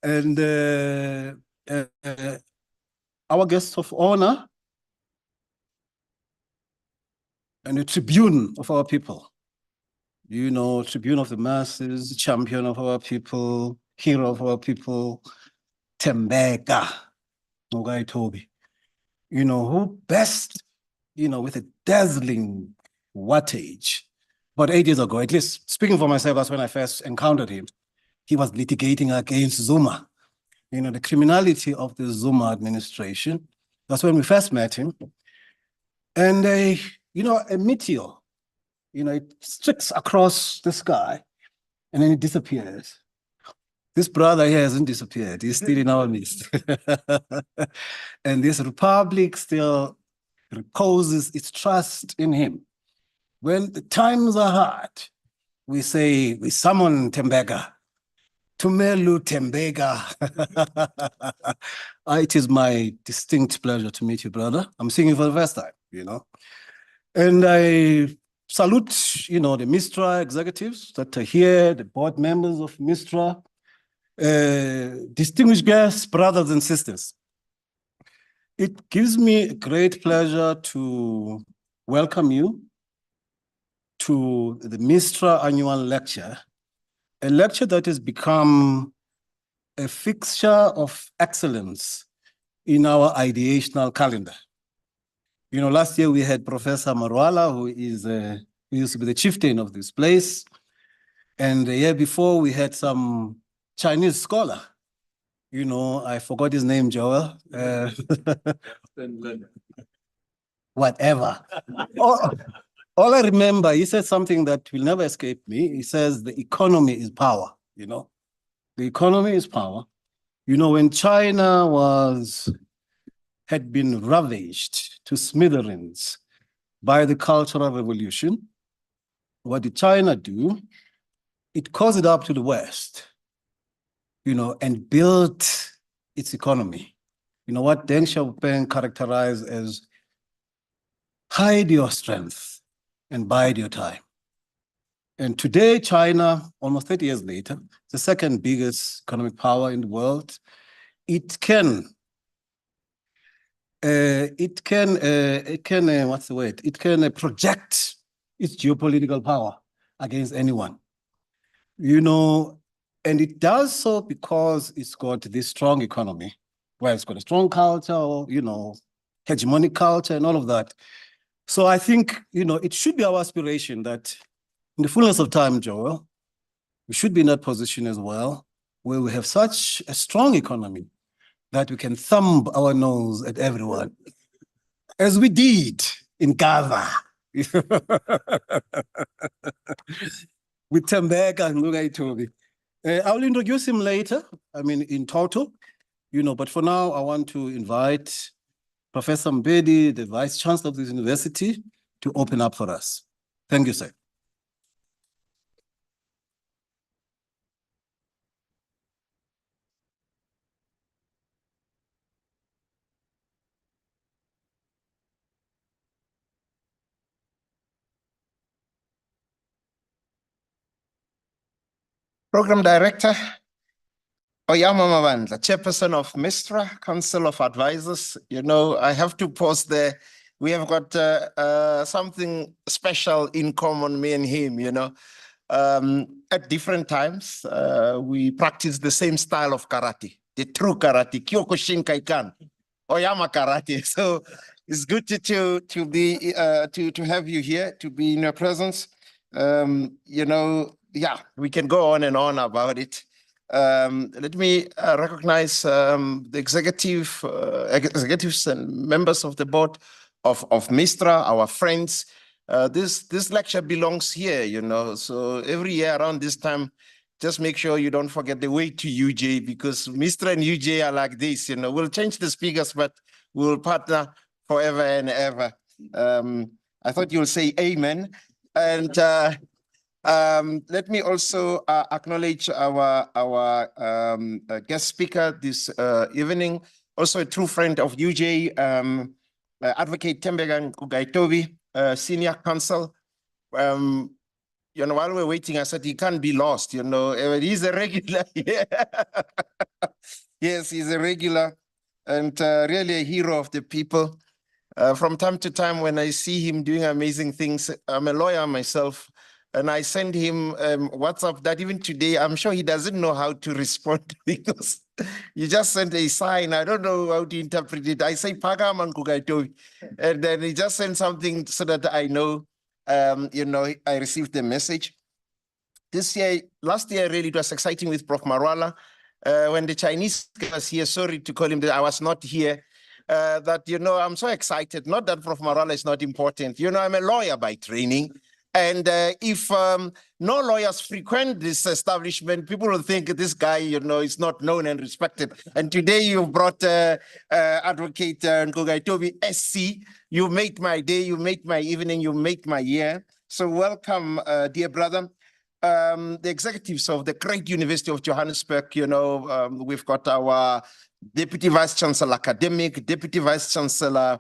And our guest of honor and a tribune of our people, you know, tribune of the masses, champion of our people, hero of our people, Tembeka, Mugai Toby, you know, who best, you know, with a dazzling wattage, about 8 years ago, at least speaking for myself, that's when I first encountered him. He was litigating against Zuma, you know, the criminality of the Zuma administration. That's when we first met him. And you know, a meteor, you know, it streaks across the sky and then it disappears. This brother here hasn't disappeared. He's still in our midst. And this republic still reposes its trust in him. When the times are hard, we say, we summon Tembeka. Tumelu Tembeka. It is my distinct pleasure to meet you, brother. I'm seeing you for the first time, you know. And I salute, you know, the Mistra executives that are here, the board members of Mistra, distinguished guests, brothers and sisters. It gives me great pleasure to welcome you to the Mistra annual lecture, a lecture that has become a fixture of excellence in our ideational calendar. You know, last year we had Professor Marwala, who used to be the chieftain of this place. And the year before we had some Chinese scholar. You know, I forgot his name, Joel. Whatever. All I remember, he said something that will never escape me. He says the economy is power, you know. The economy is power. You know, when China had been ravaged to smithereens by the Cultural Revolution, what did China do? It caused it up to the West, you know, and built its economy. You know what Deng Xiaoping characterized as hide your strength and bide your time. And today, China, almost 30 years later, the second biggest economic power in the world. It can what's the word? It can project its geopolitical power against anyone. You know, and it does so because it's got this strong economy, where it's got a strong culture, you know, hegemonic culture and all of that. So I think, you know, it should be our aspiration that in the fullness of time, Joel, we should be in that position as well, where we have such a strong economy that we can thumb our nose at everyone, as we did in Gaza. With Tembeka and Lugai Toby. I'll introduce him later, I mean, in total, you know, but for now, I want to invite Professor Mbedi, the Vice Chancellor of this university, to open up for us. Thank you, sir. Program Director, Oyama Mabandla, Chairperson of Mistra, Council of Advisors. You know, I have to pause there. We have got something special in common, me and him, you know. At different times, we practice the same style of karate, the true karate, Kyokushin Kaikan, Oyama karate. So it's good to have you here, to be in your presence. You know, yeah, we can go on and on about it. Let me recognize the executives and members of the board of Mistra, our friends. This lecture belongs here, you know, so every year around this time, just make sure you don't forget the way to UJ, because Mistra and UJ are like this, you know. We'll change the speakers, but we'll partner forever and ever. I thought you'll say amen. And let me also acknowledge our guest speaker this evening, also a true friend of UJ, Advocate Tembeka Ngugaitobi, Senior Counsel. while we're waiting, I said, he can't be lost, he's a regular. Yes, he's a regular and really a hero of the people. From time to time, when I see him doing amazing things, I'm a lawyer myself, and I send him WhatsApp that even today, I'm sure he doesn't know how to respond because you just sent a sign. I don't know how to interpret it. I say, and then he just sent something so that I know, I received the message. Last year, really, it was exciting with Prof. Marwala. When the Chinese was here, sorry to call him that I was not here, I'm so excited. Not that Prof. Marwala is not important. I'm a lawyer by training. And if no lawyers frequent this establishment, people will think this guy, is not known and respected. And today you brought Advocate Nkogaitobi SC. You made my day, you made my evening, you made my year. So welcome, dear brother. The executives of the great University of Johannesburg, we've got our Deputy Vice Chancellor Academic, Deputy Vice Chancellor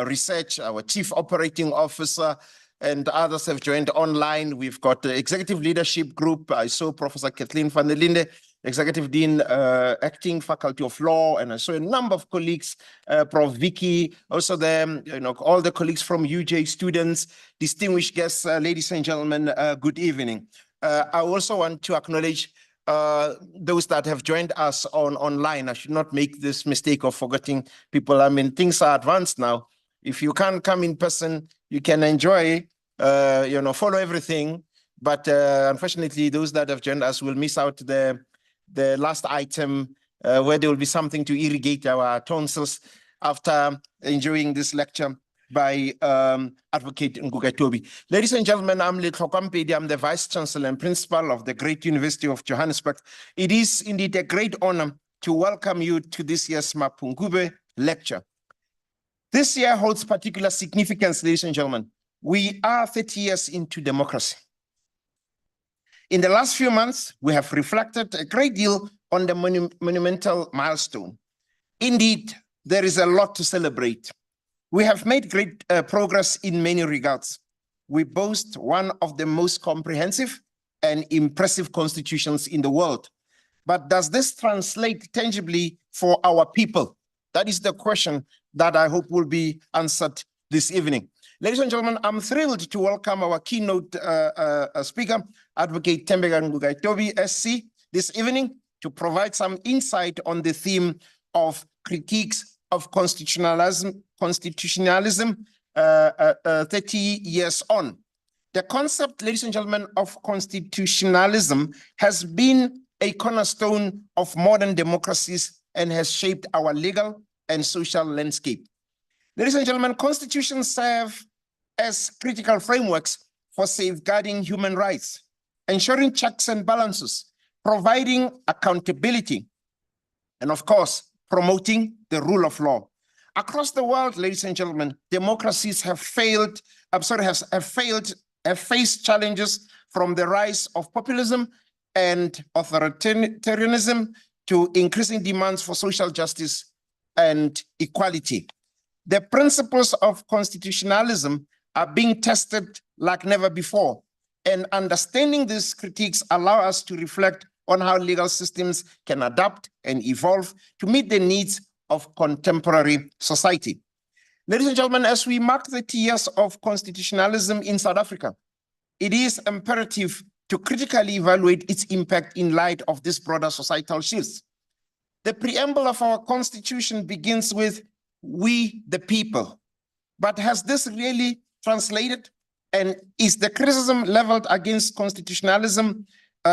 Research, our Chief Operating Officer, and others have joined online. We've got the Executive Leadership Group. I saw Professor Kathleen van der Linde, Executive Dean, Acting Faculty of Law, and I saw a number of colleagues, Prof. Vicky, also all the colleagues from UJ, students, distinguished guests, ladies and gentlemen, good evening. I also want to acknowledge those that have joined us online. I should not make this mistake of forgetting people. I mean, things are advanced now. If you can't come in person, you can enjoy, follow everything. But unfortunately, those that have joined us will miss out the last item where there will be something to irrigate our tonsils after enjoying this lecture by Advocate Nkogaitobi. Ladies and gentlemen, I'm Letlokampedi. I'm the Vice Chancellor and Principal of the Great University of Johannesburg. It is indeed a great honor to welcome you to this year's Mapungubwe lecture. This year holds particular significance, ladies and gentlemen. We are 30 years into democracy. In the last few months, we have reflected a great deal on the monumental milestone. Indeed, there is a lot to celebrate. We have made great progress in many regards. We boast one of the most comprehensive and impressive constitutions in the world. But does this translate tangibly for our people? That is the question that I hope will be answered this evening. Ladies and gentlemen, I'm thrilled to welcome our keynote speaker, Advocate Thembeka Nkogaitobi, SC, this evening to provide some insight on the theme of critiques of constitutionalism 30 years on. The concept, ladies and gentlemen, of constitutionalism has been a cornerstone of modern democracies and has shaped our legal and social landscape. Ladies and gentlemen, constitutions serve as critical frameworks for safeguarding human rights, ensuring checks and balances, providing accountability, and of course, promoting the rule of law. Across the world, ladies and gentlemen, democracies have faced challenges from the rise of populism and authoritarianism to increasing demands for social justice and equality. The principles of constitutionalism are being tested like never before, and understanding these critiques allow us to reflect on how legal systems can adapt and evolve to meet the needs of contemporary society. Ladies and gentlemen, as we mark the 30 years of constitutionalism in South Africa, it is imperative to critically evaluate its impact in light of this broader societal shifts. The preamble of our constitution begins with "we the people," but has this really translated? And is the criticism leveled against constitutionalism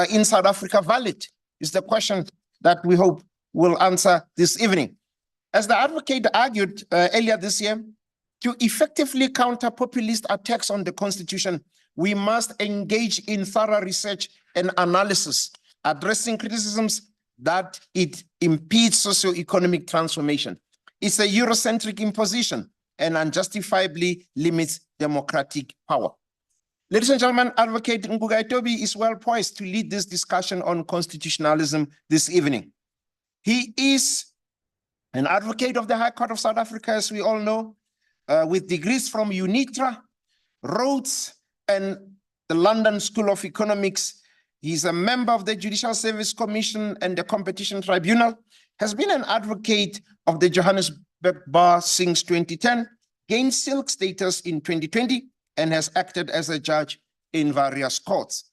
in South Africa valid? Is the question that we hope will answer this evening. As the advocate argued earlier this year, to effectively counter populist attacks on the Constitution, we must engage in thorough research and analysis, addressing criticisms that it impedes socio-economic transformation. It's a Eurocentric imposition and unjustifiably limits democratic power. Ladies and gentlemen, Advocate Nkogaitobi is well poised to lead this discussion on constitutionalism this evening. He is an advocate of the High Court of South Africa, as we all know, with degrees from UNITRA, Rhodes, and the London School of Economics. He's a member of the Judicial Service Commission and the Competition Tribunal, has been an advocate of the Johannesburg Bar since 2010, gained silk status in 2020, and has acted as a judge in various courts.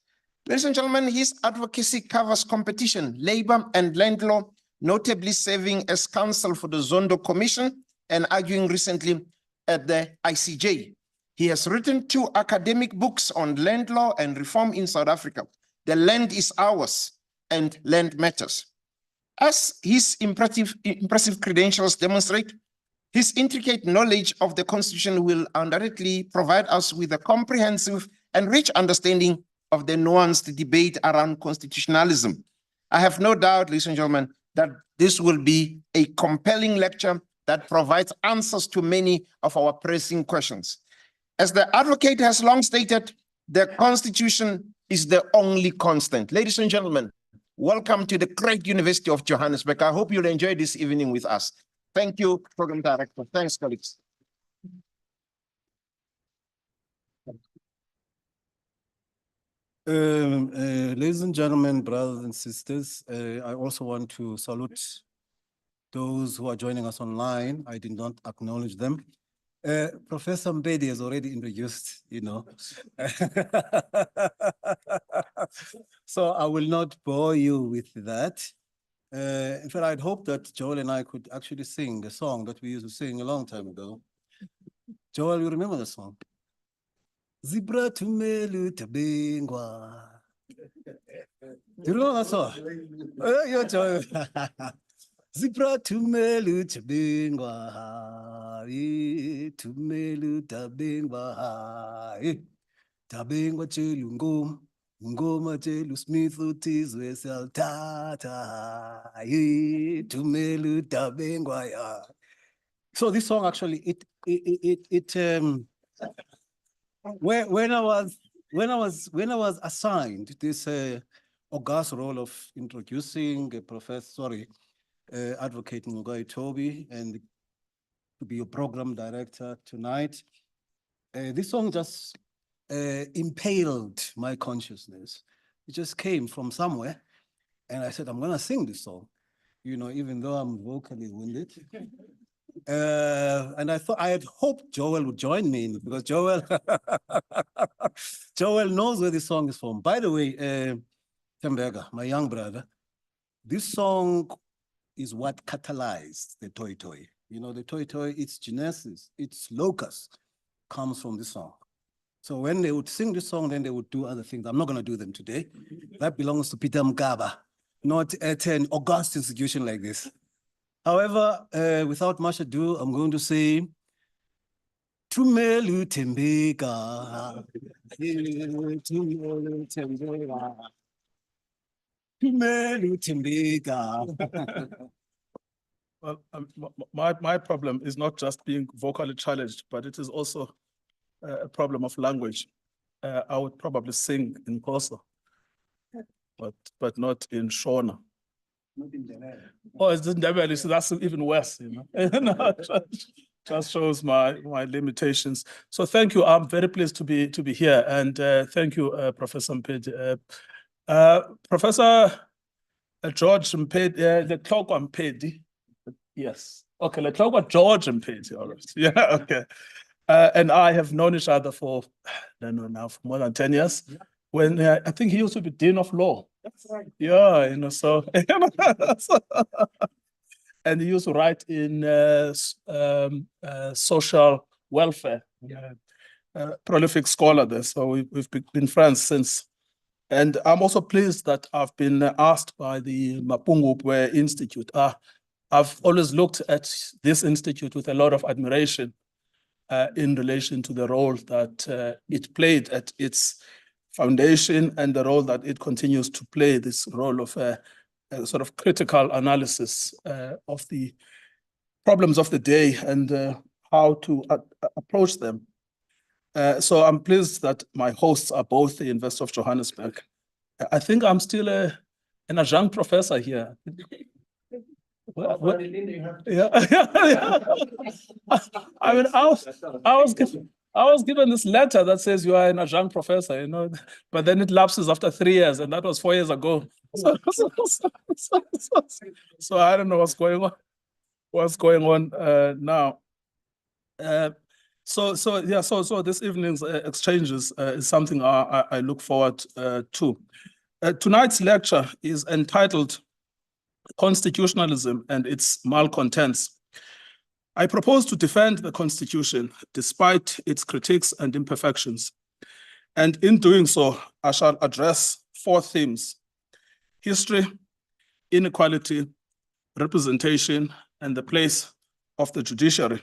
Ladies and gentlemen, his advocacy covers competition, labor, and land law, notably serving as counsel for the Zondo Commission and arguing recently at the ICJ. He has written 2 academic books on land law and reform in South Africa, The Land is Ours and Land Matters. As his impressive credentials demonstrate, his intricate knowledge of the Constitution will undoubtedly provide us with a comprehensive and rich understanding of the nuanced debate around constitutionalism. I have no doubt, ladies and gentlemen, that this will be a compelling lecture that provides answers to many of our pressing questions. As the advocate has long stated, the Constitution is the only constant. Ladies and gentlemen, welcome to the great University of Johannesburg. I hope you'll enjoy this evening with us. Thank you, Program Director. Thanks, colleagues. Ladies and gentlemen, brothers and sisters, I also want to salute those who are joining us online. I did not acknowledge them. Professor Mbedi has already introduced, you know. So I will not bore you with that. In fact, I'd hoped that Joel and I could actually sing a song that we used to sing a long time ago. Joel, you remember the song? Zebra tumelu tabingwa. Do you know that song? You're Joel. Zebra tumelu tabingwa. Tumelu tabingwa. Tabingwa chelu ngom. Ngoma chelu Smith utizwe saltata. Tumelu tabingwa ya. So this song actually, when I was assigned this august role of introducing Advocate Ngugai Toby and to be your program director tonight, this song just impaled my consciousness. It just came from somewhere, and I said, I'm gonna sing this song, you know, even though I'm vocally wounded. And I had hoped Joel would join me because Joel knows where this song is from. By the way, Temberga, my young brother, this song is what catalyzed the Toy Toy. You know, the Toy Toy, its genesis, its locus comes from this song. So when they would sing this song, then they would do other things. I'm not going to do them today. That belongs to Peter Mkaba, not at an august institution like this. However, without much ado, I'm going to say, Tumelu Tembeka. Tumelu Tembeka. Tumelu Tembeka. Well, my problem is not just being vocally challenged, but it is also a problem of language. I would probably sing in Xhosa, but not in Shona. Oh, it's Ndebele, so that's even worse, you know. Just shows my limitations. So thank you. I'm very pleased to be here, and thank you, Professor Mpedi. Professor George Mpedi, the clock Mpedi. Yes. Okay, the clock George Mpedi. All right. Yeah. Okay. And I have known each other for I don't know now for more than 10 years. Yeah. When I think he used to be Dean of Law. That's right. Yeah, you know, so and he used to write in social welfare. Yeah. Prolific scholar there, so we've been friends since. And I'm also pleased that I've been asked by the Mapungubwe Institute. I've always looked at this institute with a lot of admiration in relation to the role that it played at its foundation and the role that it continues to play, this role of a sort of critical analysis of the problems of the day and how to approach them. So I'm pleased that my hosts are both the University of Johannesburg. I think I'm still an adjunct professor here. Yeah. I mean, I was I was given this letter that says you are an adjunct professor, you know, but then it lapses after 3 years, and that was 4 years ago. So I don't know what's going on now. So this evening's exchanges is something I look forward to. Tonight's lecture is entitled Constitutionalism and its Malcontents. I propose to defend the Constitution despite its critiques and imperfections. And in doing so, I shall address 4 themes: history, inequality, representation, and the place of the judiciary.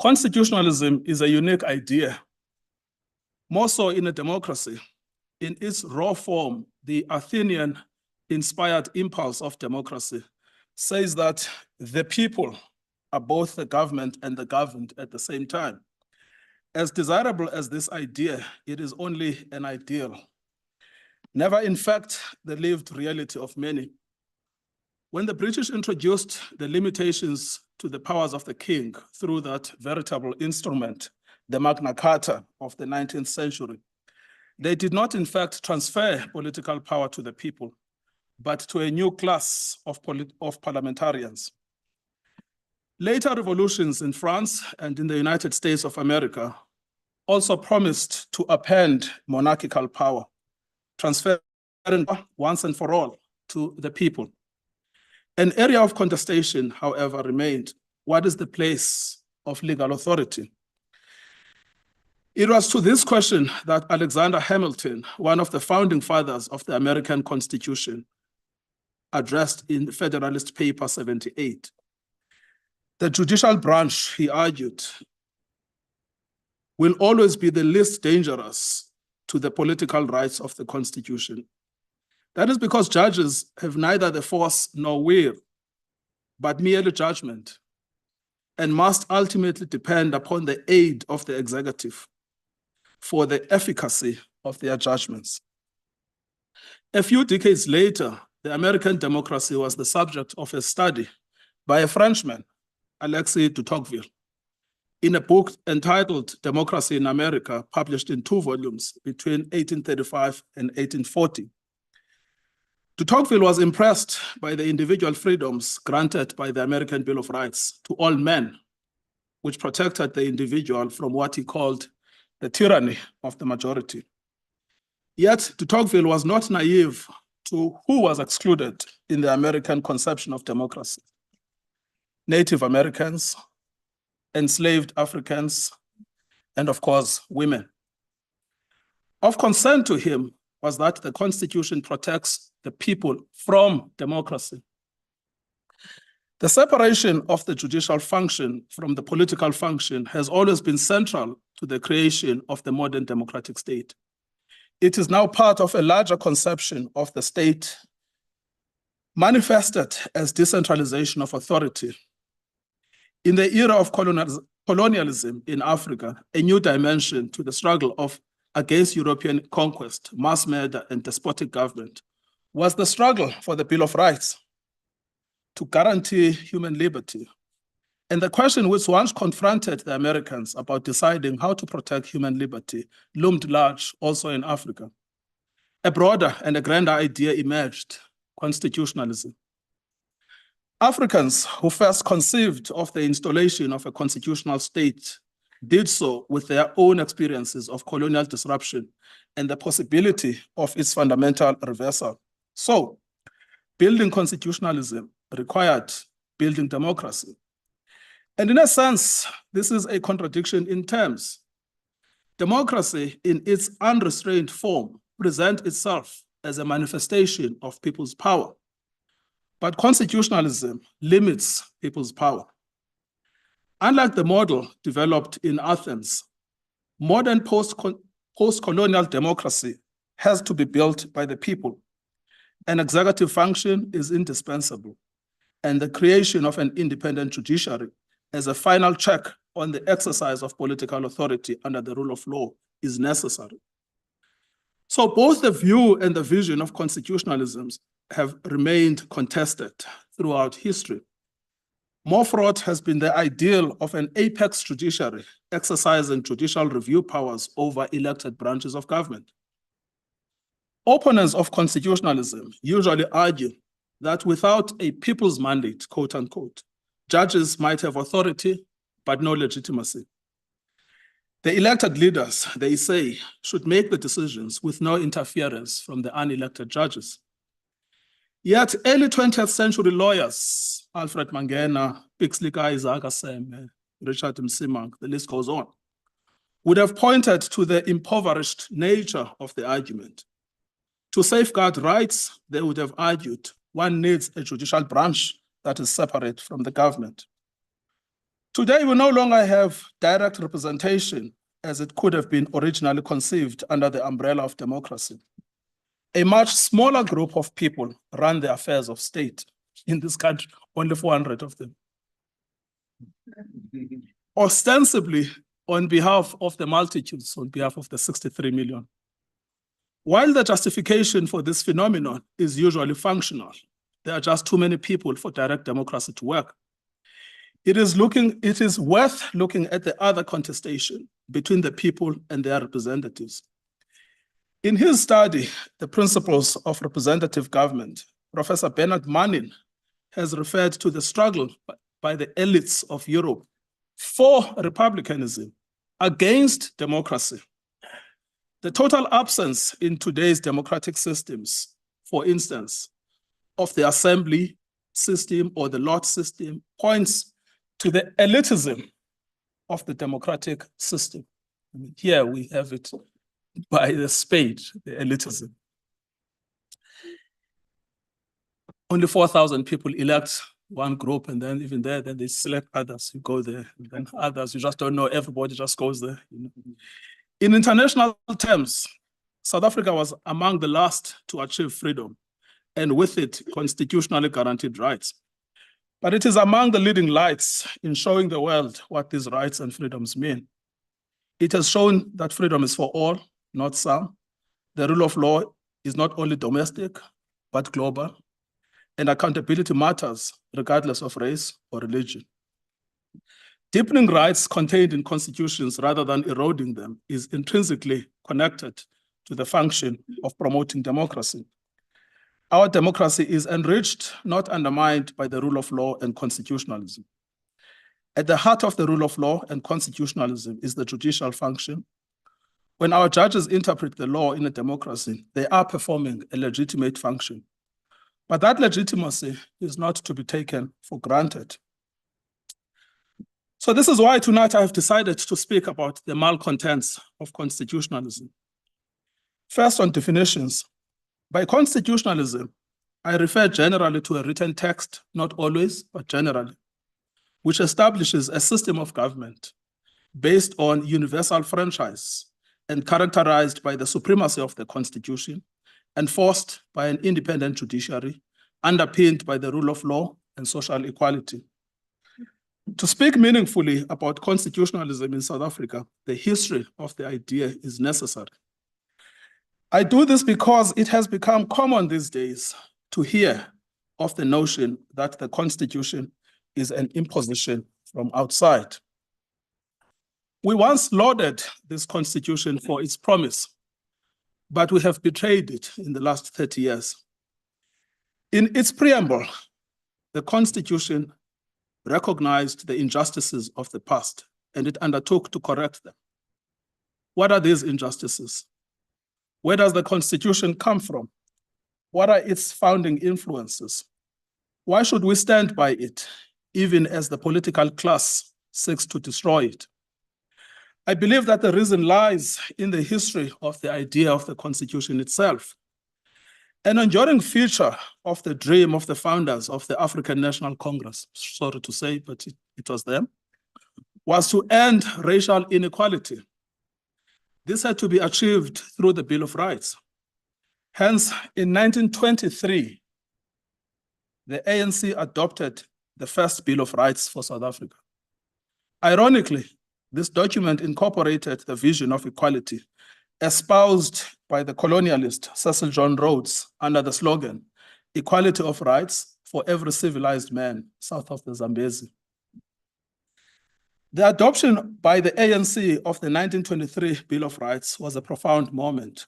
Constitutionalism is a unique idea, more so in a democracy. In its raw form, the Athenian-inspired impulse of democracy says that the people are both the government and the governed at the same time. As desirable as this idea, it is only an ideal, never in fact the lived reality of many. When the British introduced the limitations to the powers of the king through that veritable instrument, the Magna Carta of the 19th century, they did not in fact transfer political power to the people, but to a new class of parliamentarians. Later revolutions in France and in the United States of America also promised to append monarchical power, transferring once and for all to the people. An area of contestation, however, remained. What is the place of legal authority? It was to this question that Alexander Hamilton, one of the founding fathers of the American Constitution, addressed in Federalist Paper 78. The judicial branch, he argued, will always be the least dangerous to the political rights of the Constitution. That is because judges have neither the force nor will, but merely judgment, and must ultimately depend upon the aid of the executive for the efficacy of their judgments. A few decades later, the American democracy was the subject of a study by a Frenchman, Alexis de Tocqueville, in a book entitled Democracy in America, published in 2 volumes between 1835 and 1840. De Tocqueville was impressed by the individual freedoms granted by the American Bill of Rights to all men, which protected the individual from what he called the tyranny of the majority. Yet de Tocqueville was not naive to who was excluded in the American conception of democracy: Native Americans, enslaved Africans, and of course, women. Of concern to him was that the Constitution protects the people from democracy. The separation of the judicial function from the political function has always been central to the creation of the modern democratic state. It is now part of a larger conception of the state, manifested as decentralization of authority. In the era of colonialism in Africa, a new dimension to the struggle against European conquest, mass murder, and despotic government was the struggle for the Bill of Rights to guarantee human liberty. And the question which once confronted the Americans about deciding how to protect human liberty loomed large also in Africa. A broader and a grander idea emerged: constitutionalism. Africans who first conceived of the installation of a constitutional state did so with their own experiences of colonial disruption and the possibility of its fundamental reversal. So, building constitutionalism required building democracy. And in a sense, this is a contradiction in terms. Democracy, in its unrestrained form, presents itself as a manifestation of people's power. But constitutionalism limits people's power. Unlike the model developed in Athens, modern post-colonial democracy has to be built by the people. An executive function is indispensable, and the creation of an independent judiciary as a final check on the exercise of political authority under the rule of law is necessary. So both the view and the vision of constitutionalism have remained contested throughout history. More fraught has been the ideal of an apex judiciary exercising judicial review powers over elected branches of government. Opponents of constitutionalism usually argue that without a people's mandate, quote unquote, judges might have authority, but no legitimacy. The elected leaders, they say, should make the decisions with no interference from the unelected judges. Yet early 20th century lawyers, Alfred Mangena, Pixley Isaac Aseme, Richard Msimang, the list goes on, would have pointed to the impoverished nature of the argument. To safeguard rights, they would have argued one needs a judicial branch that is separate from the government. Today, we no longer have direct representation as it could have been originally conceived under the umbrella of democracy. A much smaller group of people run the affairs of state in this country, only 400 of them. Ostensibly on behalf of the multitudes, on behalf of the 63 million. While the justification for this phenomenon is usually functional, there are just too many people for direct democracy to work. It is worth looking at the other contestation between the people and their representatives. In his study, The Principles of Representative Government, Professor Bernard Manning has referred to the struggle by the elites of Europe for republicanism against democracy. The total absence in today's democratic systems, for instance, of the assembly system or the lot system points to the elitism of the democratic system. I mean, here we have it by the spade, the elitism. Only 4,000 people elect one group, and then even there, then they select others who go there, and then others, you just don't know, everybody just goes there. You know? In international terms, South Africa was among the last to achieve freedom, and with it, constitutionally guaranteed rights. But it is among the leading lights in showing the world what these rights and freedoms mean. It has shown that freedom is for all, not some. The rule of law is not only domestic, but global. And accountability matters regardless of race or religion. Deepening rights contained in constitutions rather than eroding them is intrinsically connected to the function of promoting democracy. Our democracy is enriched, not undermined by the rule of law and constitutionalism. At the heart of the rule of law and constitutionalism is the judicial function. When our judges interpret the law in a democracy, they are performing a legitimate function. But that legitimacy is not to be taken for granted. So this is why tonight I have decided to speak about the malcontents of constitutionalism. First, on definitions. By constitutionalism, I refer generally to a written text, not always, but generally, which establishes a system of government based on universal franchise and characterized by the supremacy of the Constitution, enforced by an independent judiciary, underpinned by the rule of law and social equality. To speak meaningfully about constitutionalism in South Africa, the history of the idea is necessary. I do this because it has become common these days to hear of the notion that the Constitution is an imposition from outside. We once lauded this Constitution for its promise, but we have betrayed it in the last 30 years. In its preamble, the Constitution recognized the injustices of the past, and it undertook to correct them. What are these injustices? Where does the Constitution come from? What are its founding influences? Why should we stand by it, even as the political class seeks to destroy it? I believe that the reason lies in the history of the idea of the Constitution itself. An enduring feature of the dream of the founders of the African National Congress, sorry to say, but it was them, was to end racial inequality. This had to be achieved through the Bill of Rights. Hence, in 1923, the ANC adopted the first Bill of Rights for South Africa. Ironically, this document incorporated the vision of equality espoused by the colonialist Cecil John Rhodes under the slogan, equality of rights for every civilized man south of the Zambezi. The adoption by the ANC of the 1923 Bill of Rights was a profound moment.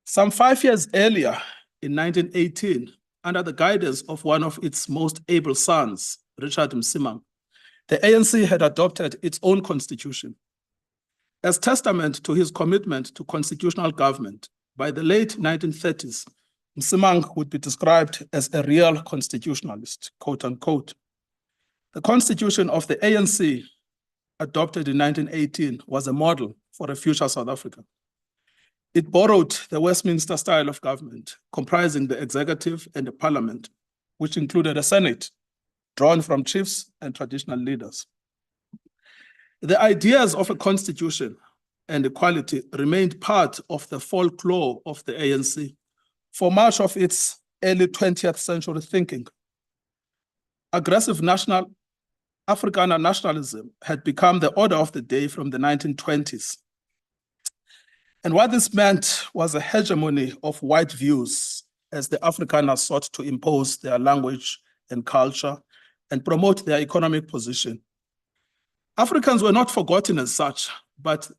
Some 5 years earlier, in 1918, under the guidance of one of its most able sons, Richard Msimang, the ANC had adopted its own constitution. As testament to his commitment to constitutional government, by the late 1930s, Msimang would be described as a real constitutionalist, quote unquote. The constitution of the ANC, adopted in 1918, was a model for a future South Africa. It borrowed the Westminster style of government, comprising the executive and the parliament, which included a Senate, drawn from chiefs and traditional leaders. The ideas of a constitution and equality remained part of the folklore of the ANC for much of its early 20th century thinking. Aggressive Afrikaner nationalism had become the order of the day from the 1920s. And what this meant was a hegemony of white views as the Afrikaners sought to impose their language and culture and promote their economic position. Africans were not forgotten as such, but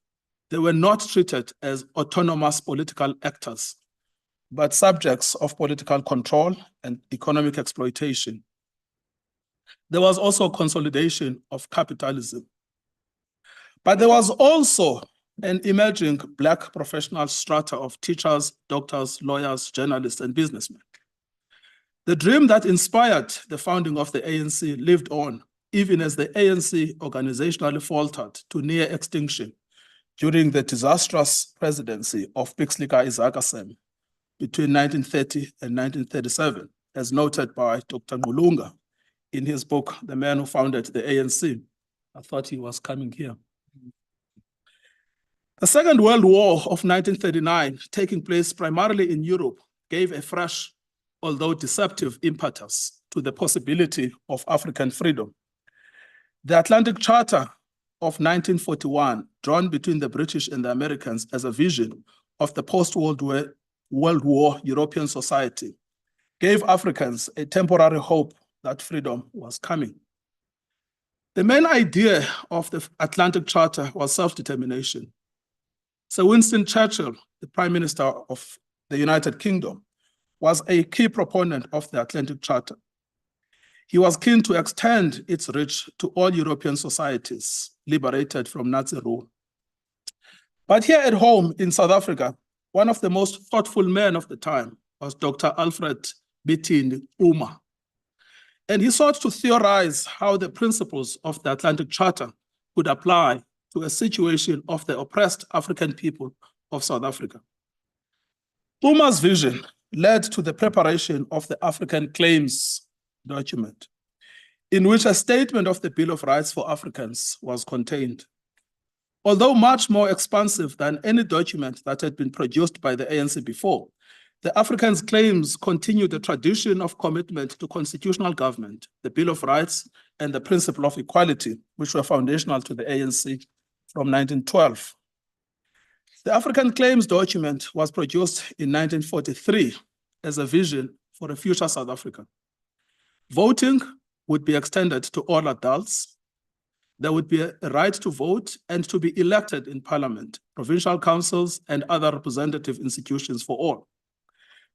they were not treated as autonomous political actors, but subjects of political control and economic exploitation. There was also consolidation of capitalism. But there was also an emerging Black professional strata of teachers, doctors, lawyers, journalists, and businessmen. The dream that inspired the founding of the ANC lived on, even as the ANC organizationally faltered to near extinction during the disastrous presidency of Pixlika Isakasem between 1930 and 1937, as noted by Dr. Ngulunga in his book, The Man Who Founded the ANC. I thought he was coming here. The Second World War of 1939, taking place primarily in Europe, gave a fresh, although deceptive, impetus to the possibility of African freedom. The Atlantic Charter of 1941, drawn between the British and the Americans as a vision of the post-World War European society, gave Africans a temporary hope that freedom was coming. The main idea of the Atlantic Charter was self-determination. Sir Winston Churchill, the Prime Minister of the United Kingdom, was a key proponent of the Atlantic Charter. He was keen to extend its reach to all European societies liberated from Nazi rule. But here at home in South Africa, one of the most thoughtful men of the time was Dr. Alfred Bitini Uma. And he sought to theorize how the principles of the Atlantic Charter could apply to a situation of the oppressed African people of South Africa. Uma's vision led to the preparation of the African Claims document, in which a statement of the Bill of Rights for Africans was contained. Although much more expansive than any document that had been produced by the ANC before, the Africans' claims continued the tradition of commitment to constitutional government, the Bill of Rights, and the principle of equality, which were foundational to the ANC from 1912. The African Claims document was produced in 1943 as a vision for a future South Africa. Voting would be extended to all adults. There would be a right to vote and to be elected in parliament, provincial councils, and other representative institutions for all.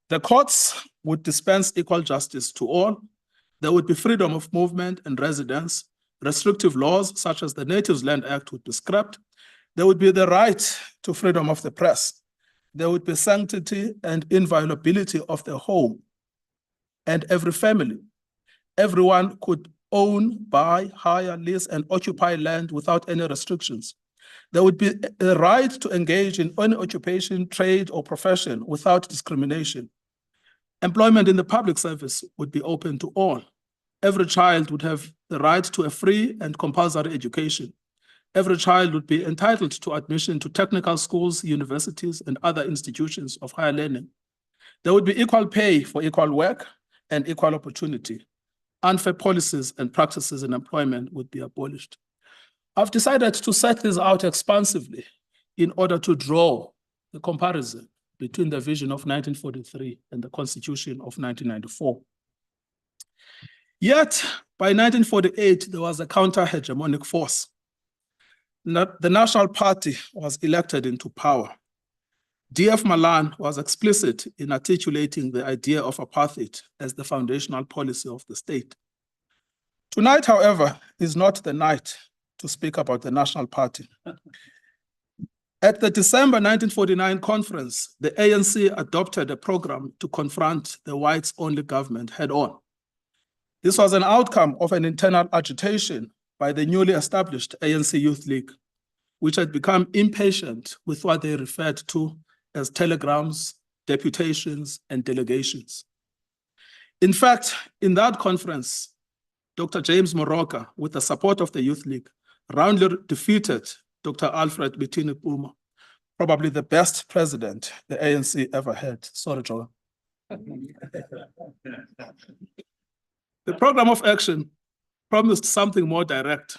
The courts would dispense equal justice to all. There would be freedom of movement and residence. Restrictive laws, such as the Natives Land Act, would be scrapped. There would be the right to freedom of the press. There would be sanctity and inviolability of the home and every family. Everyone could own, buy, hire, lease, and occupy land without any restrictions. There would be a right to engage in any occupation, trade, or profession without discrimination. Employment in the public service would be open to all. Every child would have the right to a free and compulsory education. Every child would be entitled to admission to technical schools, universities, and other institutions of higher learning. There would be equal pay for equal work and equal opportunity. Unfair policies and practices in employment would be abolished. I've decided to set this out expansively in order to draw the comparison between the vision of 1943 and the Constitution of 1994. Yet, by 1948, there was a counter-hegemonic force. The National Party was elected into power. D.F. Malan was explicit in articulating the idea of apartheid as the foundational policy of the state. Tonight, however, is not the night to speak about the National Party. At the December 1949 conference, the ANC adopted a program to confront the whites-only government head-on. This was an outcome of an internal agitation by the newly established ANC Youth League, which had become impatient with what they referred to as telegrams, deputations, and delegations. In fact, in that conference, Dr. James Moroka, with the support of the Youth League, roundly defeated Dr. Alfred Bitini Puma, probably the best president the ANC ever had. Sorry, Joe. The program of action promised something more direct,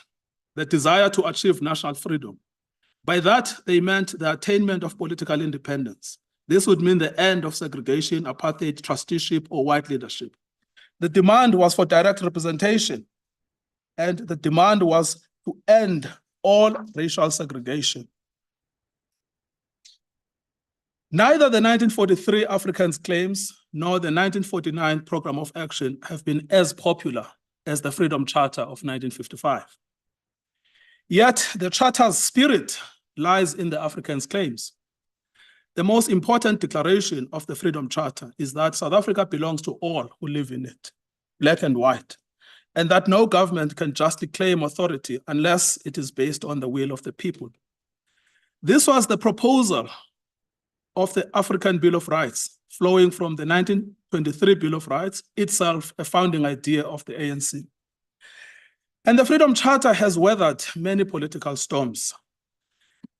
the desire to achieve national freedom. By that, they meant the attainment of political independence. This would mean the end of segregation, apartheid, trusteeship, or white leadership. The demand was for direct representation, and the demand was to end all racial segregation. Neither the 1943 Africans' claims nor the 1949 Program of Action have been as popular as the Freedom Charter of 1955. Yet the Charter's spirit lies in the Africans' claims. The most important declaration of the Freedom Charter is that South Africa belongs to all who live in it, black and white, and that no government can justly claim authority unless it is based on the will of the people. This was the proposal of the African Bill of Rights, flowing from the 1923 Bill of Rights, itself a founding idea of the ANC. And the Freedom Charter has weathered many political storms.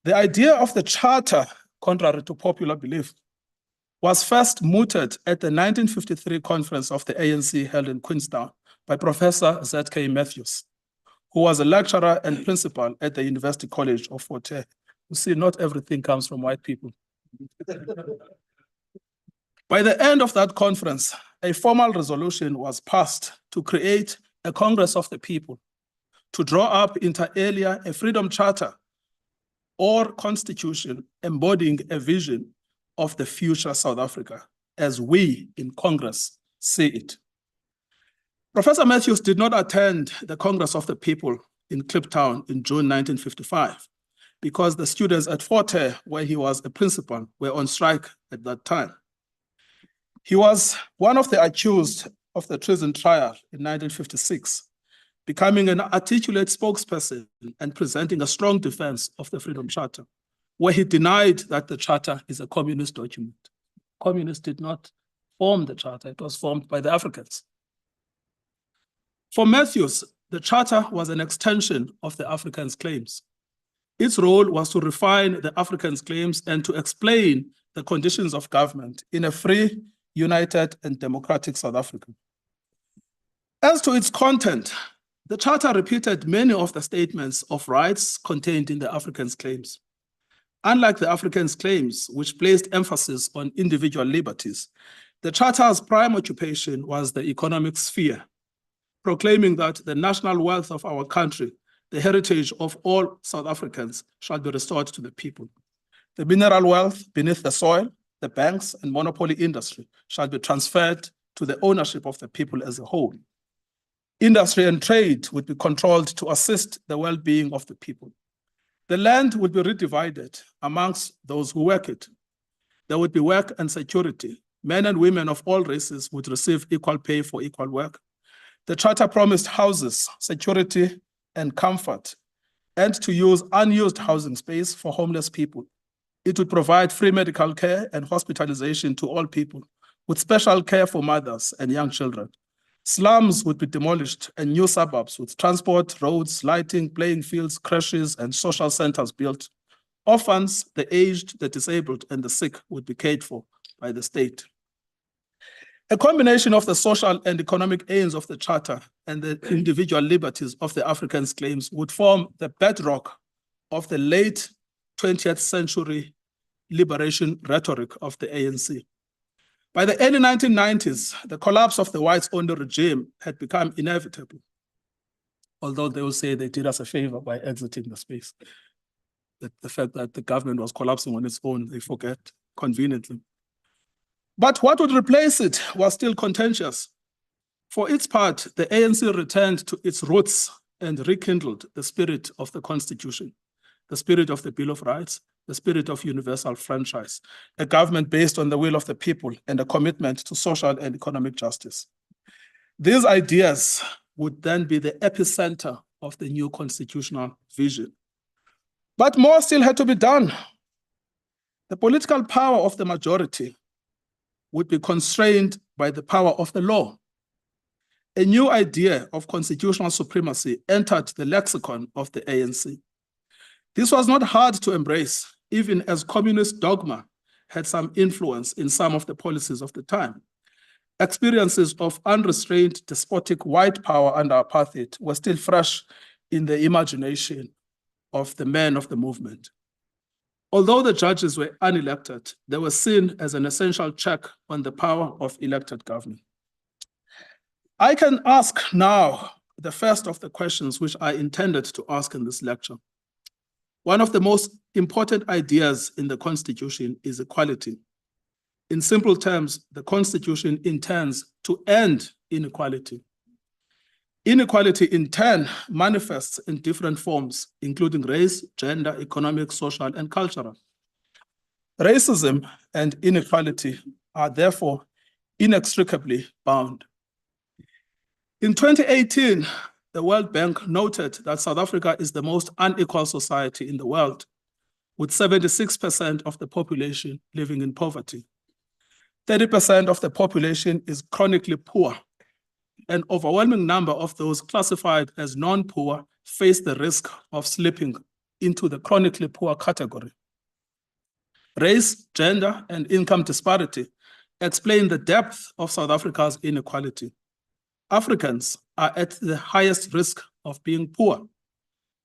The idea of the Charter, contrary to popular belief, was first mooted at the 1953 conference of the ANC held in Queenstown by Professor Z.K. Matthews, who was a lecturer and principal at the University College of Fort Hare. You see, not everything comes from white people. By the end of that conference, a formal resolution was passed to create a Congress of the People, to draw up inter alia a Freedom Charter or constitution embodying a vision of the future South Africa, as we in Congress see it. Professor Matthews did not attend the Congress of the People in Kliptown in June 1955 because the students at Fort Hare, where he was a principal, were on strike at that time. He was one of the accused of the treason trial in 1956, becoming an articulate spokesperson and presenting a strong defense of the Freedom Charter, where he denied that the Charter is a communist document. Communists did not form the Charter, it was formed by the Africans. For Matthews, the Charter was an extension of the Africans' claims. Its role was to refine the Africans' claims and to explain the conditions of government in a free, united, and democratic South Africa. As to its content, the Charter repeated many of the statements of rights contained in the Africans' claims. Unlike the Africans' claims, which placed emphasis on individual liberties, the Charter's prime occupation was the economic sphere, proclaiming that the national wealth of our country, the heritage of all South Africans, shall be restored to the people. The mineral wealth beneath the soil, the banks and monopoly industry shall be transferred to the ownership of the people as a whole. Industry and trade would be controlled to assist the well-being of the people. The land would be redivided amongst those who work it. There would be work and security. Men and women of all races would receive equal pay for equal work. The Charter promised houses, security, and comfort, and to use unused housing space for homeless people. It would provide free medical care and hospitalization to all people, with special care for mothers and young children. Slums would be demolished and new suburbs with transport, roads, lighting, playing fields, creches, and social centers built. Orphans, the aged, the disabled, and the sick would be cared for by the state. A combination of the social and economic aims of the Charter and the individual liberties of the Africans' claims would form the bedrock of the late 20th century liberation rhetoric of the ANC. By the early 1990s, the collapse of the whites-only regime had become inevitable, although they will say they did us a favor by exiting the space. The fact that the government was collapsing on its own, they forget conveniently. But what would replace it was still contentious. For its part, the ANC returned to its roots and rekindled the spirit of the Constitution, the spirit of the Bill of Rights, the spirit of universal franchise, a government based on the will of the people and a commitment to social and economic justice. These ideas would then be the epicenter of the new constitutional vision. But more still had to be done. The political power of the majority would be constrained by the power of the law. A new idea of constitutional supremacy entered the lexicon of the ANC. This was not hard to embrace, even as communist dogma had some influence in some of the policies of the time. Experiences of unrestrained despotic white power under apartheid were still fresh in the imagination of the men of the movement. Although the judges were unelected, they were seen as an essential check on the power of elected government. I can ask now the first of the questions which I intended to ask in this lecture. One of the most important ideas in the Constitution is equality. In simple terms, the Constitution intends to end inequality. Inequality in turn manifests in different forms, including race, gender, economic, social, and cultural. Racism and inequality are therefore inextricably bound. In 2018, the World Bank noted that South Africa is the most unequal society in the world, with 76% of the population living in poverty. 30% of the population is chronically poor. An overwhelming number of those classified as non-poor face the risk of slipping into the chronically poor category. Race, gender, and income disparity explain the depth of South Africa's inequality. Africans are at the highest risk of being poor.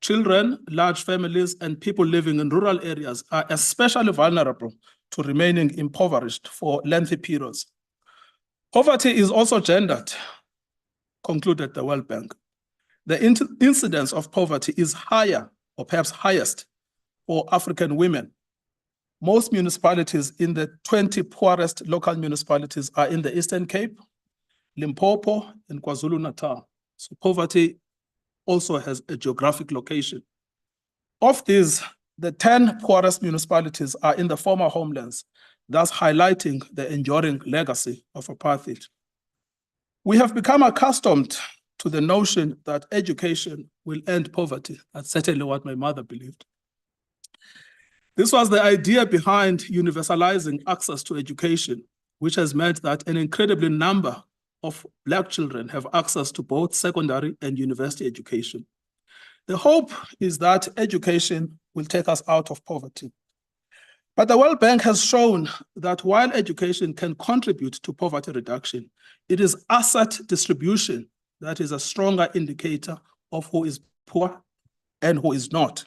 Children, large families, and people living in rural areas are especially vulnerable to remaining impoverished for lengthy periods. Poverty is also gendered, concluded the World Bank. The incidence of poverty is higher, or perhaps highest, for African women. Most municipalities in the 20 poorest local municipalities are in the Eastern Cape, Limpopo, and KwaZulu-Natal. So poverty also has a geographic location. Of these, the 10 poorest municipalities are in the former homelands, thus highlighting the enduring legacy of apartheid. We have become accustomed to the notion that education will end poverty. That's certainly what my mother believed. This was the idea behind universalizing access to education, which has meant that an incredible number of Black children have access to both secondary and university education. The hope is that education will take us out of poverty. But the World Bank has shown that while education can contribute to poverty reduction, it is asset distribution that is a stronger indicator of who is poor and who is not.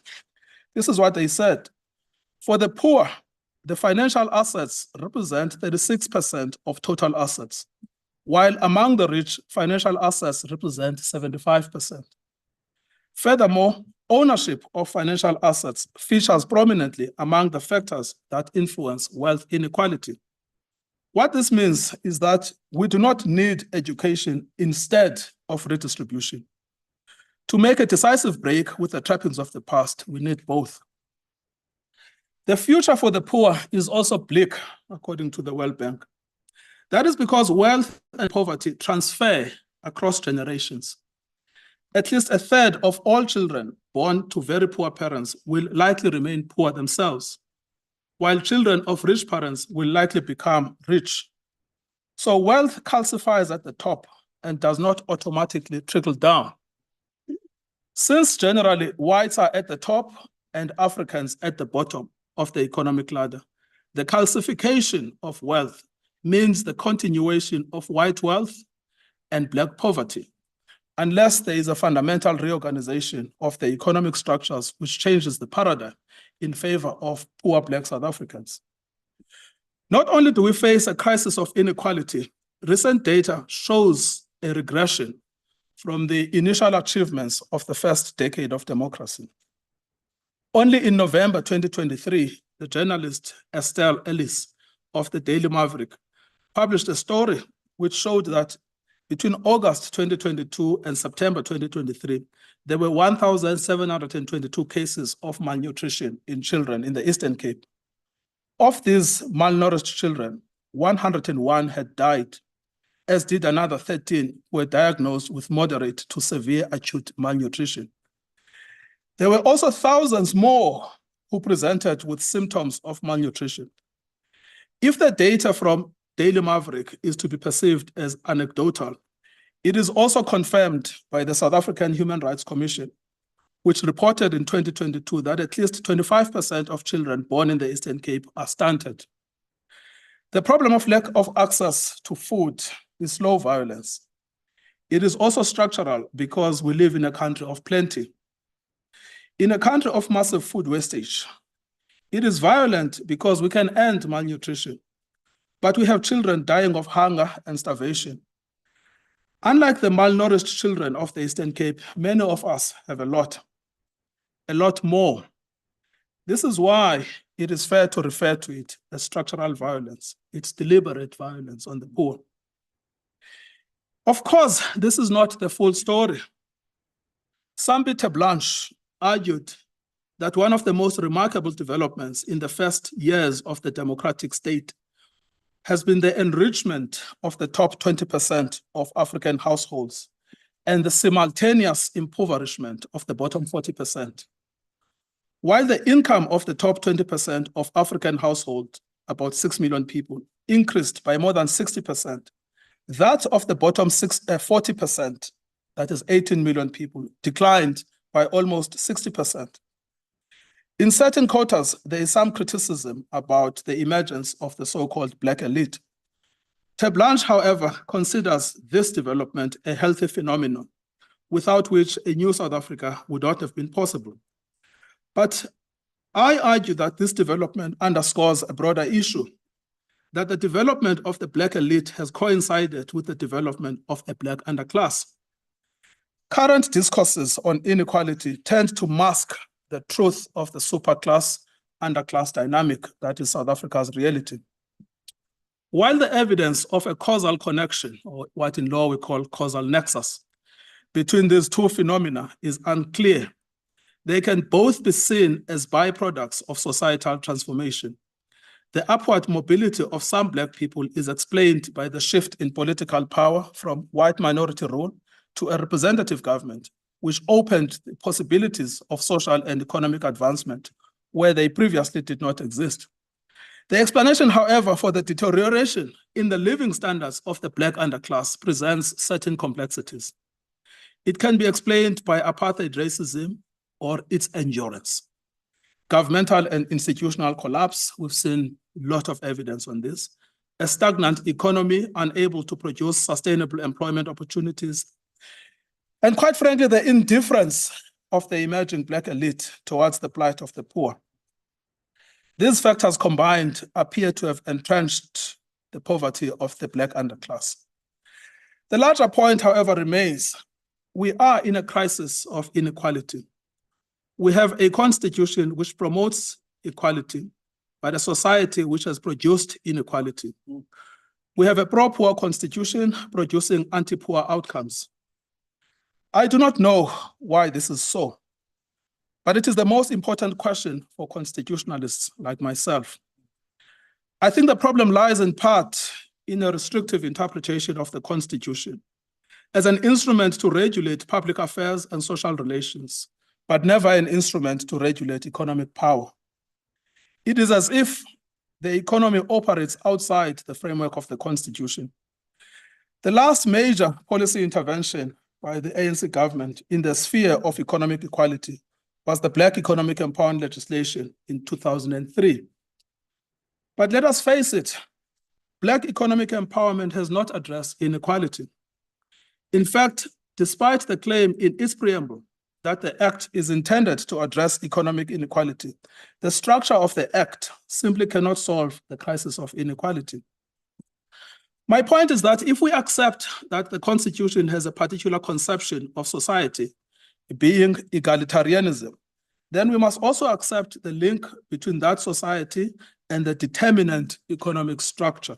This is what they said. For the poor, the financial assets represent 36% of total assets, while among the rich, financial assets represent 75%. Furthermore, ownership of financial assets features prominently among the factors that influence wealth inequality. What this means is that we do not need education instead of redistribution. To make a decisive break with the trappings of the past, we need both. The future for the poor is also bleak, according to the World Bank. That is because wealth and poverty transfer across generations. At least a third of all children born to very poor parents will likely remain poor themselves, while children of rich parents will likely become rich. So wealth calcifies at the top and does not automatically trickle down. Since generally whites are at the top and Africans at the bottom of the economic ladder, the calcification of wealth means the continuation of white wealth and Black poverty, unless there is a fundamental reorganization of the economic structures which changes the paradigm, in favor of poor Black South Africans. Not only do we face a crisis of inequality, recent data shows a regression from the initial achievements of the first decade of democracy. Only in November 2023, the journalist Estelle Ellis of the Daily Maverick published a story which showed that between August 2022 and September 2023, there were 1,722 cases of malnutrition in children in the Eastern Cape. Of these malnourished children, 101 had died, as did another 13 who were diagnosed with moderate to severe acute malnutrition. There were also thousands more who presented with symptoms of malnutrition. If the data from Daily Maverick is to be perceived as anecdotal, it is also confirmed by the South African Human Rights Commission, which reported in 2022 that at least 25% of children born in the Eastern Cape are stunted. The problem of lack of access to food is slow violence. It is also structural because we live in a country of plenty. In a country of massive food wastage, it is violent because we can end malnutrition, but we have children dying of hunger and starvation. Unlike the malnourished children of the Eastern Cape, many of us have a lot more. This is why it is fair to refer to it as structural violence. It's deliberate violence on the poor. Of course, this is not the full story. Sambi Blanche argued that one of the most remarkable developments in the first years of the democratic state has been the enrichment of the top 20% of African households and the simultaneous impoverishment of the bottom 40%. While the income of the top 20% of African households, about 6 million people, increased by more than 60%, that of the bottom 40%, that is 18 million people, declined by almost 60%. In certain quarters, there is some criticism about the emergence of the so-called Black elite. Blanche, however, considers this development a healthy phenomenon, without which a new South Africa would not have been possible. But I argue that this development underscores a broader issue, that the development of the Black elite has coincided with the development of a Black underclass. Current discourses on inequality tend to mask the truth of the superclass-underclass dynamic that is South Africa's reality. While the evidence of a causal connection, or what in law we call causal nexus, between these two phenomena is unclear, they can both be seen as byproducts of societal transformation. The upward mobility of some Black people is explained by the shift in political power from white minority rule to a representative government, which opened the possibilities of social and economic advancement where they previously did not exist. The explanation, however, for the deterioration in the living standards of the Black underclass presents certain complexities. It can be explained by apartheid racism or its endurance. Governmental and institutional collapse, we've seen a lot of evidence on this. A stagnant economy, unable to produce sustainable employment opportunities, and quite frankly, the indifference of the emerging Black elite towards the plight of the poor. These factors combined appear to have entrenched the poverty of the Black underclass. The larger point, however, remains, we are in a crisis of inequality. We have a constitution which promotes equality, but a society which has produced inequality. We have a pro-poor constitution producing anti-poor outcomes. I do not know why this is so, but it is the most important question for constitutionalists like myself. I think the problem lies in part in a restrictive interpretation of the Constitution as an instrument to regulate public affairs and social relations, but never an instrument to regulate economic power. It is as if the economy operates outside the framework of the Constitution. The last major policy intervention by the ANC government in the sphere of economic equality was the Black Economic Empowerment legislation in 2003. But let us face it, Black economic empowerment has not addressed inequality. In fact, despite the claim in its preamble that the Act is intended to address economic inequality, the structure of the Act simply cannot solve the crisis of inequality. My point is that if we accept that the Constitution has a particular conception of society, being egalitarianism, then we must also accept the link between that society and the determinant economic structure.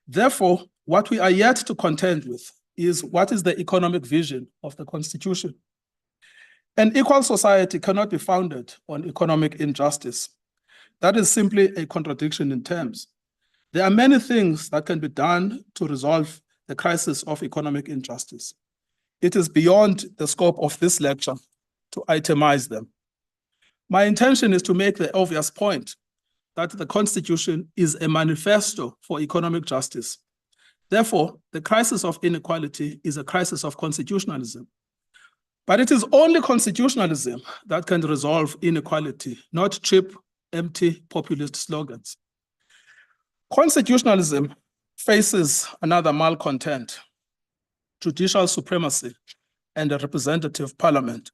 Therefore, what we are yet to contend with is what is the economic vision of the Constitution. An equal society cannot be founded on economic injustice. That is simply a contradiction in terms. There are many things that can be done to resolve the crisis of economic injustice. It is beyond the scope of this lecture to itemize them. My intention is to make the obvious point that the Constitution is a manifesto for economic justice. Therefore, the crisis of inequality is a crisis of constitutionalism. But it is only constitutionalism that can resolve inequality, not cheap, empty populist slogans. Constitutionalism faces another malcontent: judicial supremacy and a representative parliament.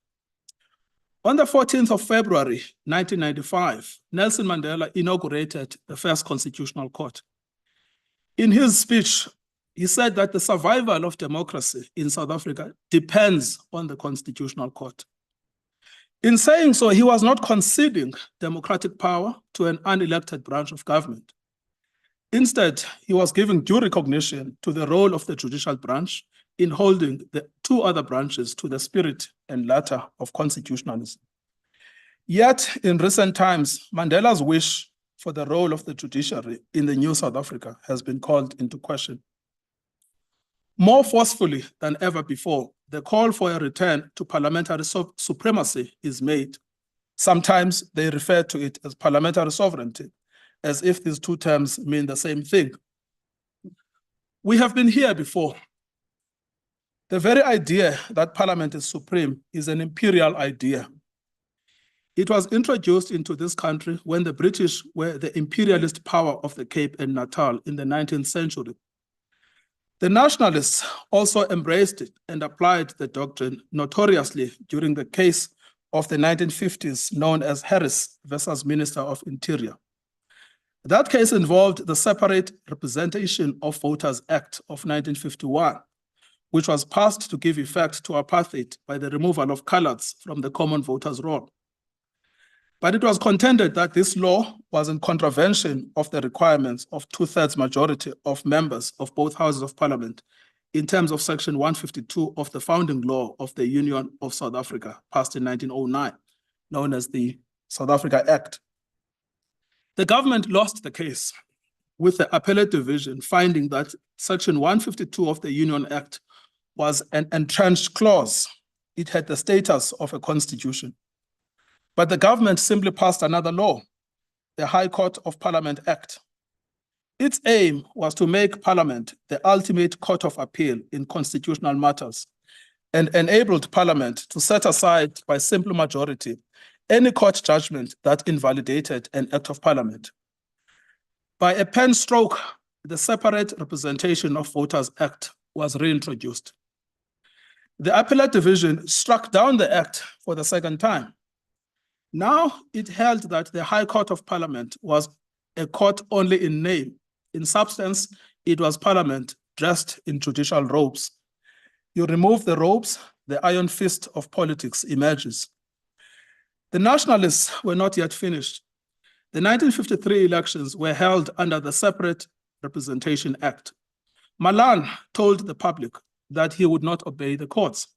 On the 14th of February, 1995, Nelson Mandela inaugurated the first constitutional court. In his speech, he said that the survival of democracy in South Africa depends on the constitutional court. In saying so, he was not conceding democratic power to an unelected branch of government. Instead, he was giving due recognition to the role of the judicial branch in holding the two other branches to the spirit and letter of constitutionalism. Yet, in recent times, Mandela's wish for the role of the judiciary in the new South Africa has been called into question. More forcefully than ever before, the call for a return to parliamentary supremacy is made. Sometimes they refer to it as parliamentary sovereignty, as if these two terms mean the same thing. We have been here before. The very idea that parliament is supreme is an imperial idea. It was introduced into this country when the British were the imperialist power of the Cape and Natal in the 19th century. The nationalists also embraced it and applied the doctrine notoriously during the case of the 1950s known as Harris versus Minister of Interior. That case involved the Separate Representation of Voters Act of 1951, which was passed to give effect to apartheid by the removal of coloureds from the common voters' roll. But it was contended that this law was in contravention of the requirements of 2/3 majority of members of both houses of parliament in terms of section 152 of the founding law of the Union of South Africa, passed in 1909, known as the South Africa Act. The government lost the case, with the appellate division finding that section 152 of the Union Act was an entrenched clause. It had the status of a constitution. But the government simply passed another law, the High Court of Parliament Act. Its aim was to make Parliament the ultimate court of appeal in constitutional matters and enabled Parliament to set aside by simple majority any court judgment that invalidated an act of Parliament. By a pen stroke, the Separate Representation of Voters Act was reintroduced. The appellate division struck down the act for the second time. Now it held that the High Court of Parliament was a court only in name. In substance, it was Parliament dressed in judicial robes. You remove the robes, the iron fist of politics emerges. The nationalists were not yet finished. The 1953 elections were held under the Separate Representation Act. Malan told the public that he would not obey the courts.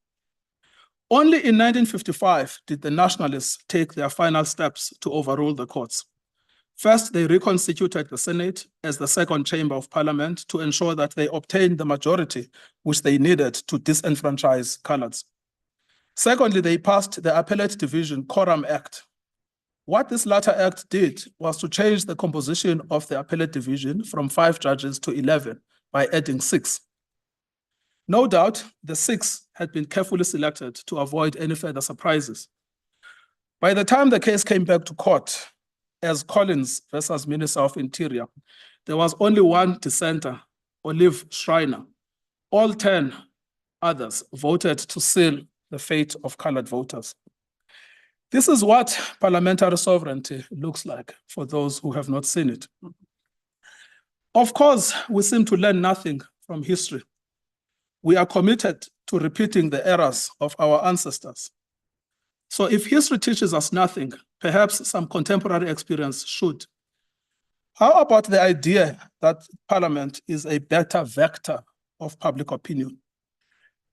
Only in 1955 did the nationalists take their final steps to overrule the courts. First, they reconstituted the Senate as the second chamber of parliament to ensure that they obtained the majority which they needed to disenfranchise coloureds. Secondly, they passed the Appellate Division Quorum Act. What this latter act did was to change the composition of the Appellate Division from 5 judges to 11 by adding 6. No doubt, the 6 had been carefully selected to avoid any further surprises. By the time the case came back to court, as Collins versus Minister of Interior, there was only one dissenter, Olive Schreiner. All 10 others voted to seal the fate of colored voters. This is what parliamentary sovereignty looks like for those who have not seen it. Of course, we seem to learn nothing from history. We are committed to repeating the errors of our ancestors. So if history teaches us nothing, perhaps some contemporary experience should. How about the idea that Parliament is a better vector of public opinion?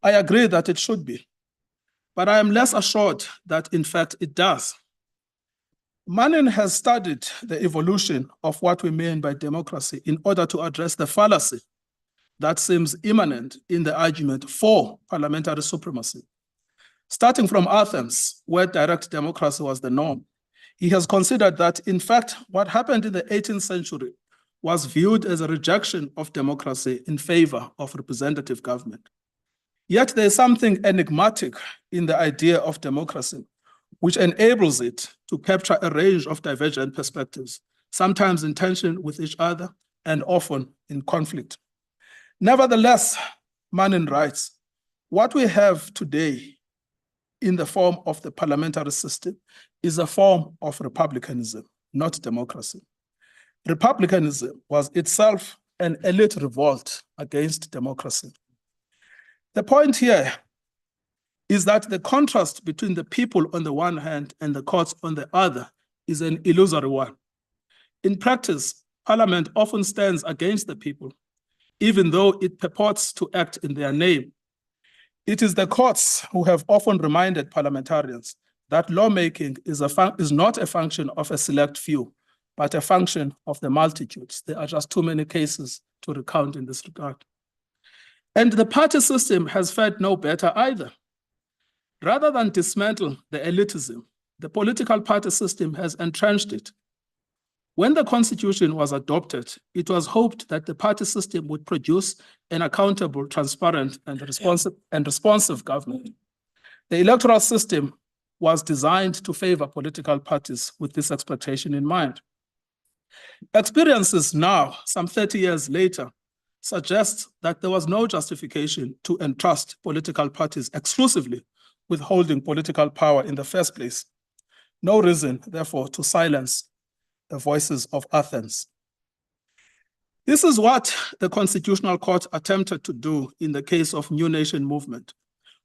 I agree that it should be, but I am less assured that in fact it does. Manning has studied the evolution of what we mean by democracy in order to address the fallacy that seems immanent in the argument for parliamentary supremacy. Starting from Athens, where direct democracy was the norm, he has considered that, in fact, what happened in the 18th century was viewed as a rejection of democracy in favor of representative government. Yet there is something enigmatic in the idea of democracy, which enables it to capture a range of divergent perspectives, sometimes in tension with each other and often in conflict. Nevertheless, Manning writes, what we have today in the form of the parliamentary system is a form of republicanism, not democracy. Republicanism was itself an elite revolt against democracy. The point here is that the contrast between the people on the one hand and the courts on the other is an illusory one. In practice, Parliament often stands against the people, even though it purports to act in their name. It is the courts who have often reminded parliamentarians that lawmaking is not a function of a select few, but a function of the multitudes. There are just too many cases to recount in this regard. And the party system has fared no better either. Rather than dismantle the elitism, the political party system has entrenched it. When the Constitution was adopted, it was hoped that the party system would produce an accountable, transparent, and responsive government. The electoral system was designed to favor political parties with this expectation in mind. Experiences now, some 30 years later, suggest that there was no justification to entrust political parties exclusively with holding political power in the first place. No reason, therefore, to silence the voices of Athens. This is what the Constitutional Court attempted to do in the case of New Nation Movement,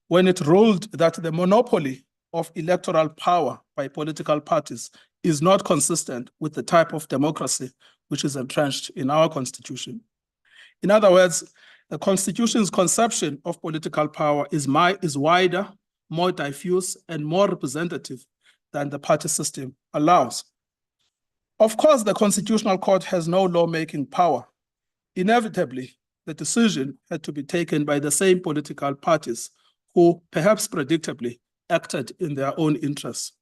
when it ruled that the monopoly of electoral power by political parties is not consistent with the type of democracy which is entrenched in our Constitution. In other words, the Constitution's conception of political power is wider, more diffuse, and more representative than the party system allows. Of course, the Constitutional Court has no lawmaking power. Inevitably, the decision had to be taken by the same political parties who, perhaps predictably, acted in their own interests.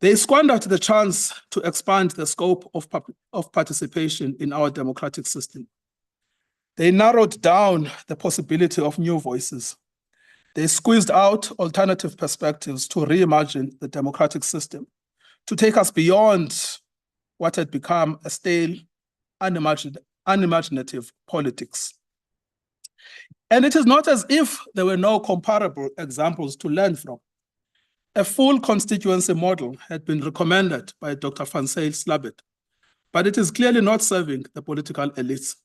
They squandered the chance to expand the scope of participation in our democratic system. They narrowed down the possibility of new voices. They squeezed out alternative perspectives to reimagine the democratic system, to take us beyond what had become a stale, unimaginative politics. And it is not as if there were no comparable examples to learn from. A full constituency model had been recommended by Dr. Van Zyl-Slabbert, but it is clearly not serving the political elites.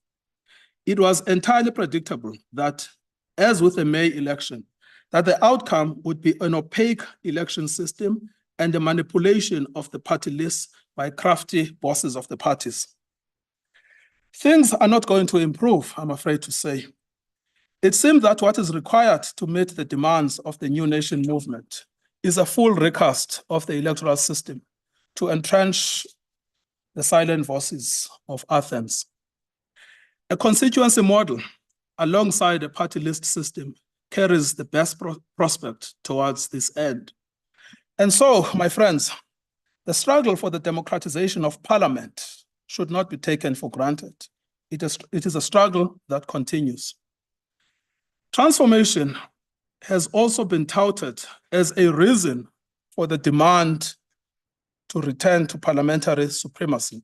It was entirely predictable that, as with the May election, that the outcome would be an opaque election system and the manipulation of the party lists by crafty bosses of the parties. Things are not going to improve, I'm afraid to say. It seems that what is required to meet the demands of the New Nation Movement is a full recast of the electoral system to entrench the silent voices of Athens. A constituency model alongside a party list system carries the best prospect towards this end. And so, my friends, the struggle for the democratization of parliament should not be taken for granted. It is a struggle that continues. Transformation has also been touted as a reason for the demand to return to parliamentary supremacy.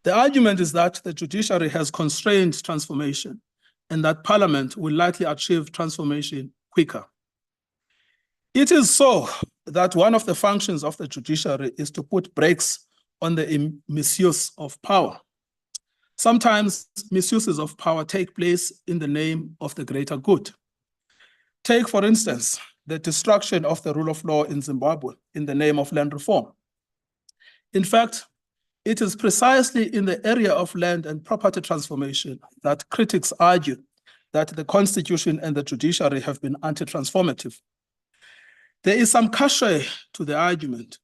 The argument is that the judiciary has constrained transformation and that parliament will likely achieve transformation quicker. It is so that one of the functions of the judiciary is to put brakes on the misuse of power. Sometimes misuses of power take place in the name of the greater good. Take, for instance, the destruction of the rule of law in Zimbabwe in the name of land reform. In fact, it is precisely in the area of land and property transformation that critics argue that the Constitution and the judiciary have been anti-transformative. There is some cachet to the argument.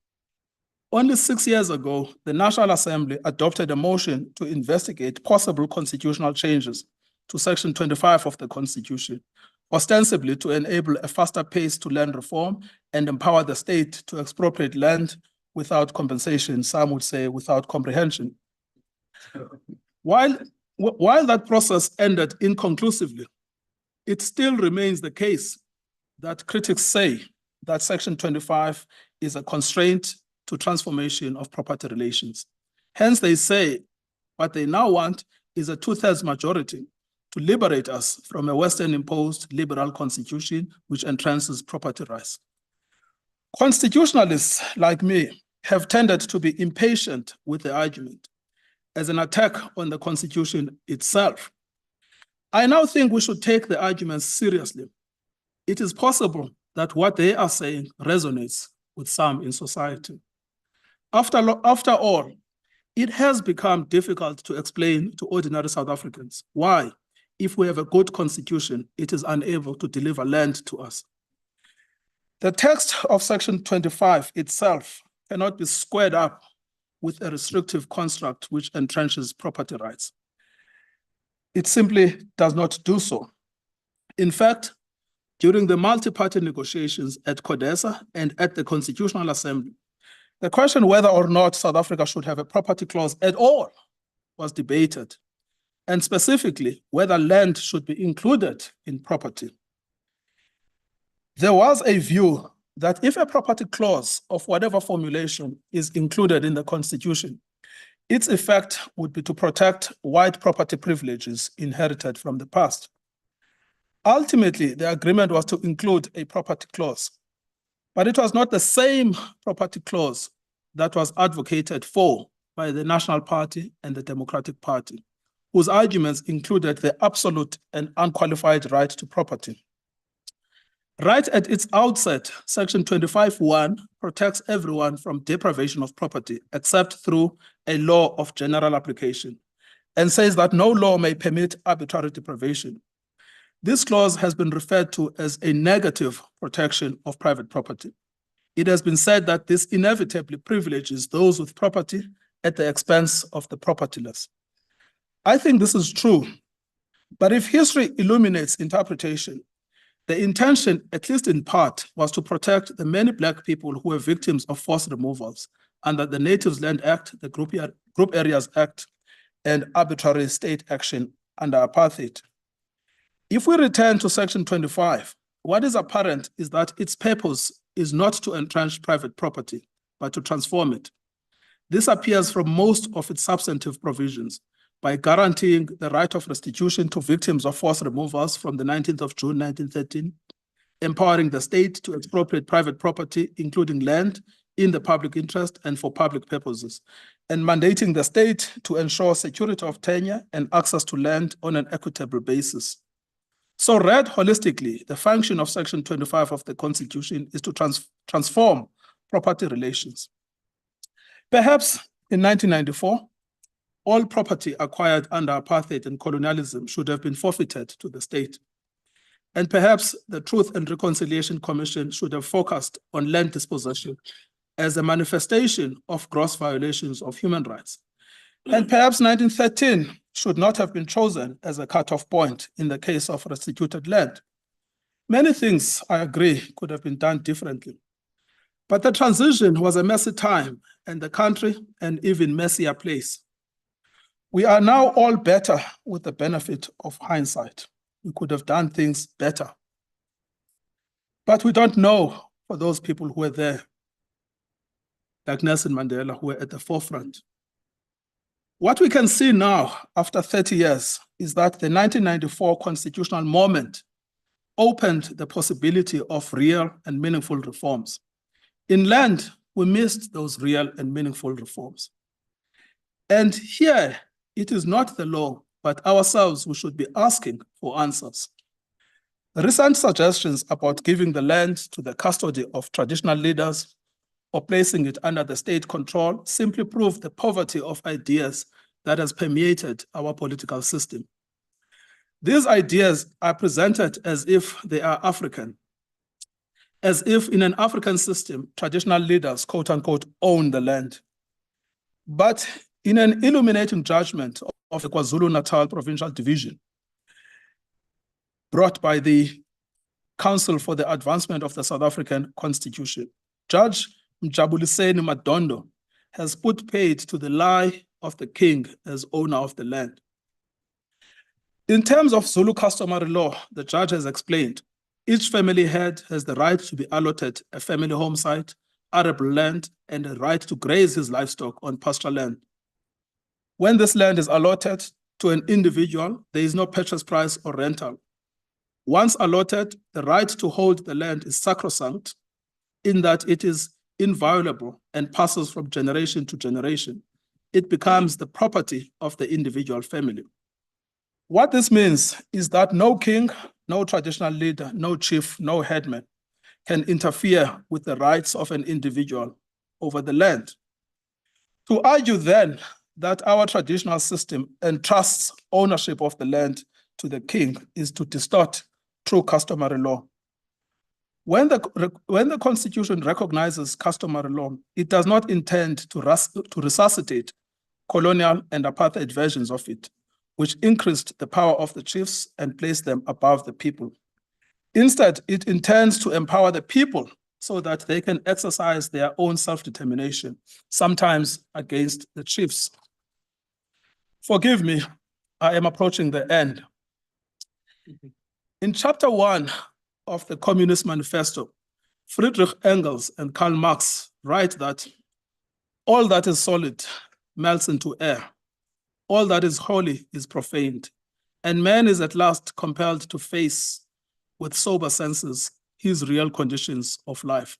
Only 6 years ago, the National Assembly adopted a motion to investigate possible constitutional changes to Section 25 of the Constitution, ostensibly to enable a faster pace to land reform and empower the state to expropriate land without compensation, some would say without comprehension. While that process ended inconclusively, it still remains the case that critics say that Section 25 is a constraint to transformation of property relations. Hence, they say what they now want is a 2/3 majority to liberate us from a Western-imposed liberal constitution which entrenches property rights. Constitutionalists like me have tended to be impatient with the argument as an attack on the Constitution itself. I now think we should take the arguments seriously. It is possible that what they are saying resonates with some in society. After all, it has become difficult to explain to ordinary South Africans why, if we have a good constitution, it is unable to deliver land to us. The text of Section 25 itself cannot be squared up with a restrictive construct which entrenches property rights. It simply does not do so. In fact, during the multi-party negotiations at CODESA and at the Constitutional Assembly, the question whether or not South Africa should have a property clause at all was debated, and specifically whether land should be included in property. There was a view that if a property clause of whatever formulation is included in the Constitution, its effect would be to protect white property privileges inherited from the past. Ultimately, the agreement was to include a property clause, but it was not the same property clause that was advocated for by the National Party and the Democratic Party, whose arguments included the absolute and unqualified right to property. Right at its outset, Section 25(1) protects everyone from deprivation of property except through a law of general application, and says that no law may permit arbitrary deprivation. This clause has been referred to as a negative protection of private property. It has been said that this inevitably privileges those with property at the expense of the propertyless. I think this is true, but if history illuminates interpretation, the intention, at least in part, was to protect the many Black people who were victims of forced removals under the Natives Land Act, the Group Areas Act, and arbitrary state action under apartheid. If we return to Section 25, what is apparent is that its purpose is not to entrench private property, but to transform it. This appears from most of its substantive provisions by guaranteeing the right of restitution to victims of forced removals from the 19th of June, 1913, empowering the state to expropriate private property, including land, in the public interest and for public purposes, and mandating the state to ensure security of tenure and access to land on an equitable basis. So read holistically, the function of Section 25 of the Constitution is to transform property relations. Perhaps in 1994, all property acquired under apartheid and colonialism should have been forfeited to the state. And perhaps the Truth and Reconciliation Commission should have focused on land dispossession as a manifestation of gross violations of human rights. And perhaps 1913 should not have been chosen as a cutoff point in the case of restituted land. Many things, I agree, could have been done differently. But the transition was a messy time and the country an even messier place. We are now all better with the benefit of hindsight. We could have done things better. But we don't know for those people who were there, like Nelson Mandela, who were at the forefront. What we can see now, after 30 years, is that the 1994 constitutional moment opened the possibility of real and meaningful reforms. In land, we missed those real and meaningful reforms. And here, it is not the law, but ourselves who should be asking for answers. The recent suggestions about giving the land to the custody of traditional leaders or placing it under the state control simply prove the poverty of ideas that has permeated our political system. These ideas are presented as if they are African, as if in an African system, traditional leaders, quote unquote, own the land. But in an illuminating judgment of the KwaZulu-Natal Provincial Division, brought by the Council for the Advancement of the South African Constitution, Judge Mjabuliseni Madondo has put paid to the lie of the king as owner of the land. In terms of Zulu customary law, the judge has explained, each family head has the right to be allotted a family home site, arable land, and a right to graze his livestock on pasture land. When this land is allotted to an individual, there is no purchase price or rental. Once allotted, the right to hold the land is sacrosanct in that it is inviolable and passes from generation to generation. It becomes the property of the individual family. What this means is that no king, no traditional leader, no chief, no headman can interfere with the rights of an individual over the land. To argue then that our traditional system entrusts ownership of the land to the king is to distort true customary law. When the Constitution recognizes customary law, it does not intend to resuscitate colonial and apartheid versions of it, which increased the power of the chiefs and placed them above the people. Instead, it intends to empower the people so that they can exercise their own self-determination, sometimes against the chiefs. Forgive me, I am approaching the end. In chapter 1 of the Communist Manifesto, Friedrich Engels and Karl Marx write that all that is solid melts into air, all that is holy is profaned, and man is at last compelled to face with sober senses his real conditions of life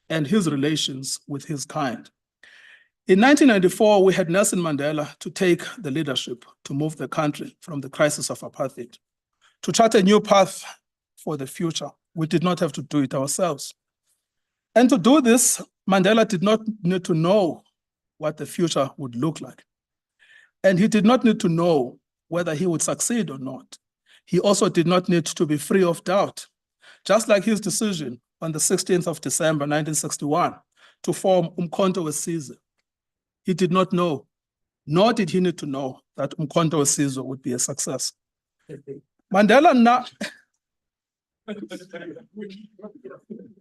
and his relations with his kind. In 1994, we had Nelson Mandela to take the leadership to move the country from the crisis of apartheid, to chart a new path for the future. We did not have to do it ourselves. And to do this, Mandela did not need to know what the future would look like. And he did not need to know whether he would succeed or not. He also did not need to be free of doubt, just like his decision on the 16th of December, 1961, to form Umkhonto weSizwe. He did not know, nor did he need to know that Umkhonto weSizwe would be a success. Mandela now,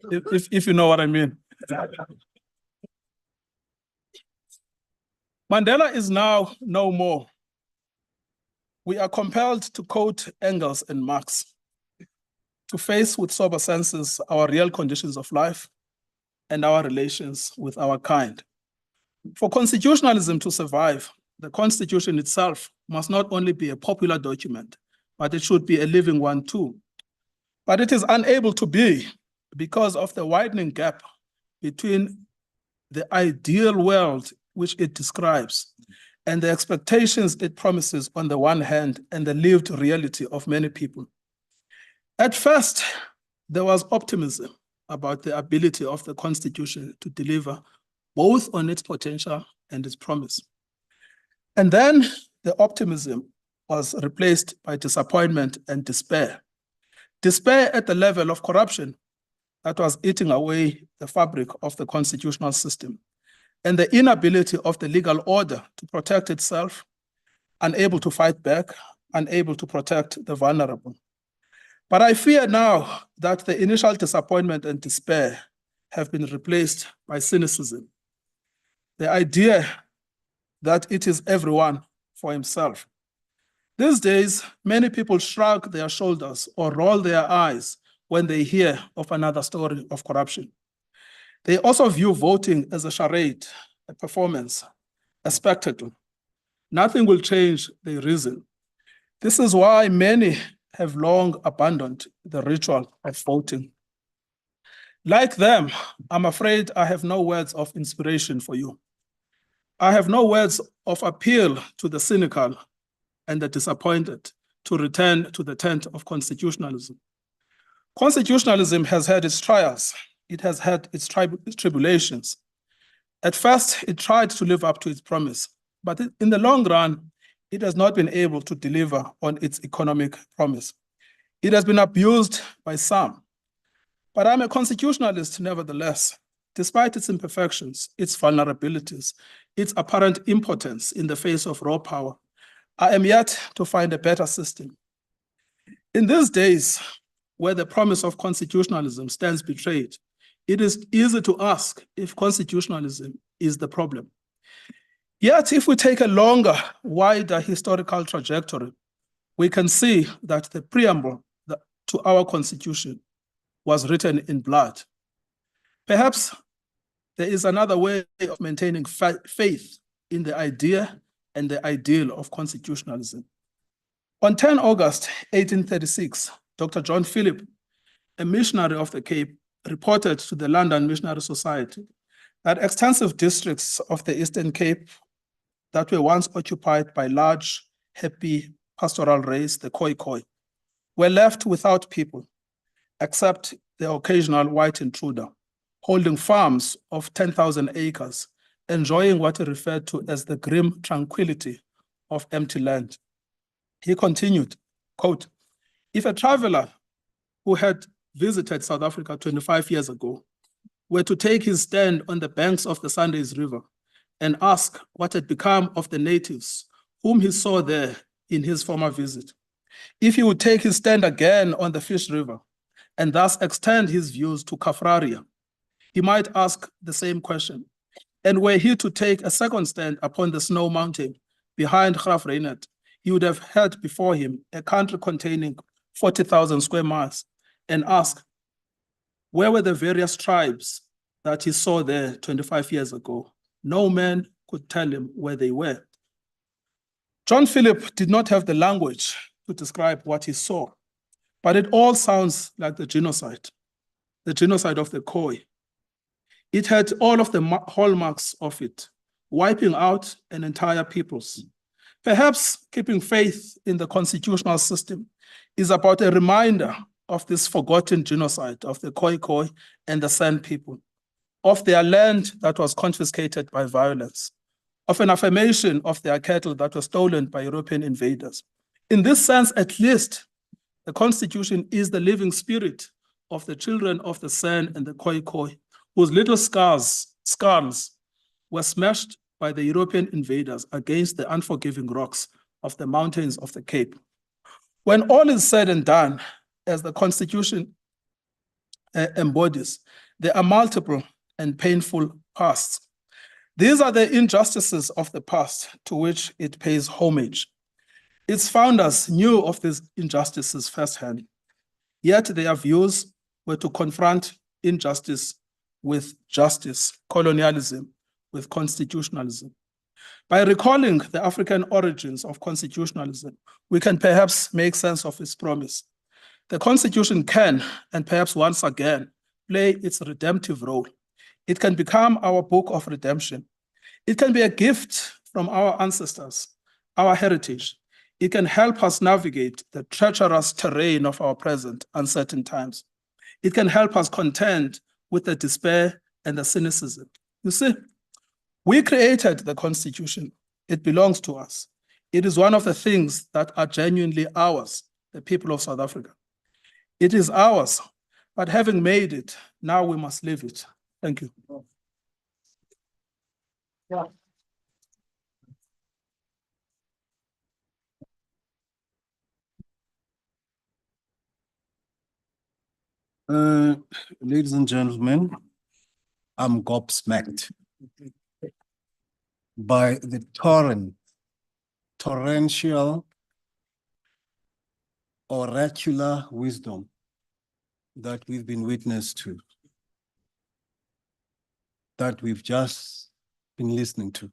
if you know what I mean. Mandela is now no more. We are compelled to quote Engels and Marx, to face with sober senses our real conditions of life and our relations with our kind. For constitutionalism to survive, the Constitution itself must not only be a popular document, but it should be a living one too. But it is unable to be because of the widening gap between the ideal world which it describes and the expectations it promises on the one hand and the lived reality of many people. At first, there was optimism about the ability of the Constitution to deliver both on its potential and its promise. And then the optimism was replaced by disappointment and despair. Despair at the level of corruption that was eating away the fabric of the constitutional system, and the inability of the legal order to protect itself, unable to fight back, unable to protect the vulnerable. But I fear now that the initial disappointment and despair have been replaced by cynicism. The idea that it is everyone for himself. These days, many people shrug their shoulders or roll their eyes when they hear of another story of corruption. They also view voting as a charade, a performance, a spectacle. Nothing will change, they reason. This is why many have long abandoned the ritual of voting. Like them, I'm afraid I have no words of inspiration for you. I have no words of appeal to the cynical and the disappointed to return to the tent of constitutionalism. Constitutionalism has had its trials. It has had its tribulations. At first, it tried to live up to its promise, but in the long run, it has not been able to deliver on its economic promise. It has been abused by some. But I'm a constitutionalist nevertheless, despite its imperfections, its vulnerabilities, its apparent impotence in the face of raw power. I am yet to find a better system. In these days, where the promise of constitutionalism stands betrayed, it is easy to ask if constitutionalism is the problem. Yet, if we take a longer, wider historical trajectory, we can see that the preamble to our constitution was written in blood. Perhaps there is another way of maintaining faith in the idea and the ideal of constitutionalism. On 10 August 1836, Dr. John Philip, a missionary of the Cape, reported to the London Missionary Society that extensive districts of the Eastern Cape that were once occupied by large, happy pastoral race, the Khoi, were left without people, except the occasional white intruder, holding farms of 10,000 acres, enjoying what he referred to as the grim tranquility of empty land. He continued, quote, "If a traveler who had visited South Africa 25 years ago were to take his stand on the banks of the Sundays River and ask what had become of the natives whom he saw there in his former visit, if he would take his stand again on the Fish River and thus extend his views to Kafraria, he might ask the same question. And were he to take a second stand upon the Snow Mountain behind Graaff-Reinet, he would have had before him a country containing 40,000 square miles and ask, where were the various tribes that he saw there 25 years ago? No man could tell him where they were." John Philip did not have the language to describe what he saw, but it all sounds like the genocide of the Khoi. It had all of the hallmarks of it, wiping out an entire peoples. Perhaps keeping faith in the constitutional system is about a reminder of this forgotten genocide of the Khoi and the San people, of their land that was confiscated by violence, of an affirmation of their cattle that was stolen by European invaders. In this sense, at least, the Constitution is the living spirit of the children of the San and the Khoi, whose little skulls were smashed by the European invaders against the unforgiving rocks of the mountains of the Cape. When all is said and done, as the Constitution embodies, there are multiple and painful pasts. These are the injustices of the past to which it pays homage. Its founders knew of these injustices firsthand, yet their views were to confront injustice with justice, colonialism with constitutionalism. By recalling the African origins of constitutionalism, we can perhaps make sense of its promise. The Constitution can, and perhaps once again, play its redemptive role. It can become our book of redemption. It can be a gift from our ancestors, our heritage. It can help us navigate the treacherous terrain of our present uncertain times. It can help us contend with the despair and the cynicism. You see, we created the Constitution. It belongs to us. It is one of the things that are genuinely ours, the people of South Africa. It is ours, but having made it, now we must live it. Thank you. Yeah. Ladies and gentlemen, I'm gobsmacked by the torrential, oracular wisdom that we've been witness to, that we've just been listening to.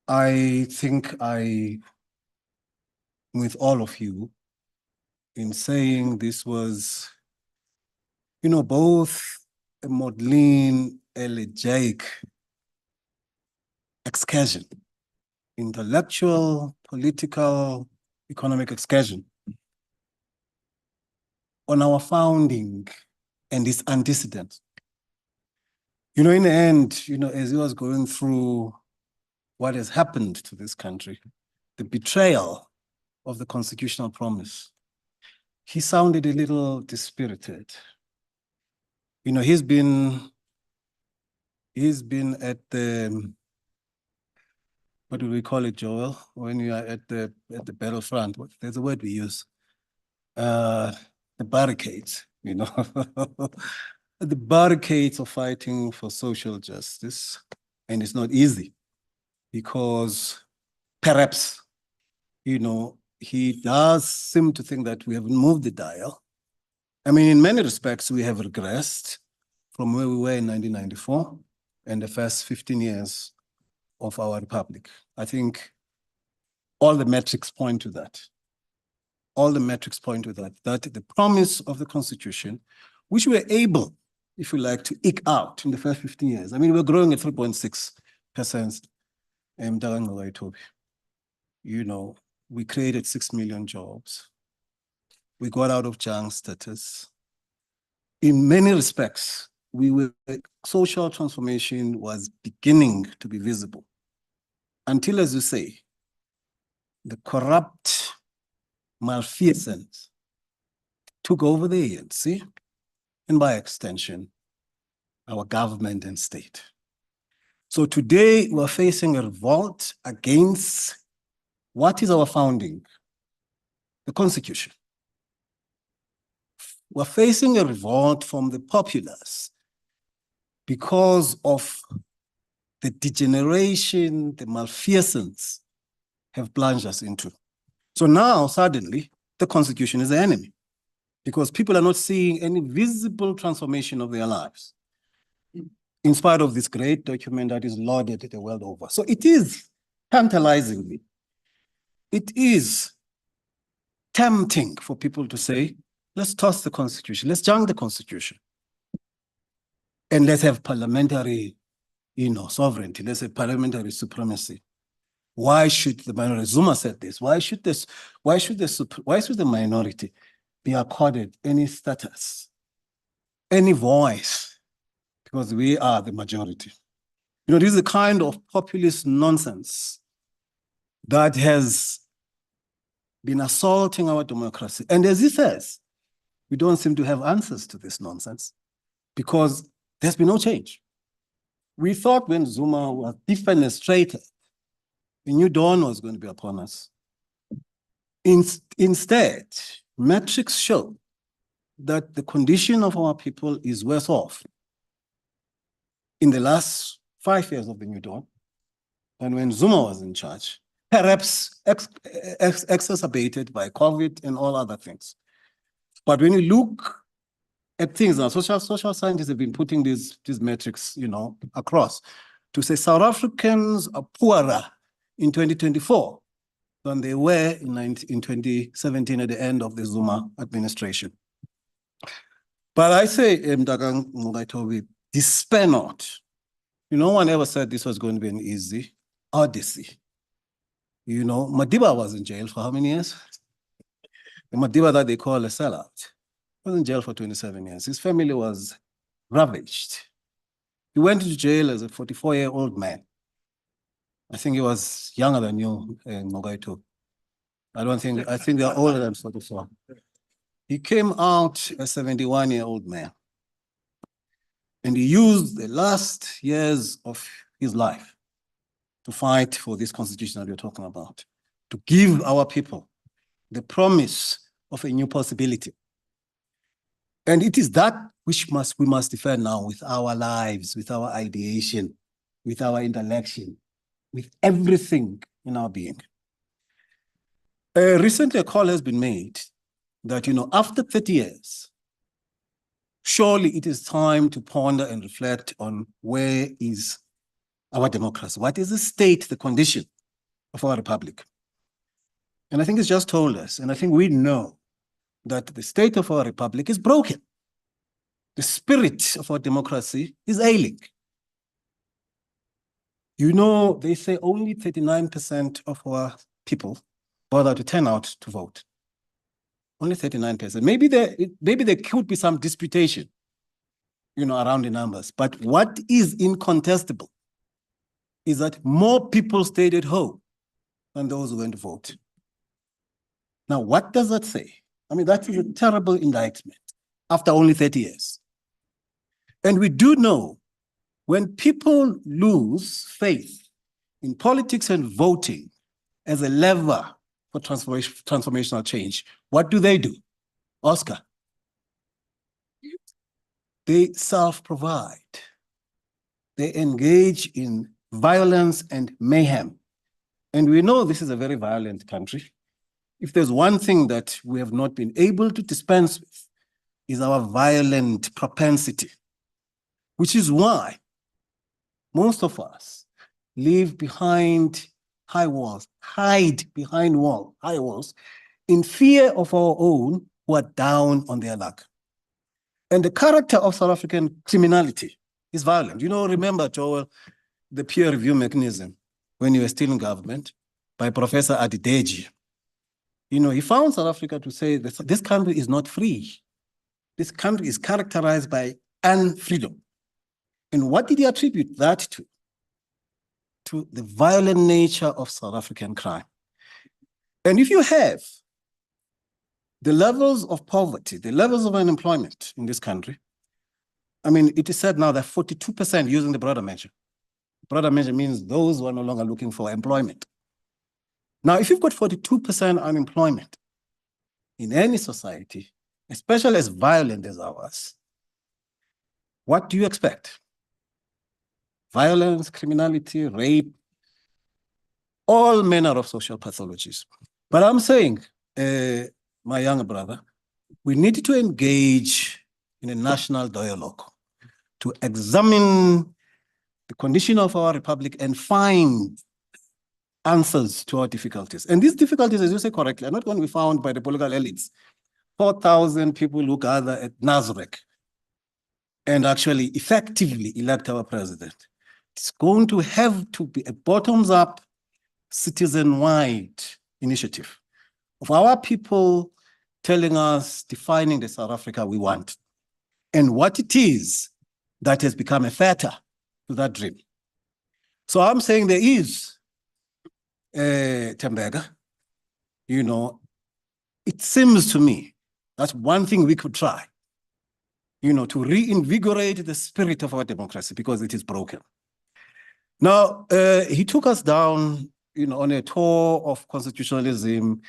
I think with all of you, in saying this was, both a maudlin, elegiac excursion, intellectual, political, economic excursion on our founding and its antecedents. In the end, as he was going through what has happened to this country, the betrayal of the constitutional promise, he sounded a little dispirited. He's been at the, what do we call it, Joel? When you are at the battlefront, there's a word we use, the barricades, the barricades of fighting for social justice. And it's not easy because perhaps, he does seem to think that we haven't moved the dial. I mean, in many respects, we have regressed from where we were in 1994 and the first 15 years of our republic. I think all the metrics point to that. All the metrics point to that the promise of the Constitution, which we were able, if you like, to eke out in the first 15 years. I mean, we're growing at 3.6%. We created 6 million jobs. We got out of junk status. In many respects, social transformation was beginning to be visible until, as you say, the corrupt malfeasance took over the ANC and by extension, our government and state. So today we're facing a revolt against what is our founding? The Constitution. We're facing a revolt from the populace because of the degeneration, the malfeasance have plunged us into. So now, suddenly, the Constitution is the enemy because people are not seeing any visible transformation of their lives in spite of this great document that is lauded the world over. So it is tantalizingly, it is tempting for people to say, let's toss the Constitution, let's junk the Constitution. And let's have parliamentary, sovereignty, let's have parliamentary supremacy. Why should the minority, Zuma said this, why should the minority be accorded any status, any voice, because we are the majority? This is the kind of populist nonsense that has been assaulting our democracy. And as he says, we don't seem to have answers to this nonsense because there's been no change. We thought when Zuma was defenestrated, a new dawn was going to be upon us. Instead, metrics show that the condition of our people is worse off in the last 5 years of the new dawn than when Zuma was in charge, perhaps exacerbated by COVID and all other things. But when you look at things now, social scientists have been putting these metrics, across to say South Africans are poorer in 2024 than they were in 2017 at the end of the Zuma administration. But I say, despair not. No one ever said this was going to be an easy odyssey. Madiba was in jail for how many years? The Madiba that they call a sellout was in jail for 27 years. His family was ravaged. He went into jail as a 44-year-old man. I think he was younger than you, Mogaito. I think they're older than 44. He came out a 71-year-old man. And he used the last years of his life to fight for this constitution that we're talking about, to give our people the promise of a new possibility. And it is that which we must defend now with our lives, with our ideation, with our intellection, with everything in our being. Recently, a call has been made that, after 30 years, surely it is time to ponder and reflect on where is our democracy? What is the state, the condition of our republic? And I think it's just told us, and I think we know that the state of our republic is broken. The spirit of our democracy is ailing. You know, they say only 39% of our people bother to turn out to vote. Only 39%. Maybe there could be some disputation, you know, around the numbers. But what is incontestable is that more people stayed at home than those who went to vote. Now, what does that say? I mean, that is a terrible indictment after only 30 years. And we do know when people lose faith in politics and voting as a lever for transformational change, what do? Oscar? They self-provide. They engage in violence and mayhem. And we know this is a very violent country. If there's one thing that we have not been able to dispense with, is our violent propensity, which is why most of us live behind high walls, hide behind high walls, in fear of our own who are down on their luck. And the character of South African criminality is violent. You know, remember, Joel, the peer review mechanism when you were still in government by Professor Adideji. You know, he found South Africa to say that this country is not free. This country is characterized by unfreedom. And what did he attribute that to? To the violent nature of South African crime. And if you have the levels of poverty, the levels of unemployment in this country, I mean, it is said now that 42% using the broader measure. Broader measure means those who are no longer looking for employment. Now, if you've got 42% unemployment in any society, especially as violent as ours, what do you expect? Violence, criminality, rape, all manner of social pathologies. But I'm saying, my younger brother, we need to engage in a national dialogue to examine the condition of our republic and find answers to our difficulties. And these difficulties, as you say correctly, are not going to be found by the political elites. 4,000 people who gather at Nazareth and actually effectively elect our president. It's going to have to be a bottoms-up, citizen-wide initiative of our people telling us, defining the South Africa we want, and what it is that has become a fetter to that dream. So I'm saying there is, Tembega, you know, it seems to me that's one thing we could try, you know, to reinvigorate the spirit of our democracy because it is broken. Now, he took us down, you know, on a tour of constitutionalism,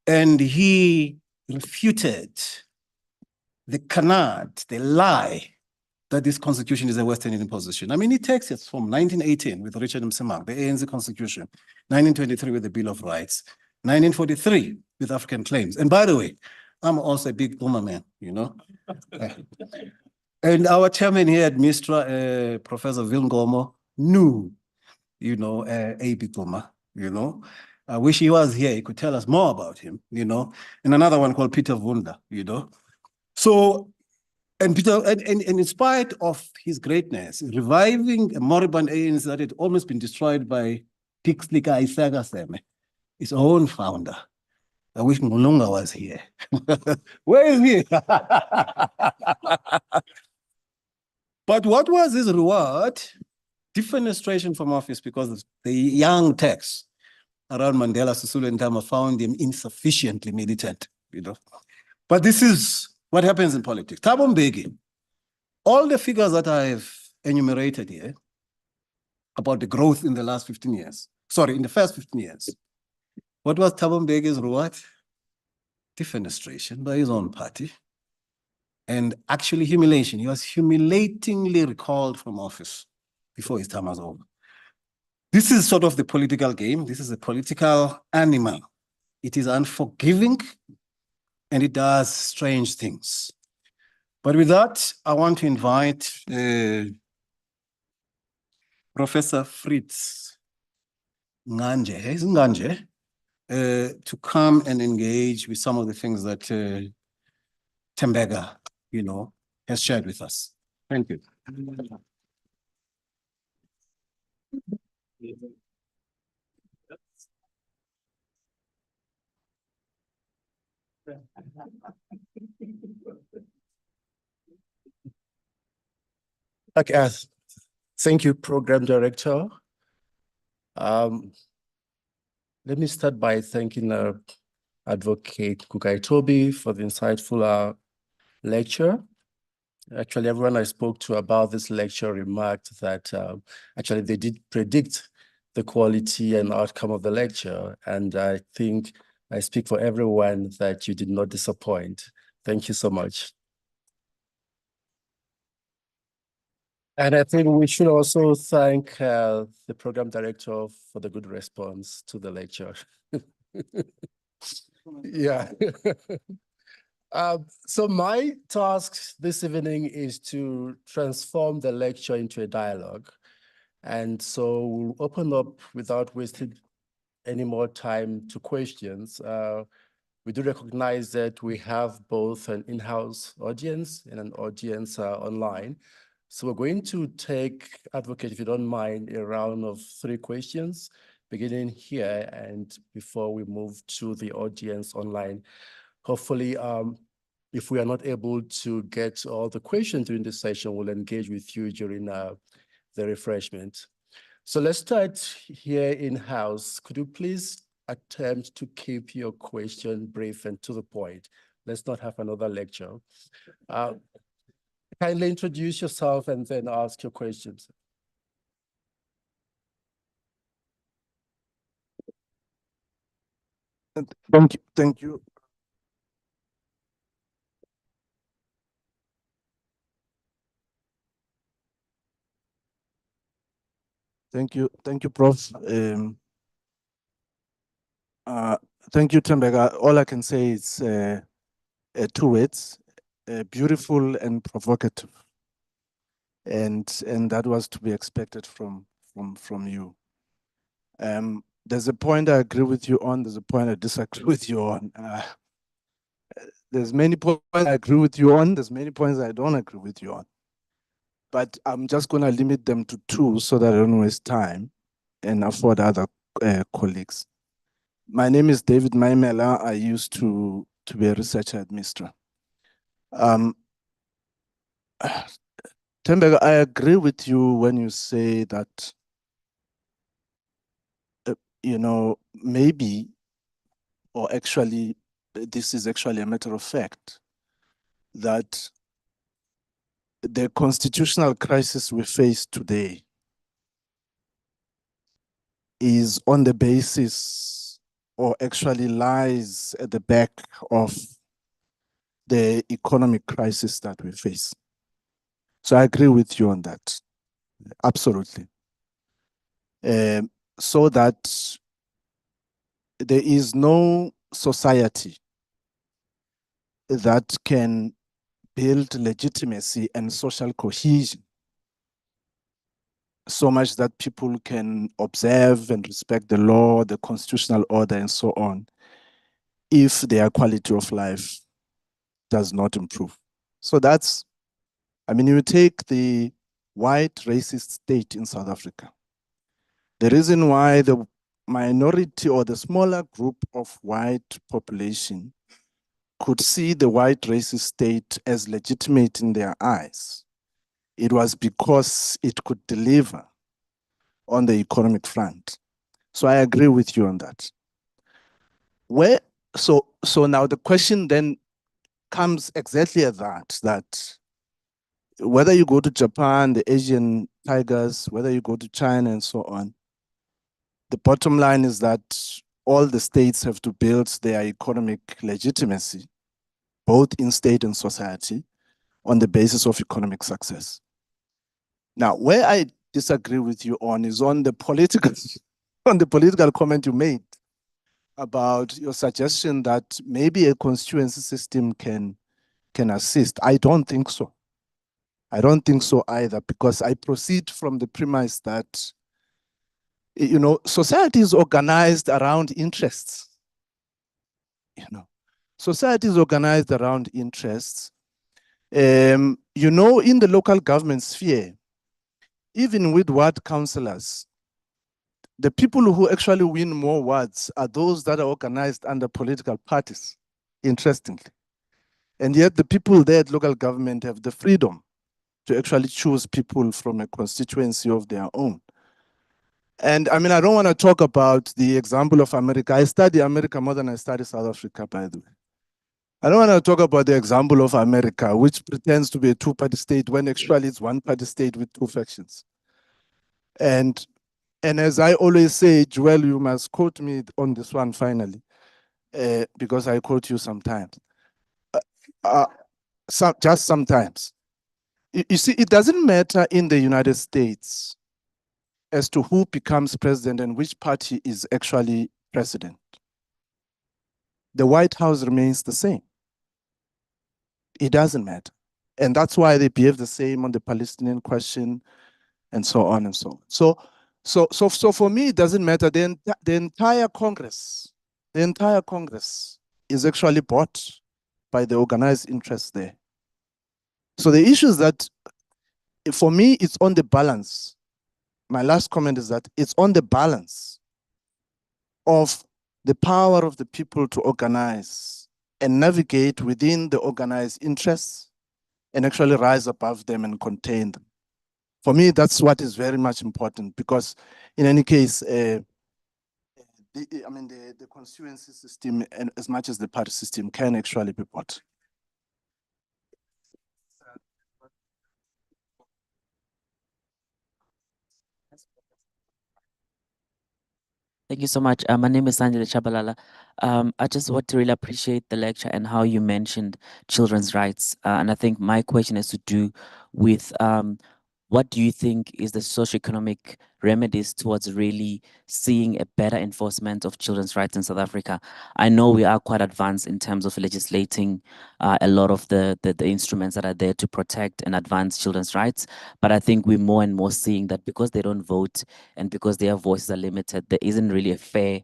and he refuted the canard, the lie that this constitution is a Western imposition. I mean, it takes us from 1918 with Richard Msimang, the ANC constitution, 1923 with the Bill of Rights, 1943 with African claims. And by the way, I'm also a big Boomer man, you know. And our chairman here at Mistra, Professor Vilngomo, knew, you know, A.B. Boomer, you know. I wish he was here, he could tell us more about him, you know. And another one called Peter Vunda, you know. So, and Peter, and in spite of his greatness, reviving a moribund ANC that had almost been destroyed by Pixlika Isaga Seme, his own founder. I wish Mulunga was here. Where is he? But what was his reward? Defenestration from office because the young Turks around Mandela, Sisulu and Tama found him insufficiently militant, you know. But this is what happens in politics. Thabo Mbeki, all the figures that I've enumerated here about the growth in the last 15 years, sorry, in the first 15 years, what was Thabo Mbeki's reward? Defenestration by his own party and actually humiliation. He was humiliatingly recalled from office before his time was over. This is sort of the political game. This is a political animal. It is unforgiving and it does strange things. But with that, I want to invite Professor Fritz Nganje, to come and engage with some of the things that Tembega, has shared with us. Thank you. Okay, thank you, Program Director. Let me start by thanking Advocate Kukaitobi for the insightful lecture. Actually, everyone I spoke to about this lecture remarked that actually they did predict the quality and outcome of the lecture. And I think I speak for everyone that you did not disappoint. Thank you so much. And I think we should also thank the program director for the good response to the lecture. Yeah. So my task this evening is to transform the lecture into a dialogue. And so we'll open up without wasting any more time to questions. We do recognize that we have both an in-house audience and an audience online. So we're going to take, Advocate, if you don't mind, a round of 3 questions, beginning here and before we move to the audience online. Hopefully, if we are not able to get all the questions during this session, we'll engage with you during the refreshment. So let's start here in-house. Could you please attempt to keep your question brief and to the point? Let's not have another lecture. Kindly introduce yourself and then ask your questions. Thank you. Thank you. Thank you, Prof. Thank you, Tembega. All I can say is 2 words: beautiful and provocative. And that was to be expected from you. There's a point I agree with you on. There's a point I disagree with you on. There's many points I agree with you on. There's many points I don't agree with you on. But I'm just going to limit them to 2 so that I don't waste time and afford other colleagues. My name is David Maimela. I used to be a researcher at Mistra. Tembega, I agree with you when you say that, maybe, or actually, this is actually a matter of fact, that the constitutional crisis we face today is on the basis, or actually lies at the back of, the economic crisis that we face. So I agree with you on that, absolutely. So that there is no society that can build legitimacy and social cohesion so much that people can observe and respect the law, the constitutional order, and so on, if their quality of life does not improve. So that's, you take the white racist state in South Africa. The reason why the minority or the smaller group of white population could see the white racist state as legitimate in their eyes, it was because it could deliver on the economic front. So I agree with you on that. So now the question then comes exactly at that whether you go to Japan, the Asian tigers, whether you go to China and so on, the bottom line is that all the states have to build their economic legitimacy, both in state and society, on the basis of economic success. Now, where I disagree with you on is on the political, on the political comment you made about your suggestion that maybe a constituency system can assist. I don't think so. I don't think so either, because I proceed from the premise that, society is organized around interests. Society is organized around interests. In the local government sphere, even with ward councillors, the people who actually win more wards are those that are organized under political parties, interestingly. And yet the people there at local government have the freedom to actually choose people from a constituency of their own. And I mean, I don't want to talk about the example of America. I study America more than I study South Africa, by the way. I don't want to talk about the example of America, which pretends to be a two-party state when actually it's one-party state with two factions. And as I always say, Joel, you must quote me on this one finally, because I quote you sometimes. Just sometimes. You see, it doesn't matter in the United States as to who becomes president and which party is actually president. The White House remains the same. It doesn't matter. And that's why they behave the same on the Palestinian question and so on and so on. So for me, it doesn't matter. The entire Congress is actually bought by the organized interests there. So the issue is that for me, it's on the balance. My last comment is that it's on the balance of the power of the people to organize and navigate within the organized interests and actually rise above them and contain them. For me, that's what is very much important, because in any case, the constituency system, and as much as the party system, can actually be bought. Thank you so much. My name is Sanjay Chabalala. I just want to really appreciate the lecture and how you mentioned children's rights. And I think my question has to do with what do you think is the socioeconomic remedies towards really seeing a better enforcement of children's rights in South Africa? I know we are quite advanced in terms of legislating a lot of the instruments that are there to protect and advance children's rights, but I think we're more and more seeing that because they don't vote and because their voices are limited, there isn't really a fair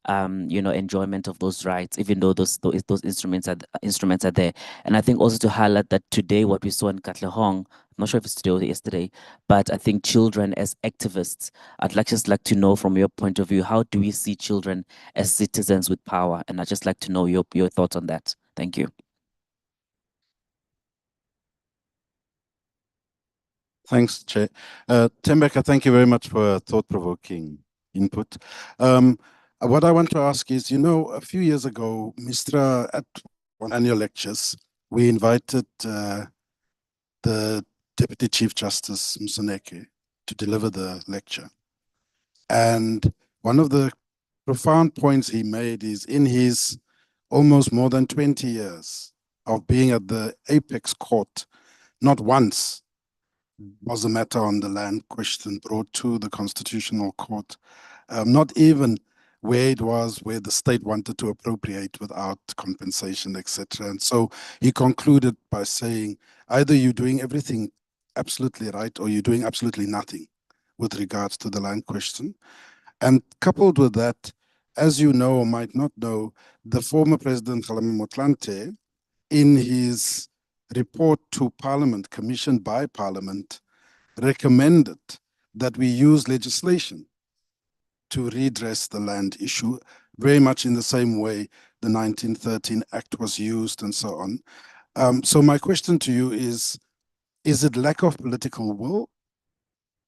enjoyment of those rights, even though those instruments are there. And I think also to highlight that today, what we saw in Katlehong, I'm not sure if it's today or yesterday, but I think children as activists, I'd just like to know from your point of view, how do we see children as citizens with power? And I'd just like to know your thoughts on that. Thank you. Thanks, Chair. Tembeka, thank you very much for a thought-provoking input. What I want to ask is, a few years ago, Mistra, at one annual lectures, we invited the Deputy Chief Justice, Msoneke, to deliver the lecture. And one of the profound points he made is, in his almost more than 20 years of being at the apex court, not once was a matter on the land question brought to the Constitutional Court, not even where it was where the state wanted to appropriate without compensation, etc. And so he concluded by saying, either you're doing everything absolutely right or you're doing absolutely nothing with regards to the land question. And coupled with that, as you know or might not know, the former President Kgalema Motlanthe, in his report to Parliament, commissioned by Parliament, recommended that we use legislation to redress the land issue, very much in the same way the 1913 Act was used and so on. So my question to you is it lack of political will?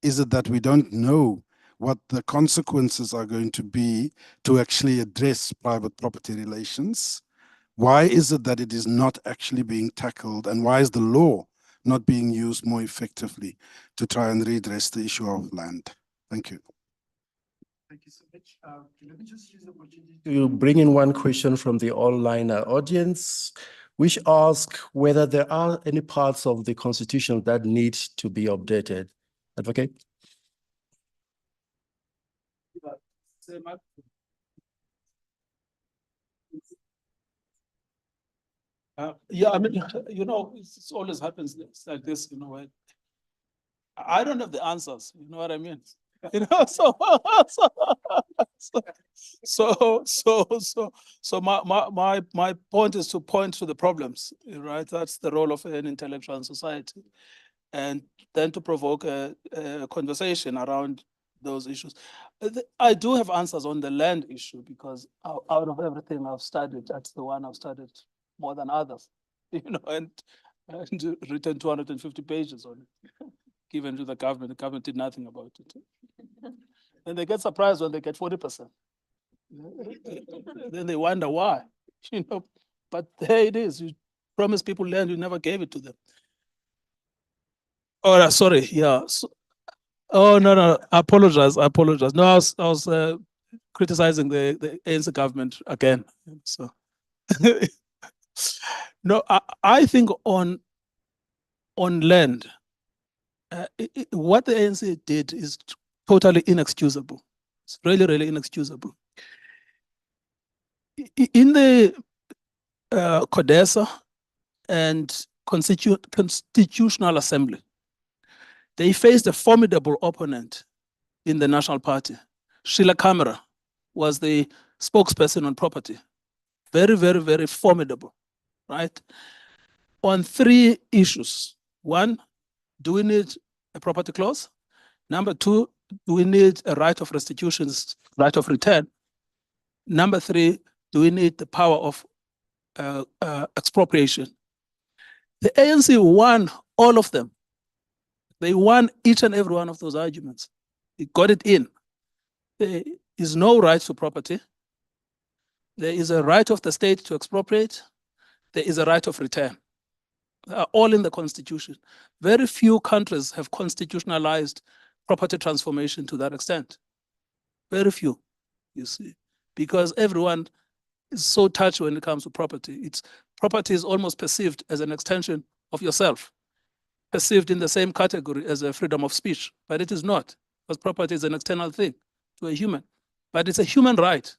Is it that we don't know what the consequences are going to be to actually address private property relations? Why is it that it is not actually being tackled, and why is the law not being used more effectively to try and redress the issue of land? Thank you. Thank you so much. Let me just use the opportunity to bring in one question from the online audience, which asks whether there are any parts of the Constitution that need to be updated. Advocate? Yeah, I mean, it always happens like this, I don't have the answers, you know what I mean? You know, so my point is to point to the problems, right? That's the role of an intellectual society, and then to provoke a conversation around those issues. I do have answers on the land issue because out of everything I've studied, that's the one I've studied more than others, you know, and written 250 pages on it, given to the government. The government did nothing about it. And they get surprised when they get 40%. Then they wonder why, you know, but there it is. You promise people land, you never gave it to them. Oh, sorry, yeah. Oh, no, I apologize. No, I was criticizing the ANC government again. So, no, I think on land, what the ANC did is totally inexcusable. It's really, really inexcusable. In the CODESA and Constitutional Assembly, they faced a formidable opponent in the National Party. Sheila Kamara was the spokesperson on property. Very, very, very formidable, right? On 3 issues. 1, do we need a property clause? Number 2, do we need a right of restitution, right of return? Number 3, do we need the power of expropriation? The ANC won all of them. They won each and every one of those arguments. They got it in. There is no right to property. There is a right of the state to expropriate. There is a right of return. They are all in the constitution. Very few countries have constitutionalized property transformation to that extent. Very few, you see, because everyone is so touchy when it comes to property. Property is almost perceived as an extension of yourself, perceived in the same category as a freedom of speech, but it is not, because property is an external thing to a human, but it's a human right,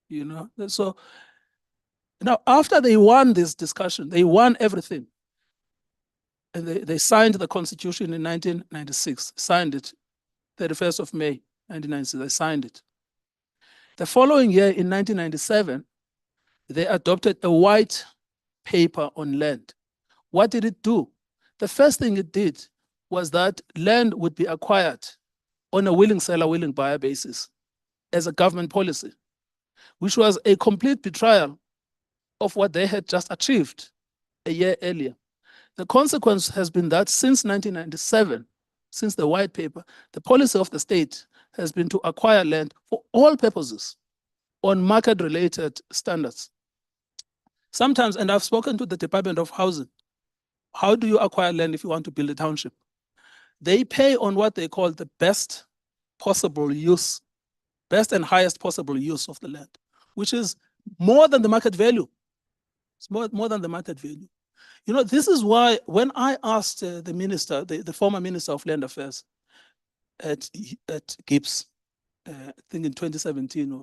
you know. So now, after they won this discussion, they won everything. And they signed the Constitution in 1996, signed it 31st of May, 1996, they signed it. The following year, in 1997, they adopted a white paper on land. What did it do? The first thing it did was that land would be acquired on a willing seller, willing buyer basis as a government policy, which was a complete betrayal of what they had just achieved a year earlier. The consequence has been that since 1997, since the white paper, the policy of the state has been to acquire land for all purposes on market-related standards. Sometimes, and I've spoken to the Department of Housing, how do you acquire land if you want to build a township? They pay on what they call the best possible use, best and highest possible use of the land, which is more than the market value. It's more than the market value. You know, this is why when I asked the minister, the former Minister of Land Affairs at Gibbs, I think in 2017,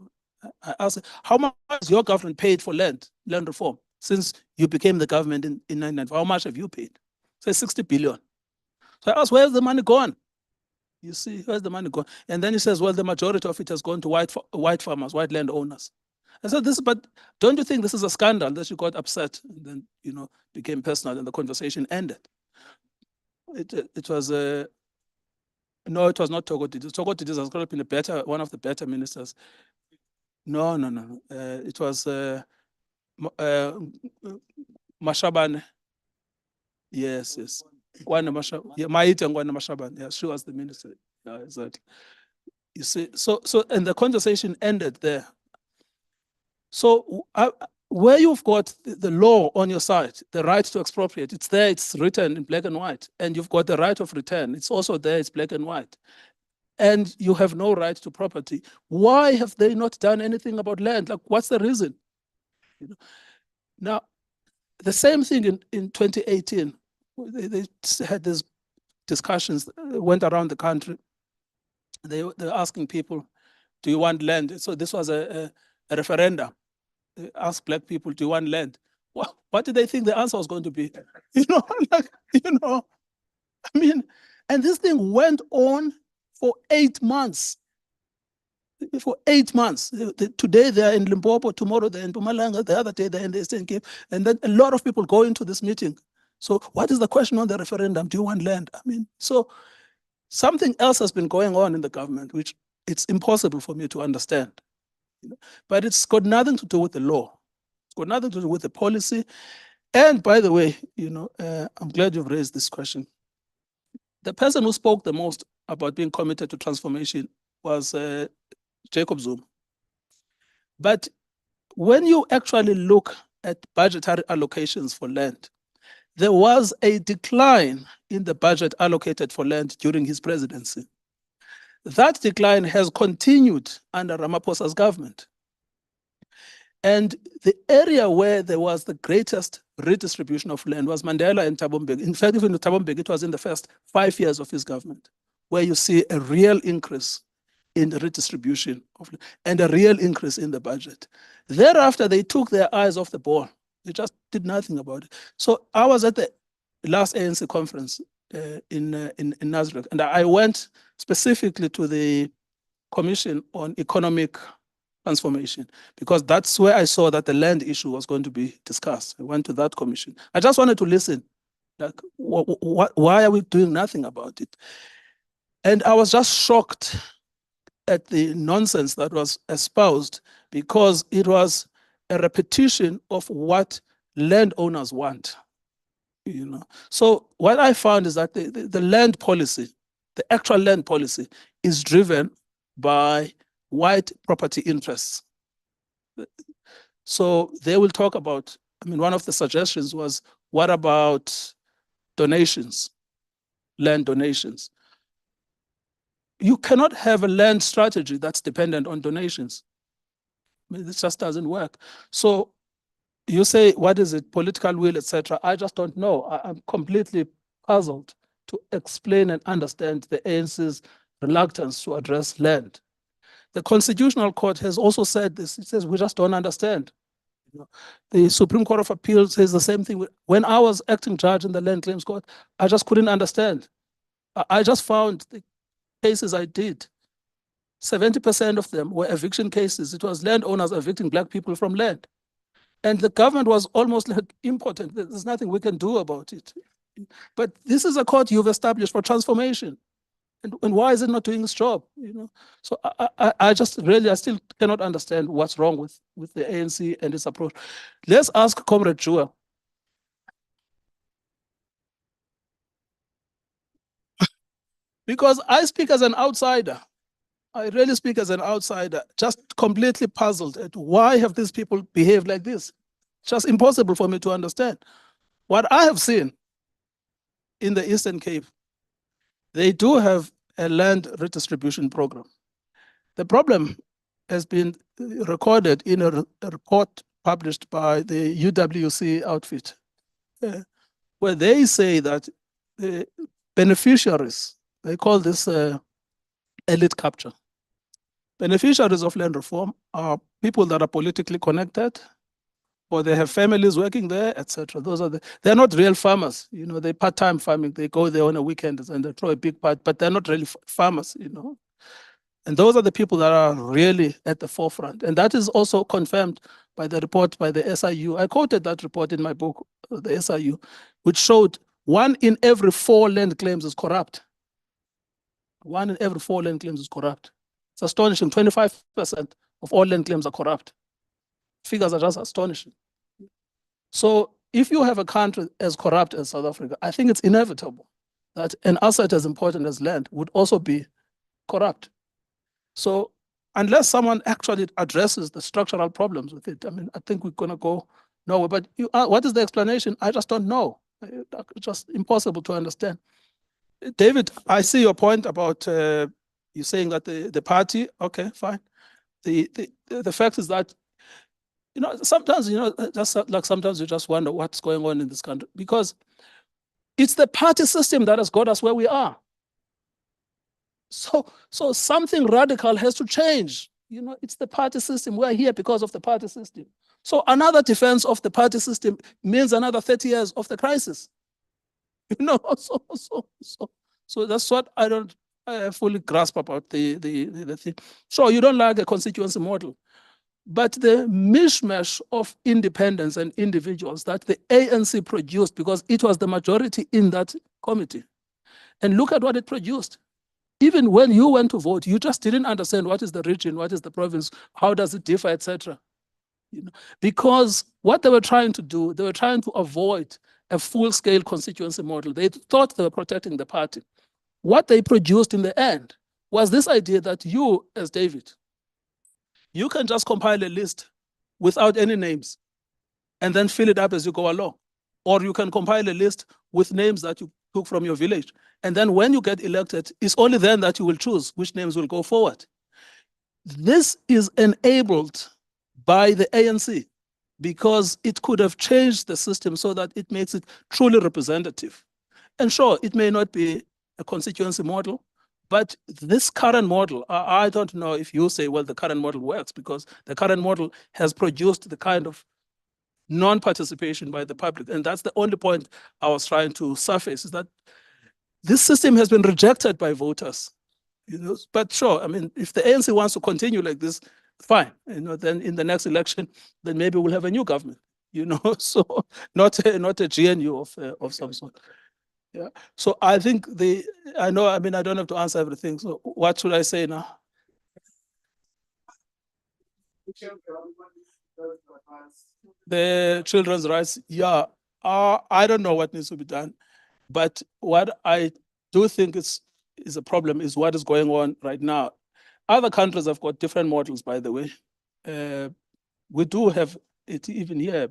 I asked, how much has your government paid for land reform since you became the government in 1994? How much have you paid? So 60 billion. So I asked, where's the money gone? You see, where's the money gone? And then he says, well, the majority of it has gone to white farmers, white landowners. I said, but don't you think this is a scandal that you got upset and then, you know, became personal and the conversation ended? It was no, it was not Togo Didis. Togo Didis has got been one of the better ministers. No. It was Mashabane. Yes. Maite Ngwane Mashabane. Yeah, she was the minister. Yeah, exactly. You see, so and the conversation ended there. So where you've got the law on your side, the right to expropriate, it's there, it's written in black and white. And you've got the right of return, it's also there, it's black and white. And you have no right to property. Why have they not done anything about land? Like, what's the reason? You know? Now, the same thing in 2018, they had these discussions, went around the country. They were asking people, do you want land? So this was a referendum. They asked black people, do you want land? What did they think the answer was going to be? You know, I mean, and this thing went on for 8 months. For 8 months. Today they are in Limpopo, tomorrow they're in Mpumalanga, the other day they're in the Eastern Cape, and then a lot of people go into this meeting. So what is the question on the referendum? Do you want land? I mean, so something else has been going on in the government, which it's impossible for me to understand. But it's got nothing to do with the law. It's got nothing to do with the policy. And by the way, I'm glad you've raised this question. The person who spoke the most about being committed to transformation was Jacob Zuma. But when you actually look at budgetary allocations for land, there was a decline in the budget allocated for land during his presidency. That decline has continued under Ramaphosa's government. And the area where there was the greatest redistribution of land was Mandela and Thabo Mbeki. In fact, even Thabo Mbeki, it was in the first 5 years of his government, where you see a real increase in the redistribution of land and a real increase in the budget. Thereafter, they took their eyes off the ball. They just did nothing about it. So I was at the last ANC conference in Nasrec, and I went specifically to the Commission on Economic Transformation, because that's where I saw that the land issue was going to be discussed. I went to that commission. I just wanted to listen. Like, why are we doing nothing about it? And I was just shocked at the nonsense that was espoused, because it was a repetition of what landowners want. So what I found is that the land policy, the actual land policy, is driven by white property interests. So they will talk about, one of the suggestions was, what about donations, land donations? You cannot have a land strategy that's dependent on donations. This just doesn't work. So you say, what is it, political will, etc. I just don't know. I'm completely puzzled to explain and understand the ANC's reluctance to address land. The Constitutional Court has also said this. It says, we just don't understand. The Supreme Court of Appeal says the same thing. When I was acting judge in the Land Claims Court, I just couldn't understand. I just found the cases I did, 70% of them were eviction cases. It was landowners evicting Black people from land. And the government was almost like impotent. There's nothing we can do about it. But this is a court you've established for transformation. And why is it not doing its job? So I still cannot understand what's wrong with the ANC and its approach. Let's ask Comrade Jua. Because I speak as an outsider. I really speak as an outsider, just completely puzzled at why have these people behaved like this? It's just impossible for me to understand. What I have seen in the Eastern Cape, they do have a land redistribution program. The problem has been recorded in a report published by the UWC outfit, where they say that the beneficiaries, they call this elite capture. Beneficiaries of land reform are people that are politically connected, or they have families working there, etc. They're not real farmers, they're part-time farming. They go there on a weekend and they throw a big part, but they're not really farmers, And those are the people that are really at the forefront. And that is also confirmed by the report by the SIU. I quoted that report in my book, the SIU, which showed 1 in every 4 land claims is corrupt. 1 in every 4 land claims is corrupt. It's astonishing. 25% of all land claims are corrupt. Figures are just astonishing. So if you have a country as corrupt as South Africa, I think it's inevitable that an asset as important as land would also be corrupt. So unless someone actually addresses the structural problems with it, I think we're going to go nowhere. But what is the explanation? I just don't know. It's just impossible to understand. David, I see your point about you saying that the party, okay, fine. The fact is that, sometimes, just like sometimes you just wonder what's going on in this country, because it's the party system that has got us where we are. So something radical has to change. It's the party system. We're here because of the party system. So another defense of the party system means another 30 years of the crisis. So that's what I don't fully grasp about the thing. So you don't like a constituency model, but the mishmash of independence and individuals that the ANC produced, because it was the majority in that committee, and look at what it produced. Even when you went to vote, you just didn't understand what is the region, what is the province, how does it differ, etc. You know, because what they were trying to do, they were trying to avoid a full-scale constituency model. They thought they were protecting the party. What they produced in the end was this idea that you, as David, you can just compile a list without any names and then fill it up as you go along. Or you can compile a list with names that you took from your village. And then when you get elected, it's only then that you will choose which names will go forward. This is enabled by the ANC because it could have changed the system so that it makes it truly representative. And sure, it may not be a constituency model, but this current model, I don't know if you say, well, the current model works, because the current model has produced the kind of non-participation by the public. And that's the only point I was trying to surface, is that this system has been rejected by voters. You know, but sure, I mean, if the ANC wants to continue like this, fine. You know, then in the next election, then maybe we'll have a new government. You know, so not a GNU of some sort. Yeah. So I think I know. I mean, I don't have to answer everything. So what should I say now? The children's rights. Yeah. I don't know what needs to be done, but what I do think is a problem is what is going on right now. Other countries have got different models, by the way. We do have it even here.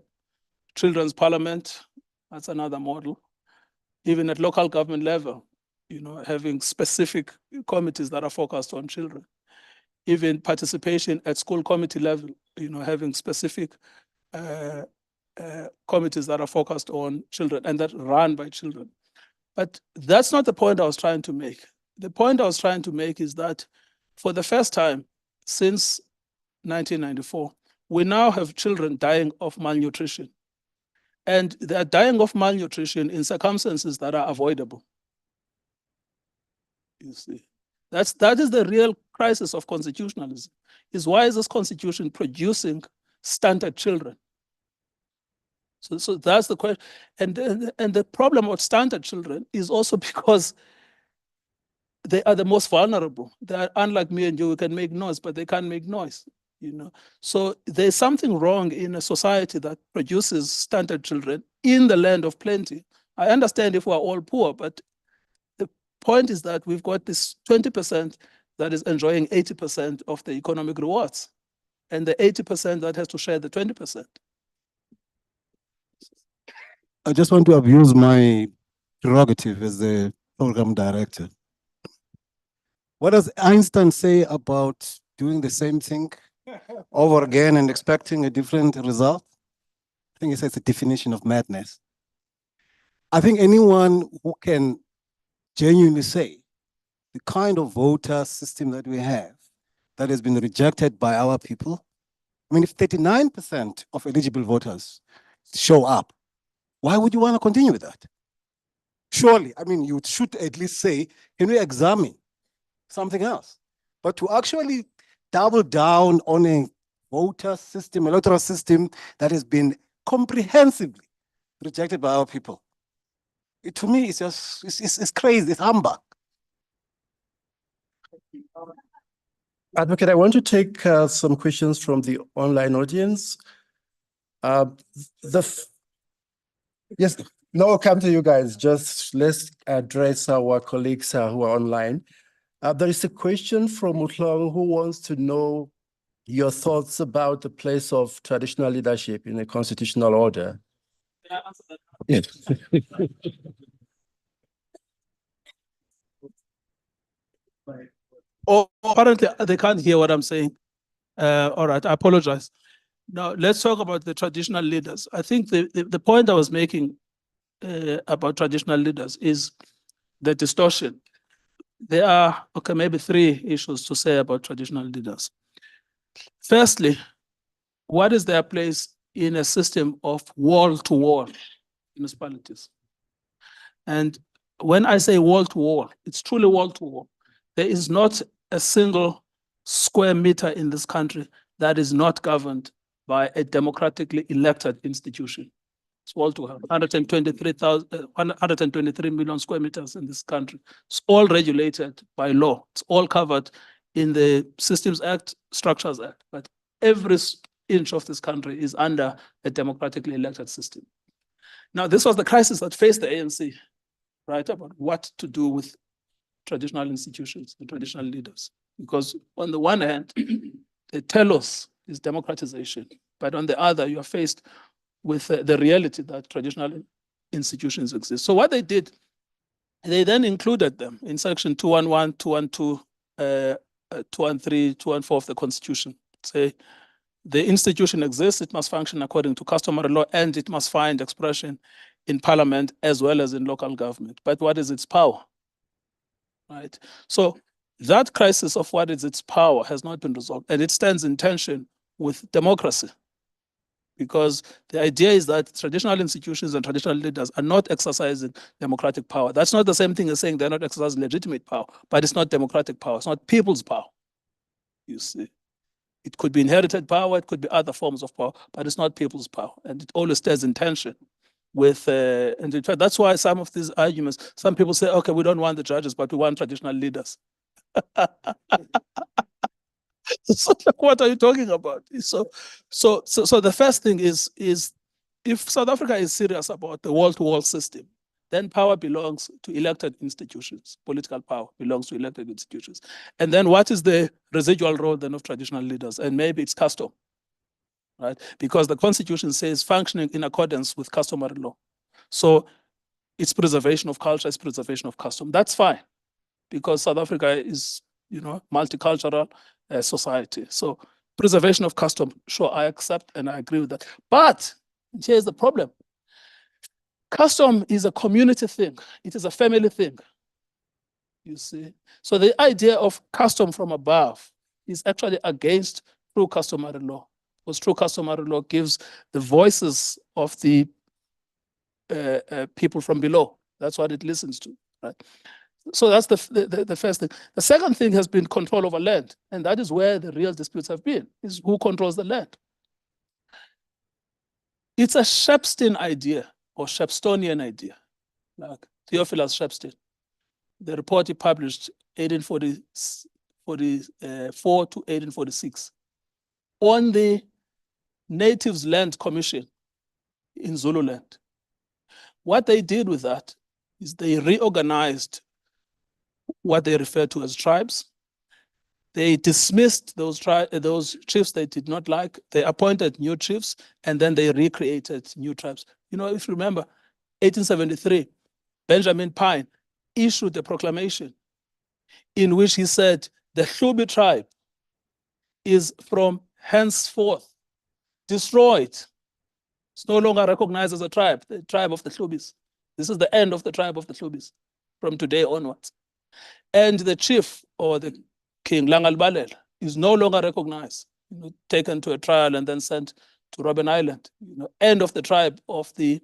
Children's parliament, that's another model. Even at local government level, you know, having specific committees that are focused on children. Even participation at school committee level, you know, having specific committees that are focused on children and that run by children. But that's not the point I was trying to make. The point I was trying to make is that for the first time since 1994, we now have children dying of malnutrition. And they are dying of malnutrition in circumstances that are avoidable. You see, that is the real crisis of constitutionalism. Is why is this constitution producing stunted children? So that's the question. And the problem of stunted children is also because they are the most vulnerable. They are unlike me and you, who can make noise, but they can't make noise. You know, so there's something wrong in a society that produces stunted children in the land of plenty. I understand if we're all poor, but the point is that we've got this 20% that is enjoying 80% of the economic rewards, and the 80% that has to share the 20%. I just want to abuse my prerogative as the program director. What does Einstein say about doing the same thing over again and expecting a different result? I think he says the definition of madness. I think anyone who can genuinely say the kind of voter system that we have that has been rejected by our people, I mean, if 39% of eligible voters show up, why would you want to continue with that? Surely, I mean, you should at least say, can we examine something else? But to actually double down on a voter system, electoral system that has been comprehensively rejected by our people, to me, it's just, it's crazy, it's humbug. Advocate, I want to take some questions from the online audience. Yes, no, I'll come to you guys. Just let's address our colleagues who are online. There is a question from Mutlong who wants to know your thoughts about the place of traditional leadership in a constitutional order. Can I answer that? Yes. Oh, apparently they can't hear what I'm saying. All right, I apologize. Now, let's talk about the traditional leaders. I think the point I was making about traditional leaders is the distortion. There are, okay, maybe three issues to say about traditional leaders. Firstly, what is their place in a system of wall-to-wall municipalities? And when I say wall-to-wall, it's truly wall-to-wall. there is not a single square meter in this country that is not governed by a democratically elected institution. It's all to have 123 million square meters in this country. It's all regulated by law. It's all covered in the Systems Act, Structures Act. But every inch of this country is under a democratically elected system. Now, this was the crisis that faced the ANC, right? About what to do with traditional institutions and traditional leaders. Because on the one hand, they tell us is democratization, but on the other, you are faced with the reality that traditional institutions exist. So what they did, they then included them in section 211, 212, 213, 214 of the Constitution. Say, the institution exists, it must function according to customary law, and it must find expression in parliament as well as in local government. But what is its power? Right? So that crisis of what is its power has not been resolved, and it stands in tension with democracy. Because the idea is that traditional institutions and traditional leaders are not exercising democratic power. That's not the same thing as saying they're not exercising legitimate power, but it's not democratic power. It's not people's power, you see. It could be inherited power, it could be other forms of power, but it's not people's power. And it always stays in tension with, and in fact, that's why some of these arguments, some people say, okay, we don't want the judges, but we want traditional leaders. So like, what are you talking about? So the first thing is if South Africa is serious about the wall-to-wall system, then power belongs to elected institutions. Political power belongs to elected institutions. And then what is the residual role then of traditional leaders? And maybe it's custom, right? Because the Constitution says functioning in accordance with customary law. So it's preservation of culture, it's preservation of custom. That's fine, because South Africa is, multicultural society. So preservation of custom, sure, I accept and I agree with that. But here's the problem. Custom is a community thing. It is a family thing, you see. So the idea of custom from above is actually against true customary law, because true customary law gives the voices of the people from below. That's what it listens to, right? So that's the first thing. The second thing has been control over land, and that is where the real disputes have been, is who controls the land. It's a Shepstein idea, or Shepstonian idea, like Theophilus Shepstein. The report he published 1844 to 1846 on the Natives Land Commission in Zululand. What they did with that is they reorganized what they refer to as tribes. They dismissed those chiefs they did not like. They appointed new chiefs, and then they recreated new tribes. If you remember, 1873, Benjamin Pine issued a proclamation in which he said the Hlubi tribe is from henceforth destroyed. It's no longer recognized as a tribe, the tribe of the Hlubis. This is the end of the tribe of the Hlubis from today onwards. And the chief, or the king, Langalbalela, is no longer recognized, taken to a trial and then sent to Robben Island. End of the tribe of the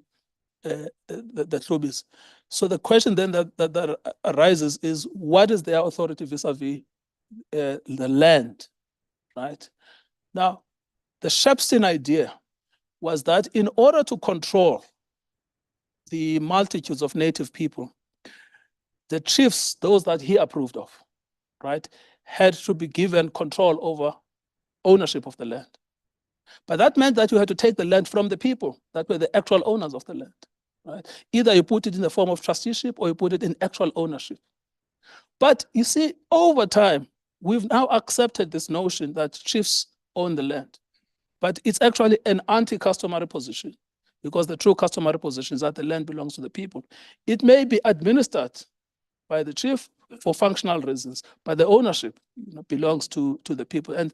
Hlubis. So the question then that arises is, what is their authority vis-a-vis the land, right? Now, the Shepstein idea was that in order to control the multitudes of native people, the chiefs, those that he approved of, right, had to be given control over ownership of the land. But that meant that you had to take the land from the people that were the actual owners of the land, right? Either you put it in the form of trusteeship or you put it in actual ownership. But you see, over time, we've now accepted this notion that chiefs own the land. But it's actually an anti-customary position, because the true customary position is that the land belongs to the people. It may be administered by the chief for functional reasons, but the ownership belongs to the people. And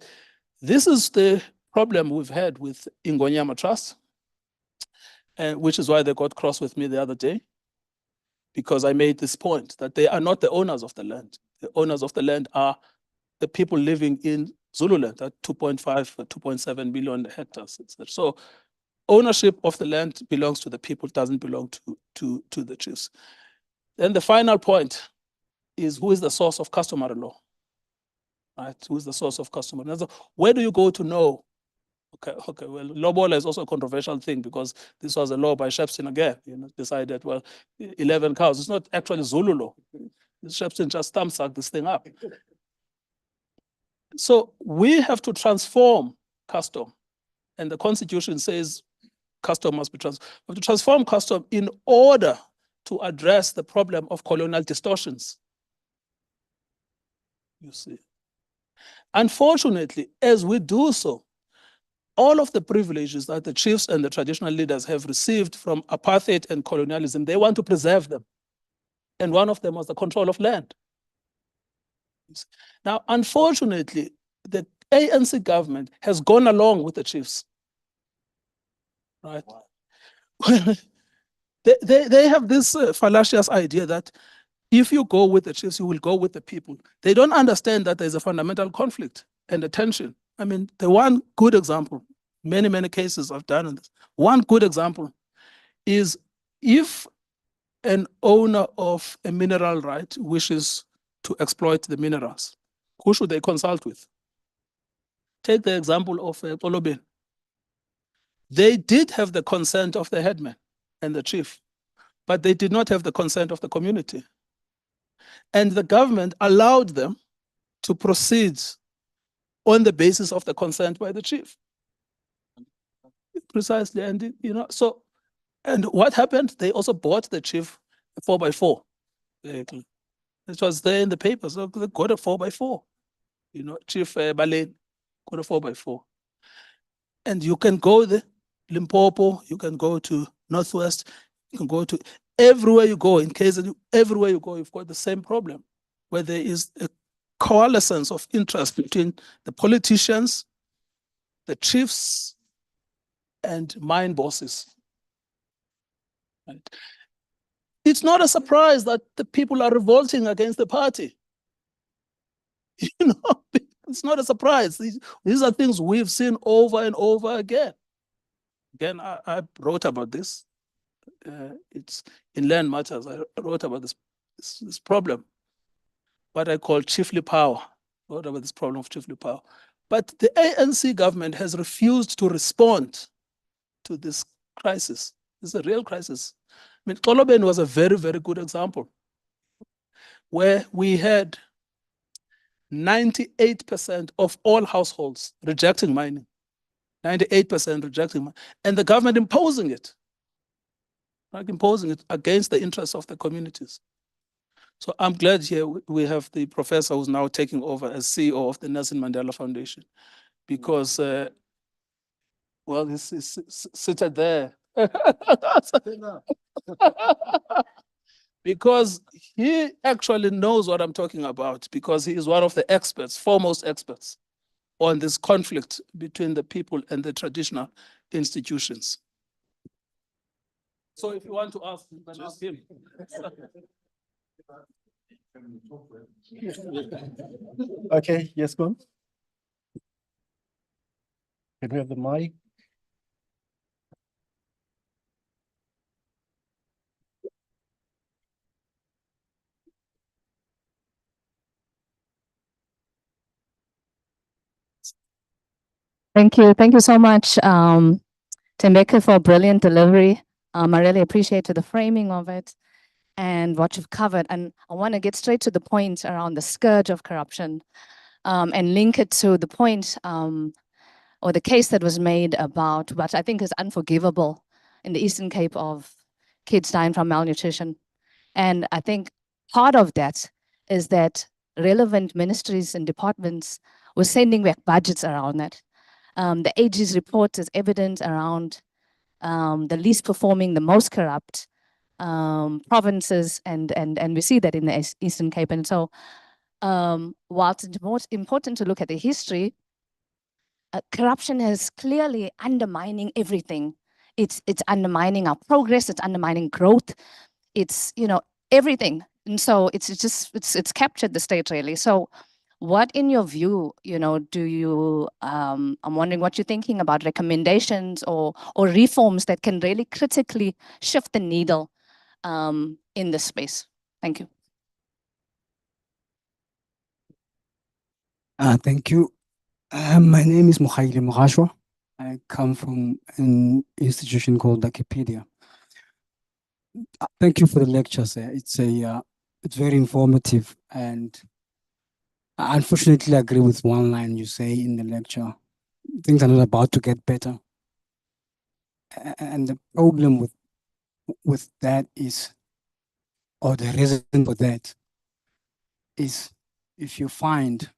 this is the problem we've had with Ingonyama Trust, which is why they got cross with me the other day, because I made this point that they are not the owners of the land. The owners of the land are the people living in Zululand, at 2.5 or 2.7 million hectares. So ownership of the land belongs to the people, doesn't belong to the chiefs. Then the final point is who is the source of customary law, right? Who is the source of customary law? Where do you go to know? Okay, well, lobola is also a controversial thing because this was a law by Shepson again, decided, well, 11 cows. It's not actually Zulu law. Shepson just thumbsucked this thing up. So we have to transform custom, and the Constitution says custom must be transformed. We have to transform custom in order to address the problem of colonial distortions. You see. Unfortunately, as we do so, all of the privileges that the chiefs and the traditional leaders have received from apartheid and colonialism, they want to preserve them. And one of them was the control of land. Now, unfortunately, the ANC government has gone along with the chiefs. Right? They have this fallacious idea that if you go with the chiefs, you will go with the people. They don't understand that there's a fundamental conflict and a tension. I mean, the one good example, many cases I've done this. One good example is if an owner of a mineral right wishes to exploit the minerals, who should they consult with? Take the example of Polobin. They did have the consent of the headman and the chief, but they did not have the consent of the community. And the government allowed them to proceed on the basis of the consent by the chief. Precisely, and so, and what happened? They also bought the chief a 4x4 vehicle. It was there in the papers. So they got a 4x4. Chief Balen got a 4x4. And you can go there, Limpopo, you can go to Northwest, you can go to everywhere you go, in case everywhere you go, you've got the same problem, where there is a coalescence of interest between the politicians, the chiefs, and mine bosses. Right? It's not a surprise that the people are revolting against the party. It's not a surprise. These are things we've seen over and over again. Again, I wrote about this. It's in Land Matters. I wrote about this problem, what I call chiefly power. I wrote about this problem of chiefly power. But the ANC government has refused to respond to this crisis. It's a real crisis. I mean, Toloben was a very good example, where we had 98% of all households rejecting mining, 98% rejecting mining, and the government imposing it, like imposing it against the interests of the communities. So I'm glad here we have the professor who's now taking over as CEO of the Nelson Mandela Foundation, because, well, he's seated there. Because he actually knows what I'm talking about, because he is one of the experts, foremost experts on this conflict between the people and the traditional institutions. So if you want to ask, then ask him. Okay, yes, go on. Can we have the mic? Thank you. Thank you so much, Tembeka, for a brilliant delivery. I really appreciated the framing of it and what you've covered. And I want to get straight to the point around the scourge of corruption, and link it to the point or the case that was made about what I think is unforgivable in the Eastern Cape of kids dying from malnutrition. And I think part of that is that relevant ministries and departments were sending back budgets around that. The AG's report is evident around the least performing, the most corrupt provinces, and we see that in the Eastern Cape. And so whilst it's most important to look at the history, corruption is clearly undermining everything. It's undermining our progress, it's undermining growth, it's everything. And so it's captured the state really. So what, in your view, do you, I'm wondering what you're thinking about recommendations or reforms that can really critically shift the needle in this space? Thank you. Thank you. My name is Mokhaile Mogashwa. I come from an institution called Wikipedia. Thank you for the lecture, sir. It's very informative, and I unfortunately agree with one line you say in the lecture. Things are not about to get better. And the problem with that is, or the reason for that is, if you find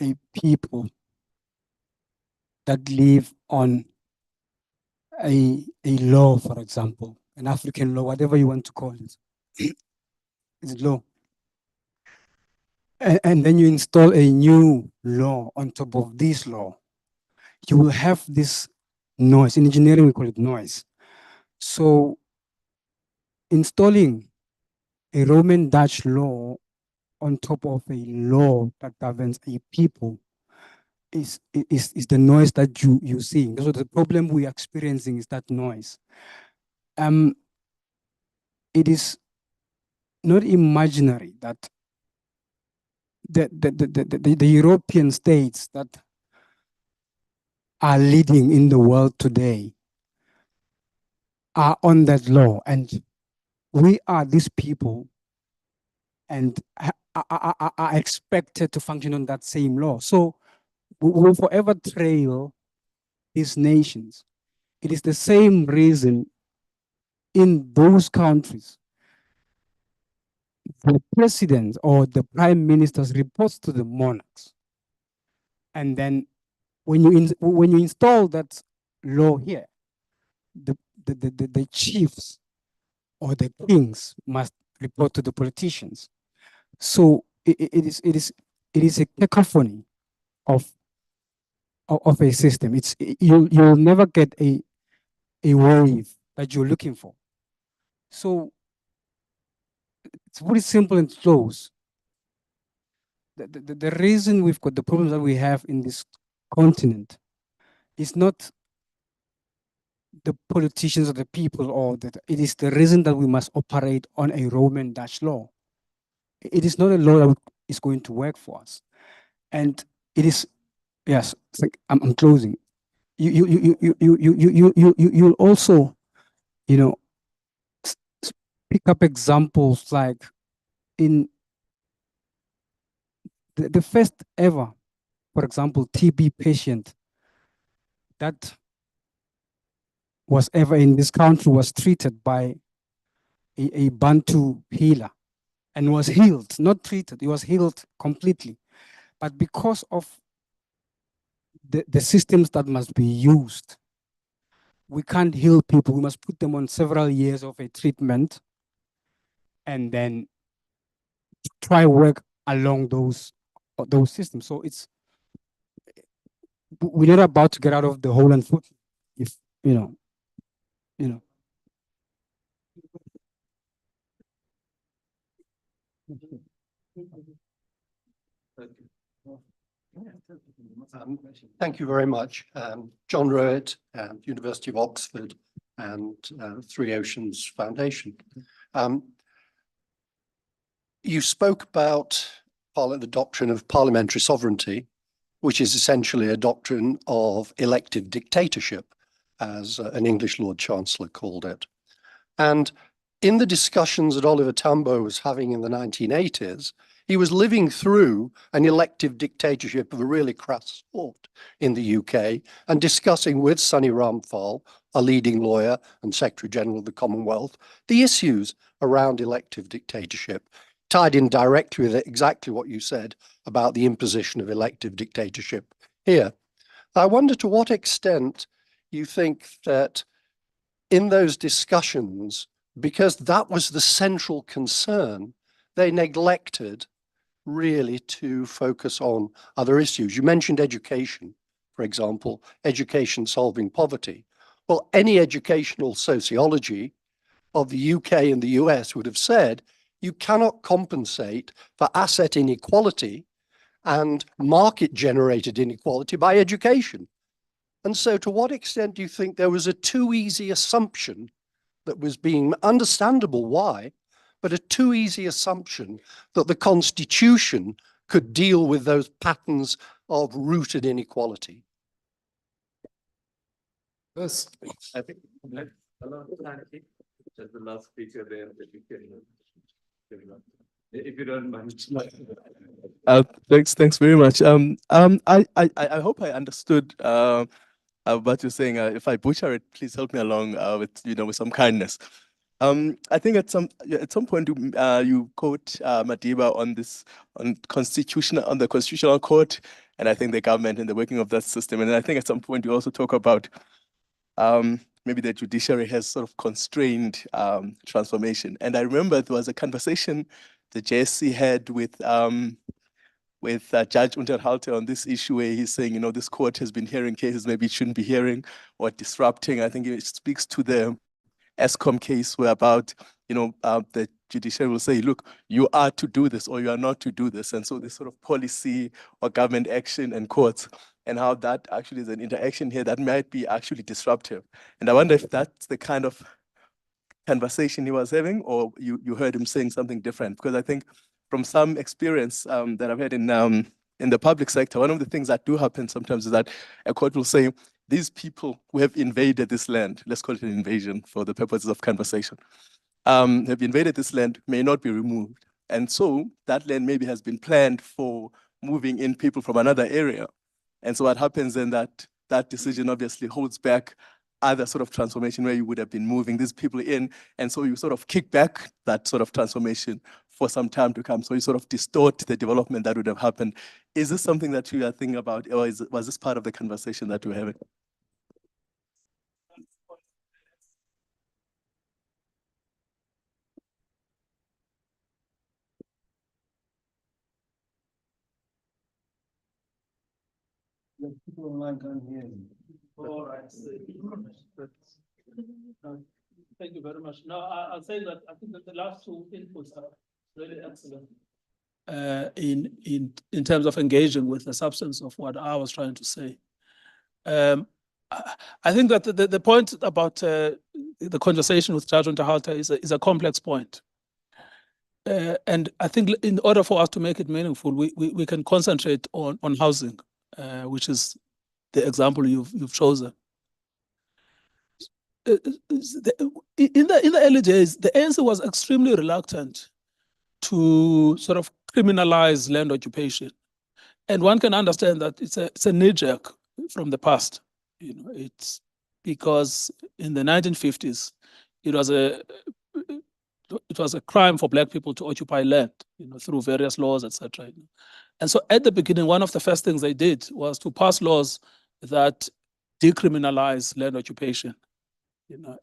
a people that live on a law, for example, an African law, whatever you want to call it, it's law. And then you install a new law on top of this law, you will have this noise. In engineering, we call it noise. So installing a Roman Dutch law on top of a law that governs a people is the noise that you see. So the problem we are experiencing is that noise. It is not imaginary that the European states that are leading in the world today are on that law, and we are these people and are expected to function on that same law. So we will forever trail these nations. It is the same reason in those countries the president or the prime ministers reports to the monarchs. And then when you install that law here, the chiefs or the kings must report to the politicians. So it is a cacophony of a system. You'll never get a wave that you're looking for. So it's very simple and close. The reason we've got the problems that we have in this continent is not the politicians or the people, or that it is the reason that we must operate on a Roman Dutch law. It is not a law that is going to work for us. And it is, yes, it's like I'm closing. You'll also, pick up examples like in the first ever, for example, TB patient that was ever in this country was treated by a Bantu healer and was healed, not treated, he was healed completely. But because of the systems that must be used, we can't heal people. We must put them on several years of a treatment and then try work along those systems. So we're not about to get out of the hole and foot, if you know. Thank you very much. John Rowett, University of Oxford, and Three Oceans Foundation. You spoke about the doctrine of parliamentary sovereignty, which is essentially a doctrine of elective dictatorship, as an English Lord Chancellor called it. And in the discussions that Oliver Tambo was having in the 1980s, he was living through an elective dictatorship of a really crass sort in the UK and discussing with Sonny Ramphal, a leading lawyer and Secretary General of the Commonwealth, the issues around elective dictatorship, tied in directly with exactly what you said about the imposition of elective dictatorship here. I wonder to what extent you think that in those discussions, because that was the central concern, they neglected really to focus on other issues. You mentioned education, for example, education solving poverty. Well, any educational sociology of the UK and the US would have said, you cannot compensate for asset inequality and market-generated inequality by education. And so to what extent do you think there was a too easy assumption that was being, understandable why, but a too easy assumption that the Constitution could deal with those patterns of rooted inequality? Yes. I think the last speaker there that you can, if you don't mind. Thanks very much. I hope I understood what you're saying. If I butcher it, please help me along with with some kindness. I think at some point you quote Madiba on the constitutional court, and I think the government and the working of that system. And I think at some point you also talk about maybe the judiciary has sort of constrained transformation. And I remember there was a conversation the JSC had with Judge Unterhalter on this issue where he's saying, this court has been hearing cases maybe it shouldn't be hearing or disrupting. I think it speaks to the ESCOM case where about, the judiciary will say, look, you are to do this or you are not to do this. And so this sort of policy or government action and courts and how that actually is an interaction here that might be actually disruptive. And I wonder if that's the kind of conversation he was having, or you heard him saying something different. Because I think from some experience that I've had in the public sector, one of the things that do happen sometimes is that a court will say, these people who have invaded this land, let's call it an invasion for the purposes of conversation, have invaded this land, may not be removed. And so that land maybe has been planned for moving in people from another area. And so what happens then that decision obviously holds back other sort of transformation where you would have been moving these people in. And so you sort of kick back that sort of transformation for some time to come. So you sort of distort the development that would have happened. Is this something that you are thinking about, or was this part of the conversation that we're having? People online can't hear you. All right. Thank you very much. No, I'll say that I think that the last two inputs are really excellent in terms of engaging with the substance of what I was trying to say. I think that the point about the conversation with Judge Unterhalter is a complex point. And I think in order for us to make it meaningful, we can concentrate on housing, which is the example you've chosen. In the early days, the ANC was extremely reluctant to sort of criminalize land occupation, and one can understand that it's a knee-jerk from the past. It's because in the 1950s it was a crime for Black people to occupy land, through various laws, etc. And so at the beginning, one of the first things they did was to pass laws that decriminalize land occupation.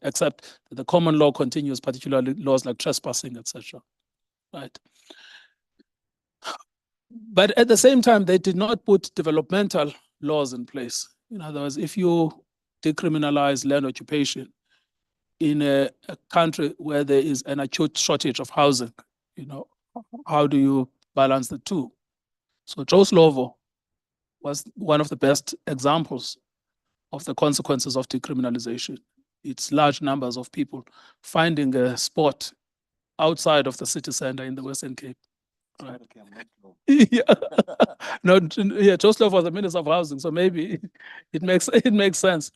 Except that the common law continues, particularly laws like trespassing, etc. Right? But at the same time, they did not put developmental laws in place. In other words, if you decriminalize land occupation in a country where there is an acute shortage of housing, how do you balance the two? So Joe Slovo was one of the best examples of the consequences of decriminalization. It's large numbers of people finding a spot outside of the city center in the Western Cape. Right. Yeah. No, yeah, Joe Slovo was the Minister of Housing, so maybe it makes sense.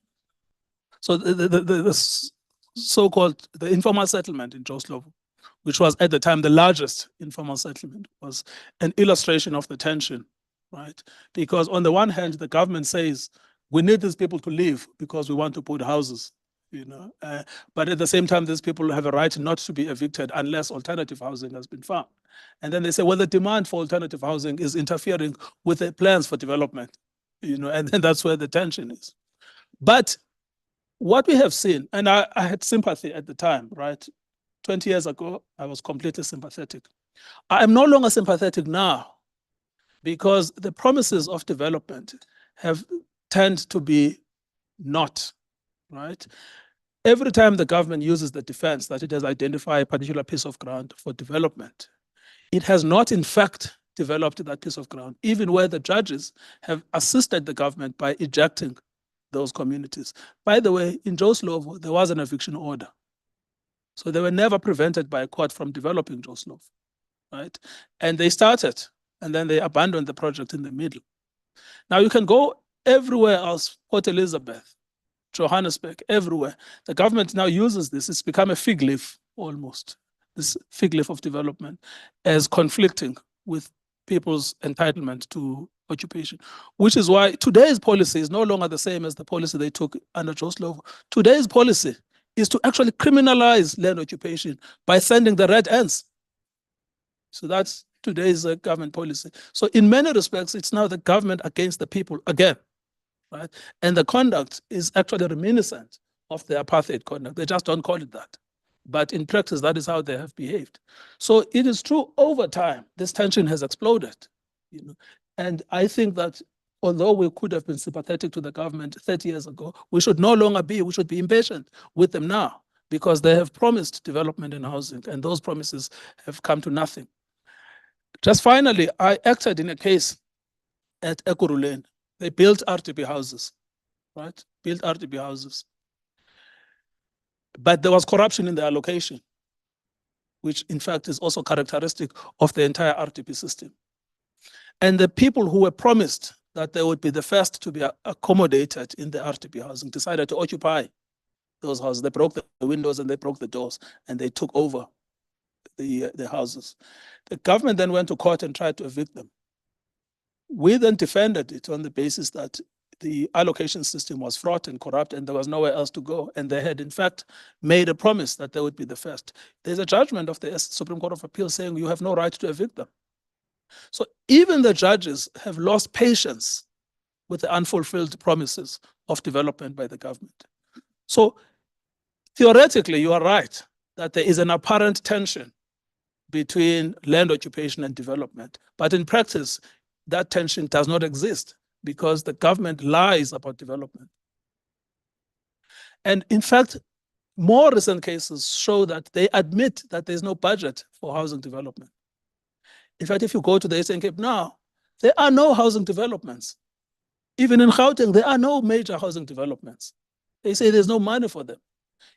So the so-called the informal settlement in Joe Slovo, which was at the time the largest informal settlement, was an illustration of the tension, right? Because on the one hand, the government says, we need these people to live because we want to put houses, but at the same time, these people have a right not to be evicted unless alternative housing has been found. And then they say, well, the demand for alternative housing is interfering with the plans for development, and then that's where the tension is. But what we have seen, and I had sympathy at the time, right? 20 years ago, I was completely sympathetic. I am no longer sympathetic now because the promises of development have tend to be not, right? Every time the government uses the defense that it has identified a particular piece of ground for development, it has not in fact developed that piece of ground, even where the judges have assisted the government by ejecting those communities. By the way, in Joe Slovo, there was an eviction order. So they were never prevented by a court from developing Joe Slovo, right? And they started and then they abandoned the project in the middle. Now you can go everywhere else, Port Elizabeth, Johannesburg, everywhere. The government now uses this. It's become a fig leaf almost, this fig leaf of development, as conflicting with people's entitlement to occupation, which is why today's policy is no longer the same as the policy they took under Joe Slovo. Today's policy is to actually criminalize land occupation by sending the red ants. So that's today's government policy. So in many respects, it's now the government against the people again, right? And the conduct is actually reminiscent of the apartheid conduct. They just don't call it that. But in practice, that is how they have behaved. So it is true, over time, this tension has exploded. You know? And I think that although we could have been sympathetic to the government 30 years ago, we should no longer be, we should be impatient with them now, because they have promised development in housing, and those promises have come to nothing. Just finally, I acted in a case at Ekurhuleni. They built RDP houses, right? Built RDP houses. But there was corruption in the allocation, which in fact is also characteristic of the entire RDP system. And the people who were promised that they would be the first to be accommodated in the RDP housing decided to occupy those houses. They broke the windows and they broke the doors, and they took over the houses. The government then went to court and tried to evict them. We then defended it on the basis that the allocation system was fraught and corrupt, and there was nowhere else to go. And they had, in fact, made a promise that they would be the first. There's a judgment of the Supreme Court of Appeal saying you have no right to evict them. So even the judges have lost patience with the unfulfilled promises of development by the government. So theoretically, you are right that there is an apparent tension between land occupation and development. But in practice, that tension does not exist because the government lies about development. And in fact, more recent cases show that they admit that there's no budget for housing development. In fact, if you go to the Eastern Cape now, there are no housing developments. Even in Gauteng, there are no major housing developments. They say there's no money for them.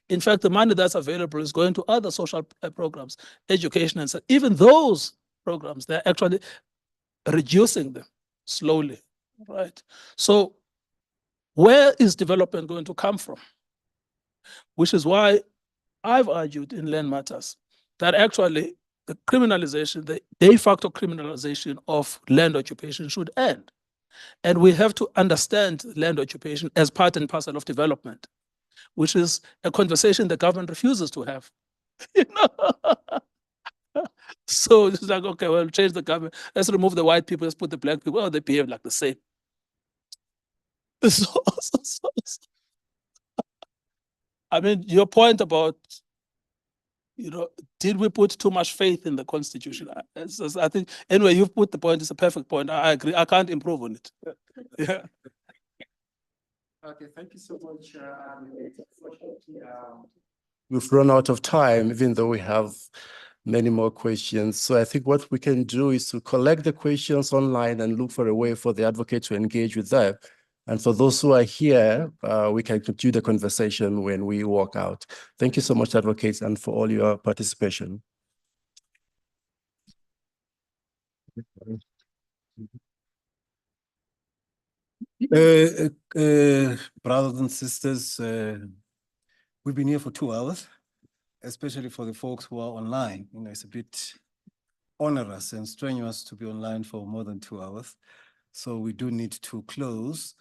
In fact, the money that's available is going to other social programs, education, and so even those programs, they're actually reducing them slowly, right? So where is development going to come from? Which is why I've argued in Land Matters that actually the criminalization, the de facto criminalization of land occupation should end. And we have to understand land occupation as part and parcel of development, which is a conversation the government refuses to have. You know? So it's like, okay, well, change the government. Let's remove the white people, let's put the black people. Oh, they behave like the same. I mean, your point about, you know, did we put too much faith in the Constitution? I think, anyway, you've put the point, it's a perfect point. I agree. I can't improve on it. Yeah. Okay, thank you so much. We've run out of time, even though we have many more questions. So I think what we can do is to collect the questions online and look for a way for the advocate to engage with them. And for those who are here, we can continue the conversation when we walk out. Thank you so much, advocates, and for all your participation. Brothers and sisters, we've been here for 2 hours, especially for the folks who are online. You know, it's a bit onerous and strenuous to be online for more than 2 hours. So we do need to close.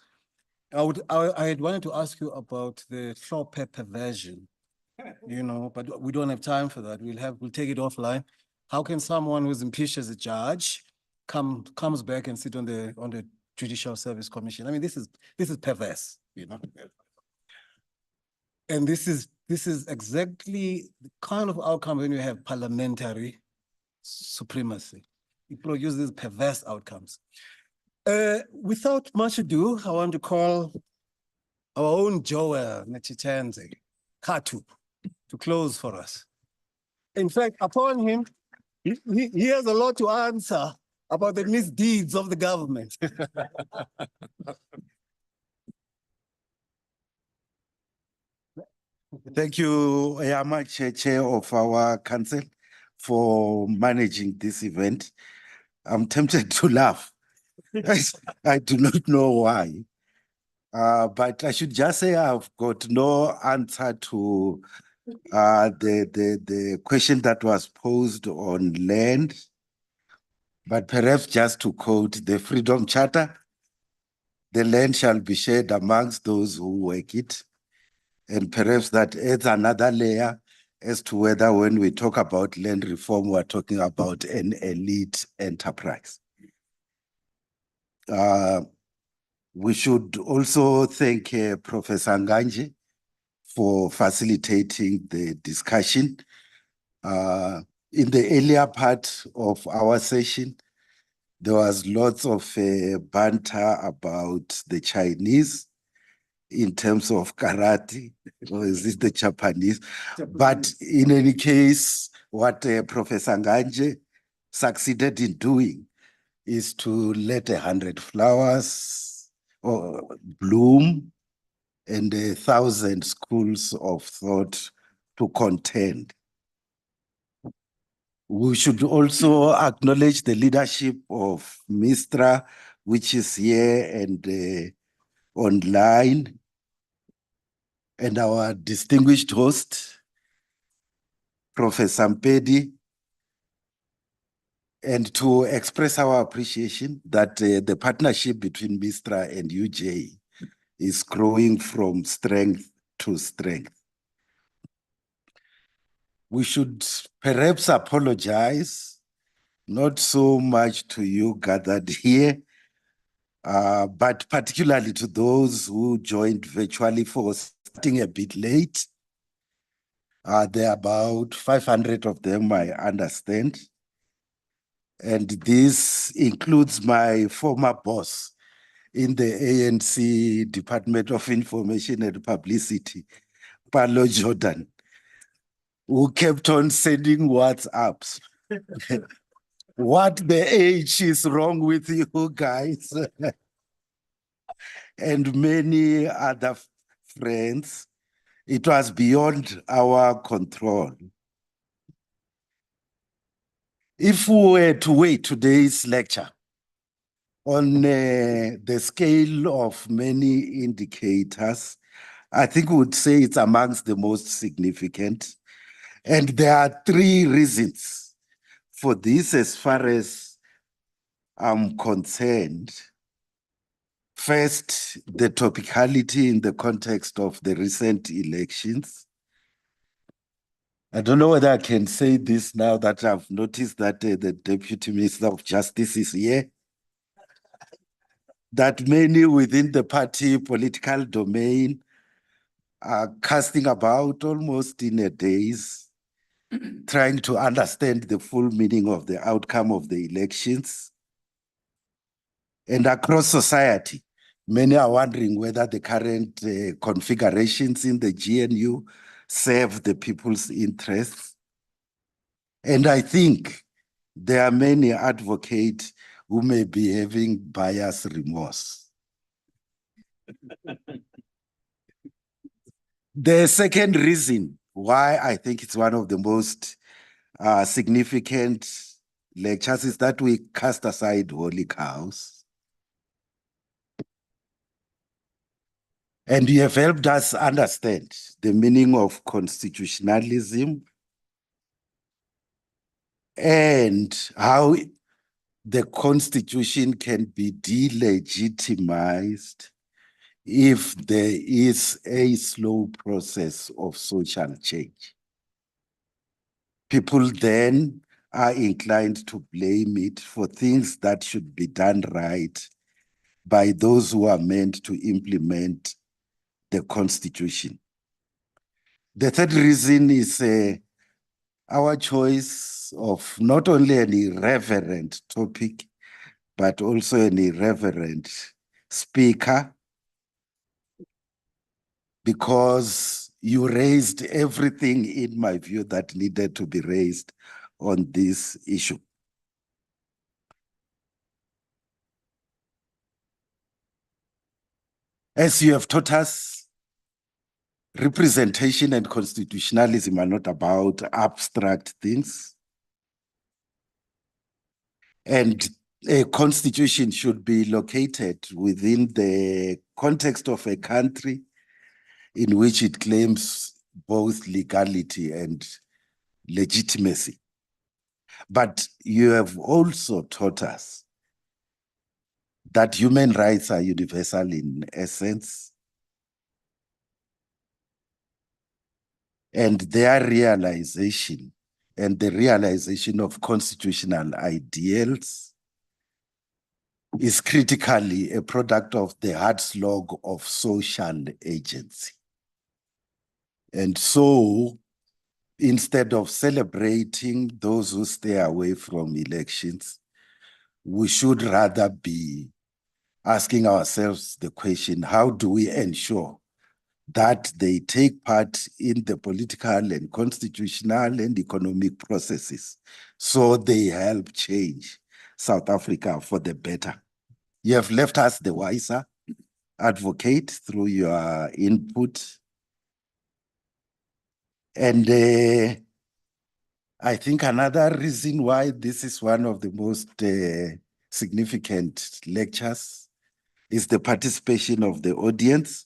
I had wanted to ask you about the Hlophe perversion, you know, but we don't have time for that. We'll take it offline. How can someone who's impeached as a judge comes back and sit on the Judicial Service Commission? I mean, this is perverse, you know. And this is exactly the kind of outcome when you have parliamentary supremacy. It produces perverse outcomes. Without much ado, I want to call our own Joel Nechichenze, Katu, to close for us. In fact, upon him, he has a lot to answer about the misdeeds of the government. Thank you, Yama, Chair of our council, for managing this event. I'm tempted to laugh. I do not know why. But I should just say I've got no answer to the question that was posed on land. But perhaps just to quote the Freedom Charter, the land shall be shared amongst those who work it. And perhaps that adds another layer as to whether when we talk about land reform, we're talking about an elite enterprise. We should also thank Professor Nganje for facilitating the discussion. In the earlier part of our session, there was lots of banter about the Chinese in terms of karate, or is this the Japanese? But in any case, what Professor Nganje succeeded in doing is to let 100 flowers bloom and 1,000 schools of thought to contend. We should also acknowledge the leadership of Mistra, which is here and online, and our distinguished host, Professor Mpedi, and to express our appreciation that the partnership between Mistra and UJ is growing from strength to strength. We should perhaps apologize, not so much to you gathered here, but particularly to those who joined virtually for starting a bit late. There are about 500 of them, I understand. And this includes my former boss in the ANC Department of Information and Publicity, Paulo Jordan, who kept on sending WhatsApps. What the age is wrong with you guys? And many other friends. It was beyond our control. If we were to weigh today's lecture on the scale of many indicators, I think we would say it's amongst the most significant. And there are three reasons for this as far as I'm concerned. First, the topicality in the context of the recent elections. I don't know whether I can say this now that I've noticed that the Deputy Minister of Justice is here, that many within the party political domain are casting about almost in a daze, trying to understand the full meaning of the outcome of the elections. And across society, many are wondering whether the current configurations in the GNU serve the people's interests. And I think there are many advocates who may be having buyer's remorse. The second reason why I think it's one of the most significant lectures is that we cast aside holy cows. And you have helped us understand the meaning of constitutionalism and how the Constitution can be delegitimized if there is a slow process of social change. People then are inclined to blame it for things that should be done right by those who are meant to implement the Constitution. The third reason is our choice of not only an irreverent topic, but also an irreverent speaker, because you raised everything, in my view, that needed to be raised on this issue. As you have taught us, representation and constitutionalism are not about abstract things. And a constitution should be located within the context of a country in which it claims both legality and legitimacy. But you have also taught us that human rights are universal in essence, and their realization and the realization of constitutional ideals is critically a product of the hard slog of social agency. And so, instead of celebrating those who stay away from elections, we should rather be asking ourselves the question, how do we ensure that they take part in the political and constitutional and economic processes so they help change South Africa for the better? You have left us the wiser, advocate, through your input. And I think another reason why this is one of the most significant lectures is the participation of the audience.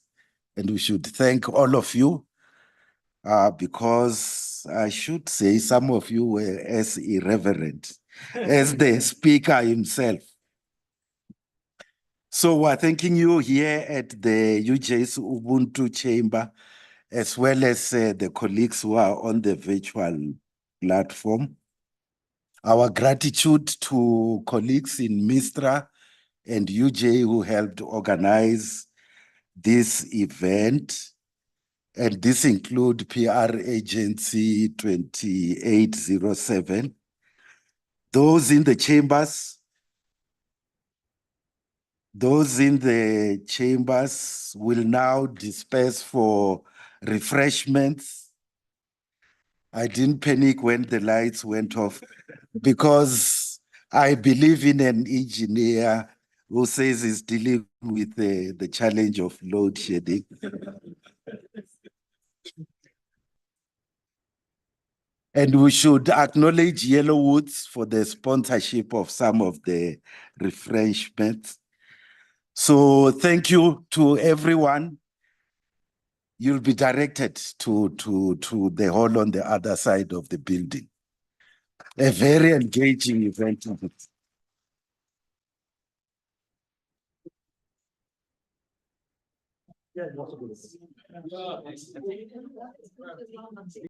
And we should thank all of you because I should say some of you were as irreverent as the speaker himself. So we're thanking you here at the UJ's Ubuntu Chamber, as well as the colleagues who are on the virtual platform. Our gratitude to colleagues in MISTRA and UJ who helped organize this event. And this include PR Agency 2807. Those in the chambers will now disperse for refreshments. I didn't panic when the lights went off because I believe in an engineer who says he's dealing with the challenge of load shedding. And we should acknowledge Yellowwoods for the sponsorship of some of the refreshments. So thank you to everyone. You'll be directed to the hall on the other side of the building. A very engaging event.